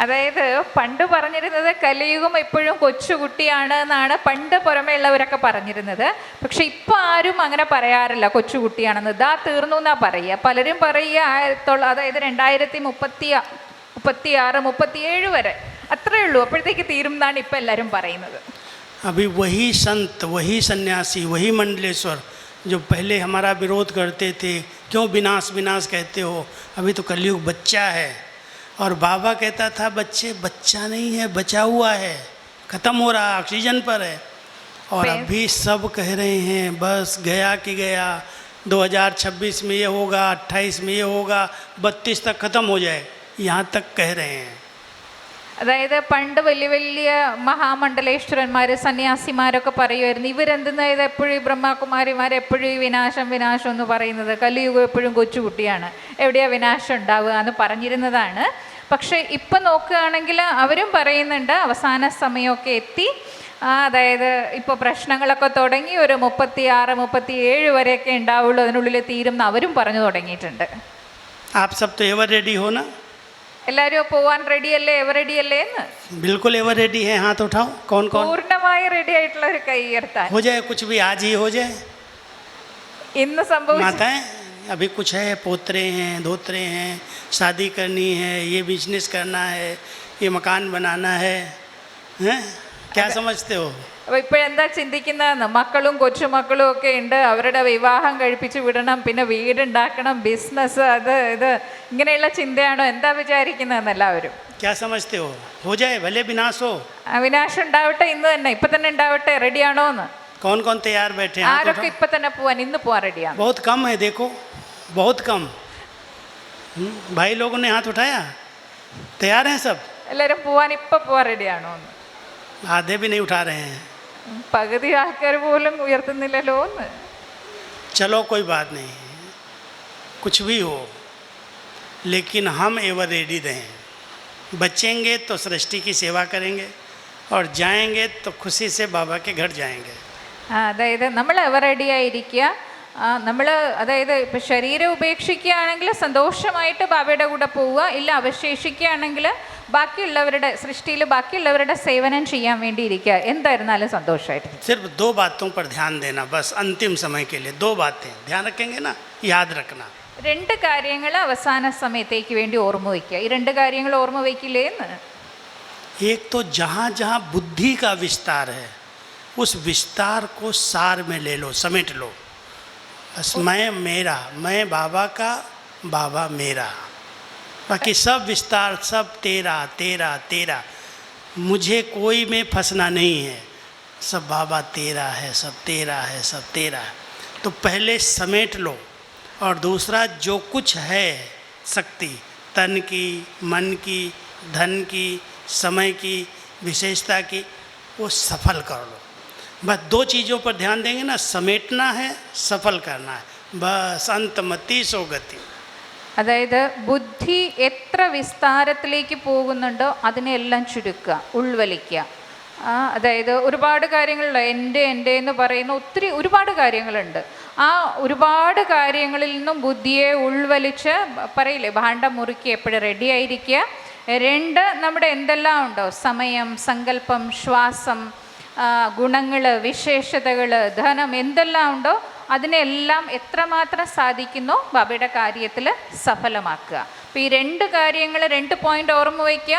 അതായത് പണ്ട് പറഞ്ഞിരുന്നത് കലിയുഗം ഇപ്പോഴും കൊച്ചുകുട്ടിയാണ് എന്നാണ് പണ്ട് പുറമേ ഉള്ളവരൊക്കെ പറഞ്ഞിരുന്നത്. പക്ഷെ ഇപ്പം ആരും അങ്ങനെ പറയാറില്ല കൊച്ചുകുട്ടിയാണെന്ന്. ഇതാ തീർന്നു എന്നാ പറയുക. പലരും പറയുക അതായത് 2036, 37 വരെ അത്രയേ ഉള്ളൂ, അപ്പോഴത്തേക്ക് തീരും എന്നാണ് ഇപ്പം എല്ലാവരും പറയുന്നത്. अभी वही संत, वही सन्यासी, वही मंडलेश्वर जो पहले हमारा विरोध करते थे, क्यों विनाश विनाश कहते हो, अभी तो कलयुग बच्चा है। और बाबा कहता था बच्चे, बच्चा नहीं है, बचा हुआ है, ख़त्म हो रहा, ऑक्सीजन पर है। और अभी सब कह रहे हैं बस गया कि गया, 2026 में ये होगा, 28 में ये होगा, 32 तक ख़त्म हो जाए, यहाँ तक कह रहे हैं. അതായത് പണ്ട് വലിയ വലിയ മഹാമണ്ഡലേശ്വരന്മാർ, സന്യാസിമാരൊക്കെ പറയുമായിരുന്നു, ഇവരെന്തെന്നാ ഇത് എപ്പോഴും ഈ ബ്രഹ്മകുമാരിമാർ എപ്പോഴും ഈ വിനാശം വിനാശം എന്ന് പറയുന്നത്, കലിയുഗം എപ്പോഴും കൊച്ചുകുട്ടിയാണ്, എവിടെയാ വിനാശം ഉണ്ടാവുക എന്ന് പറഞ്ഞിരുന്നതാണ്. പക്ഷേ ഇപ്പം നോക്കുകയാണെങ്കിൽ അവരും പറയുന്നുണ്ട് അവസാന സമയമൊക്കെ എത്തി, അതായത് ഇപ്പോൾ പ്രശ്നങ്ങളൊക്കെ തുടങ്ങി, ഒരു 36, 37 വരെയൊക്കെ ഉണ്ടാവുള്ളൂ, അതിനുള്ളിൽ തീരും എന്ന് അവരും പറഞ്ഞു തുടങ്ങിയിട്ടുണ്ട്. आप सब तो एवर रेडी हो ना? എല്ലാവരും പോവാൻ റെഡിയല്ലേ, എവർ റെഡിയല്ലേ എന്ന്? बिल्कुल एवर रेडी है, हाथ उठाओ। कौन कौन? പൂർണ്ണമായി റെഡി ആയിട്ടുള്ള ഒരു കൈ ഉയർത്താൻ. हो जाए कुछ भी, आज ही हो जाए। ഇന്ന് സംഭവിച്ചു. माताएं, अभी कुछ है, पोतरे हैं, धोतरे हैं, शादी करनी है, ये बिजनेस करना है, ये मकान बनाना है, हैं? क्या समझते हो? അപ്പോൾ ഇപ്പോഴെന്താ ചിന്തിക്കുന്നതെന്ന്, മക്കളും കൊച്ചുമക്കളും ഒക്കെ ഉണ്ട്, അവരുടെ വിവാഹം കഴിപ്പിച്ച് വിടണം, പിന്നെ വീടുണ്ടാക്കണം, ബിസിനസ്, അത് ഇത് ഇങ്ങനെയുള്ള ചിന്തയാണോ, എന്താ വിചാരിക്കുന്നതെന്ന് എല്ലാവരും? क्या समझते हो? हो जाए, भले विनाश हो। വിനാശം ഉണ്ടാവട്ടെ, ഇന്ന് തന്നെ, ഇപ്പം തന്നെ ഉണ്ടാവട്ടെ, റെഡിയാണോ എന്ന്? कौन कौन तैयार बैठे हैं? हाथ ആരൊക്കെ उठाओ। ഇപ്പം തന്നെ പോവാൻ, ഇന്ന് പോവാൻ റെഡിയാണ്? बहुत कम है, देखो बहुत कम। भाई लोगों ने हाथ उठाया, तैयार हैं सब? എല്ലാവരും പോവാൻ ഇപ്പം പോവാൻ റെഡിയാണോ എന്ന്? आधे भी नहीं उठा रहे हैं। പകുതി ആൾക്കാർ പോലും ഉയർത്തുന്നില്ലല്ലോ എന്ന്. चलो कोई बात नहीं, कुछ भी हो, लेकिन हम एवर रेडी रहें। बचेंगे तो सृष्टि की सेवा करेंगे और जाएंगे तो खुशी से बाबा के घर जाएंगे। അതായത് നമ്മൾ എവർ റെഡി ആയിരിക്കുക, നമ്മൾ അതായത് ഇപ്പം ശരീരം ഉപേക്ഷിക്കുകയാണെങ്കിൽ സന്തോഷമായിട്ട് ബാബയുടെ കൂടെ പോവുക, ഇല്ല അവശേഷിക്കുകയാണെങ്കിൽ ബാക്കിയുള്ളവരുടെ സൃഷ്ടിയിൽ ബാക്കിയുള്ളവരുടെ സേവനം ചെയ്യാൻ വേണ്ടി ഇരിക്കുക, എന്തായിരുന്നാലും സന്തോഷമായിട്ട്. सिर्फ 2 बातों पर ध्यान देना बस, अंतिम समय के लिए 2 बातें ध्यान रखेंगे ना, याद रखना. 2 കാര്യങ്ങൾ അവസാന സമയത്തേക്ക് വേണ്ടി ഓർമ്മ വയ്ക്കുക. ഈ 2 കാര്യങ്ങൾ ഓർമ്മ വയ്ക്കില്ലേ എന്ന്? एक तो जहाँ जहाँ बुद्धि का विस्तार है उस विस्तार को सार में ले लो, समेट लो. बस मैं मेरा, मैं बाबा का, बाबा मेरा, बाकी सब विस्तार सब तेरा तेरा तेरा, मुझे कोई में फंसना नहीं है, सब बाबा तेरा है, सब तेरा है, सब तेरा है. तो पहले समेट लो. और दूसरा जो कुछ है शक्ति, तन की, मन की, धन की, समय की, विशेषता की, वो सफल कर लो. बस 2 चीज़ों पर ध्यान देंगे ना, समेटना है, सफल करना है, बस अंतमति सो गति. അതായത് ബുദ്ധി എത്ര വിസ്താരത്തിലേക്ക് പോകുന്നുണ്ടോ അതിനെല്ലാം ചുരുക്കുക, ഉൾവലിക്കുക. അതായത് ഒരുപാട് കാര്യങ്ങളുണ്ട്, എൻ്റെ എന്ന് പറയുന്ന ഒരുപാട് കാര്യങ്ങളുണ്ട്. ആ ഒരുപാട് കാര്യങ്ങളിൽ നിന്നും ബുദ്ധിയെ ഉൾവലിച്ച് പറയില്ലേ, ഭാണ്ഡം മുറുക്കി എപ്പോഴും റെഡി ആയിരിക്കുക. 2 നമ്മുടെ എന്തെല്ലാം ഉണ്ടോ, സമയം, സങ്കല്പം, ശ്വാസം, ഗുണങ്ങൾ, വിശേഷതകൾ, ധനം, എന്തെല്ലാം ഉണ്ടോ അതിനെല്ലാം എത്രമാത്രം സാധിക്കുന്നോ ബാബയുടെ കാര്യത്തിൽ സഫലമാക്കുക. അപ്പോൾ ഈ 2 കാര്യങ്ങൾ, 2 പോയിൻ്റ് ഓർമ്മ വയ്ക്കുക.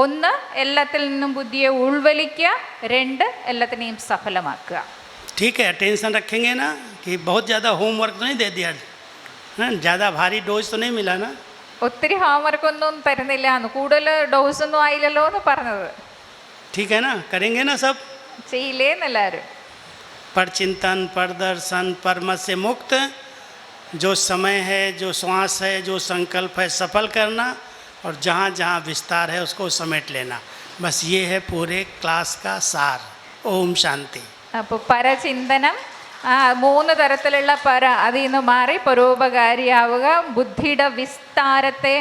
1 എല്ലാത്തിൽ നിന്നും ബുദ്ധിയെ ഉൾവലിക്കുക, 2 എല്ലാത്തിനെയും സഫലമാക്കുക. ठीक है, टेंशन रखेंगे ना कि बहुत ज़्यादा होमवर्क तो नहीं दे दिया, ज़्यादा भारी डोज तो नहीं मिला ना. ഒത്തിരി ഹോംവർക്ക് ഒന്നും തരുന്നില്ല എന്ന്, കൂടുതൽ ഡോസ് ഒന്നും ആയില്ലല്ലോ എന്ന് പറഞ്ഞത്. ठीक है ना, करेंगे ना सब. ചെയ്യില്ലേന്നെല്ലാവരും. पर चिंतन, पर दर्शन, परमत से मुक्त, जो समय है, जो श्वास है, जो संकल्प है, सफल करना, और जहाँ जहाँ विस्तार है उसको समेट लेना. बस ये है पूरे क्लास का सार. ओम शांति. അപ്പോൾ പരചിന്തനം, 3 തരത്തിലുള്ള അതിൽ നിന്ന് മാറി പരോപകാരിയാവുക, ബുദ്ധിയുടെ വിസ്താരത്തെ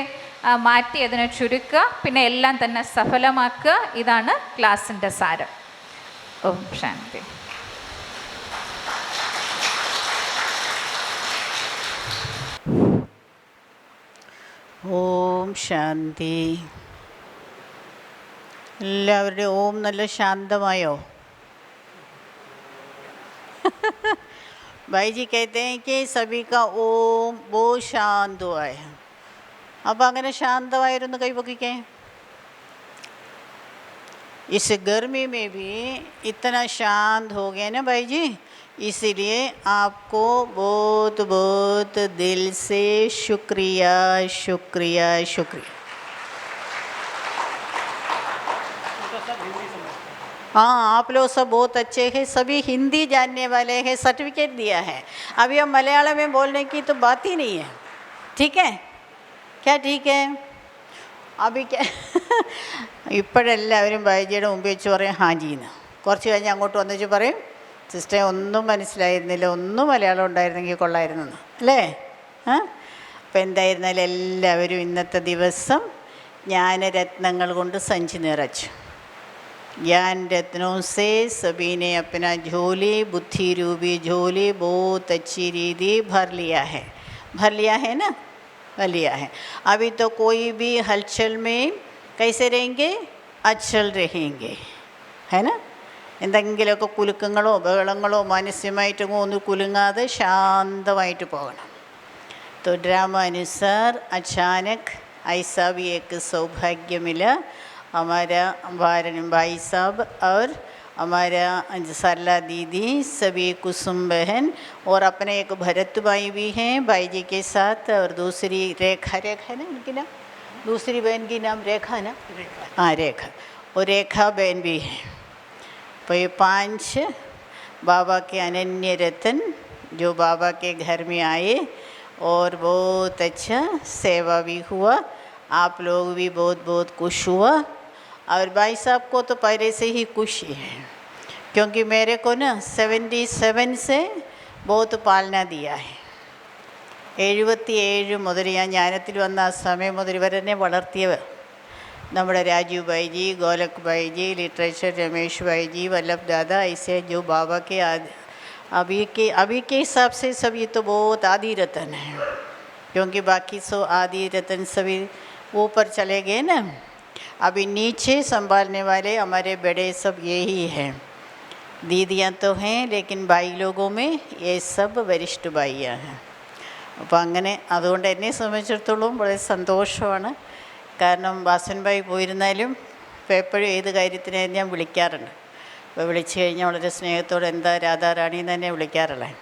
മാറ്റി അതിനെ ചുരുക്കുക, പിന്നെ എല്ലാം തന്നെ സഫലമാക്കുക. ഇതാണ് ക്ലാസിൻ്റെ സാരം. ഓം ശാന്തി. ഓം ശാന്തി. എല്ലാവരുടെയും ഓം നല്ല ശാന്തമായോ? भाई जी कहते हैं कि सभी का ओम बहुत शांत हुआ है. അപ്പോൾ അങ്ങനെ ശാന്തമായിരുന്നു കൈപൊക്കിക്കേ. इस गर्मी में भी इतना शांत हो गया ना भाई जी, इसलिए आपको बहुत बहुत दिल से शुक्रिया शुक्रिया शुक्रिया. हाँ, आप लोग सब बहुत अच्छे हैं, सभी हिंदी जानने वाले हैं, सर्टिफिकेट दिया है. अभी हम मलयालम में बोलने की तो बात ही नहीं है. ठीक है क्या? ठीक है. अभी क्या ഇപ്പോഴെല്ലാവരും ബൈജിയുടെ മുമ്പ് വെച്ച് പറയും ഹാജിന്ന്. കുറച്ച് കഴിഞ്ഞ് അങ്ങോട്ട് വന്നിച്ച് പറയും സിസ്റ്ററെ ഒന്നും മനസ്സിലായിരുന്നില്ല, ഒന്നും മലയാളം ഉണ്ടായിരുന്നെങ്കിൽ കൊള്ളായിരുന്നു അല്ലേ? അപ്പം എന്തായിരുന്നാലും എല്ലാവരും ഇന്നത്തെ ദിവസം ജ്ഞാനരത്നങ്ങൾ കൊണ്ട് സഞ്ചി നിറച്ചു. ज्ञान रत्नों से सभी ने अपना झोली, बुद्धि रूपी झोली बहुत अच्छी रीति भर लिया है. भर लिया है ना? भर लिया है. अभी तो कोई भी हलचल में कैसे रहेंगे? अचल रहेंगे, है ना? എന്തെങ്കിലുമൊക്കെ കുലുക്കങ്ങളോ ബഹളങ്ങളോ മാനസികമായിട്ടൊക്കെ ഒന്നും കുലുങ്ങാതെ ശാന്തമായിട്ട് പോകണം. तो ड्रामा अनुसार अचानक ऐसा भी एक सौभाग्य मिला. हमारा भाई साहब और हमारा सरला दीदी, सभी कुसुम बहन और अपने एक भरत भाई भी हैं भाई जी के साथ, और दूसरी रेखा है ना उनकी नाम, दूसरी बहन की नाम रेखा ना? हाँ रेखा, और रेखा बहन भी है. तो ये 5 बाबा के अनन्य रतन जो बाबा के घर में आए और बहुत अच्छा सेवा भी हुआ. आप लोग भी बहुत बहुत खुश हुआ. और भाई साहब को तो पहले से ही खुशी है, क्योंकि मेरे को ना 77 से बहुत पालना दिया है. 77 മുതൽ ഞാൻ ജ്ഞാനത്തിൽ വന്ന ആ സമയം മുതൽ ഇവരെന്നെ വളർത്തിയവർ. നമ്മുടെ राजू भाई जी, गोलक भाई जी, लिटरेचर रमेश भाई जी, वल्लभ दादा, ऐसे जो बाबा के अभी के हिसाब से सभी तो बहुत आदि रतन हैं, क्योंकि बाकी सो आदि रतन सभी ऊपर चले गए ना। अभी नीचे संभालने वाले हमारे बड़े सब यही हैं। दीदियाँ तो हैं, लेकिन भाई लोगों में ये सब वरिष्ठ भाइयाँ हैं. അപ്പോൾ അങ്ങനെ അതുകൊണ്ട് എന്നെ സംബന്ധിച്ചിടത്തോളം വളരെ സന്തോഷമാണ്. കാരണം വാസൻ ഭായി പോയിരുന്നാലും ഇപ്പോൾ എപ്പോഴും ഏത് കാര്യത്തിനായാലും ഞാൻ വിളിക്കാറുണ്ട്. അപ്പോൾ വിളിച്ചു കഴിഞ്ഞാൽ വളരെ സ്നേഹത്തോടെ എന്താ രാധാറാണി എന്ന് തന്നെ വിളിക്കാറുള്ളത്.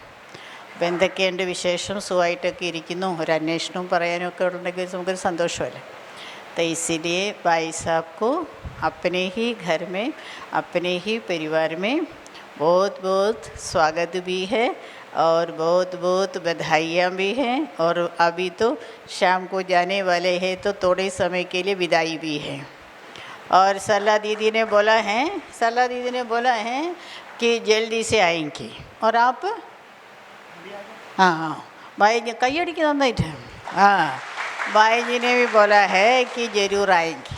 അപ്പോൾ എന്തൊക്കെയുണ്ട് വിശേഷം, സുഖമായിട്ടൊക്കെ ഇരിക്കുന്നു, ഒരു അന്വേഷണവും പറയാനും ഒക്കെ ഉണ്ടെങ്കിൽ നമുക്കൊരു സന്തോഷമല്ലേ. तो इसीलिए भाई साहब को अपने ही घर में, अपने ही परिवार में बहुत बहुत स्वागत भी है और बहुत बहुत बधाइयाँ भी हैं. और अभी तो शाम को जाने वाले हैं, तो थोड़े समय के लिए विदाई भी है. और सरला दीदी ने बोला है कि जल्दी से आएंगी. और आप हाँ भाई जी कई अड़ी के नന്നായിട്ട് हाँ भाई जी ने भी बोला है कि ज़रूर आएंगी.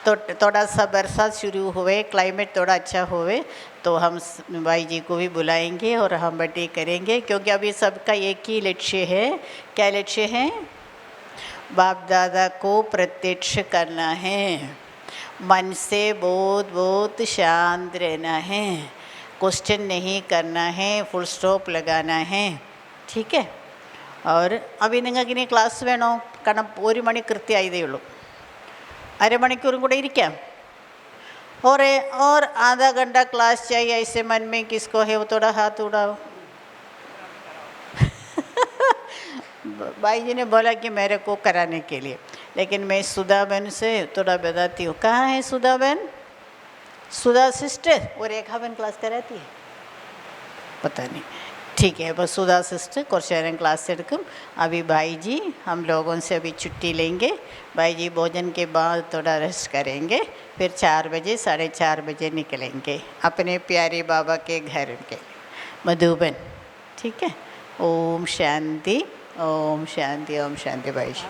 तो थोड़ा सा बरसात शुरू हुए, क्लाइमेट थोड़ा अच्छा हुए, तो हम भाई जी को भी बुलाएंगे और हम बर्थडे करेंगे. क्योंकि अभी सबका एक ही लक्ष्य है. क्या लक्ष्य है? बाप दादा को प्रत्यक्ष करना है. मन से बहुत बहुत शांत रहना है. क्वेश्चन नहीं करना है, फुल स्टॉप लगाना है. ठीक है. और अभी നിങ്ങൾക്ക് ഇനി ക്ലാസ് വേണോ? കാരണം 1 മണി കൃത്യമായതേ ഉള്ളൂ. അരമണിക്കൂറും കൂടെ ഇരിക്കാം. और आधा घंटा क्लास चाहिए. ऐसे मन में किसको है वो थोड़ा हाथ उड़ाओ. भाई जी ने बोला कि मेरे को कराने के लिए, लेकिन मैं सुधा बहन से थोड़ा बताती हूँ. कहाँ है सुधा बहन? सुधा सिस्टर और रेखा बहन क्लास कराती है, पता नहीं. ठीक है, बस सुधा सिस्टर कुछ നേരം क्लास എടുക്കും. अभी भाई जी हम लोगों से अभी छुट्टी लेंगे. भाई जी भोजन के बाद थोड़ा रेस्ट करेंगे, फिर 4 बजे 4:30 बजे निकलेंगे अपने प्यारे बाबा के घर के मधुबन. ठीक है. ओम शांति, ओम शांति, ओम शांति. भाई जी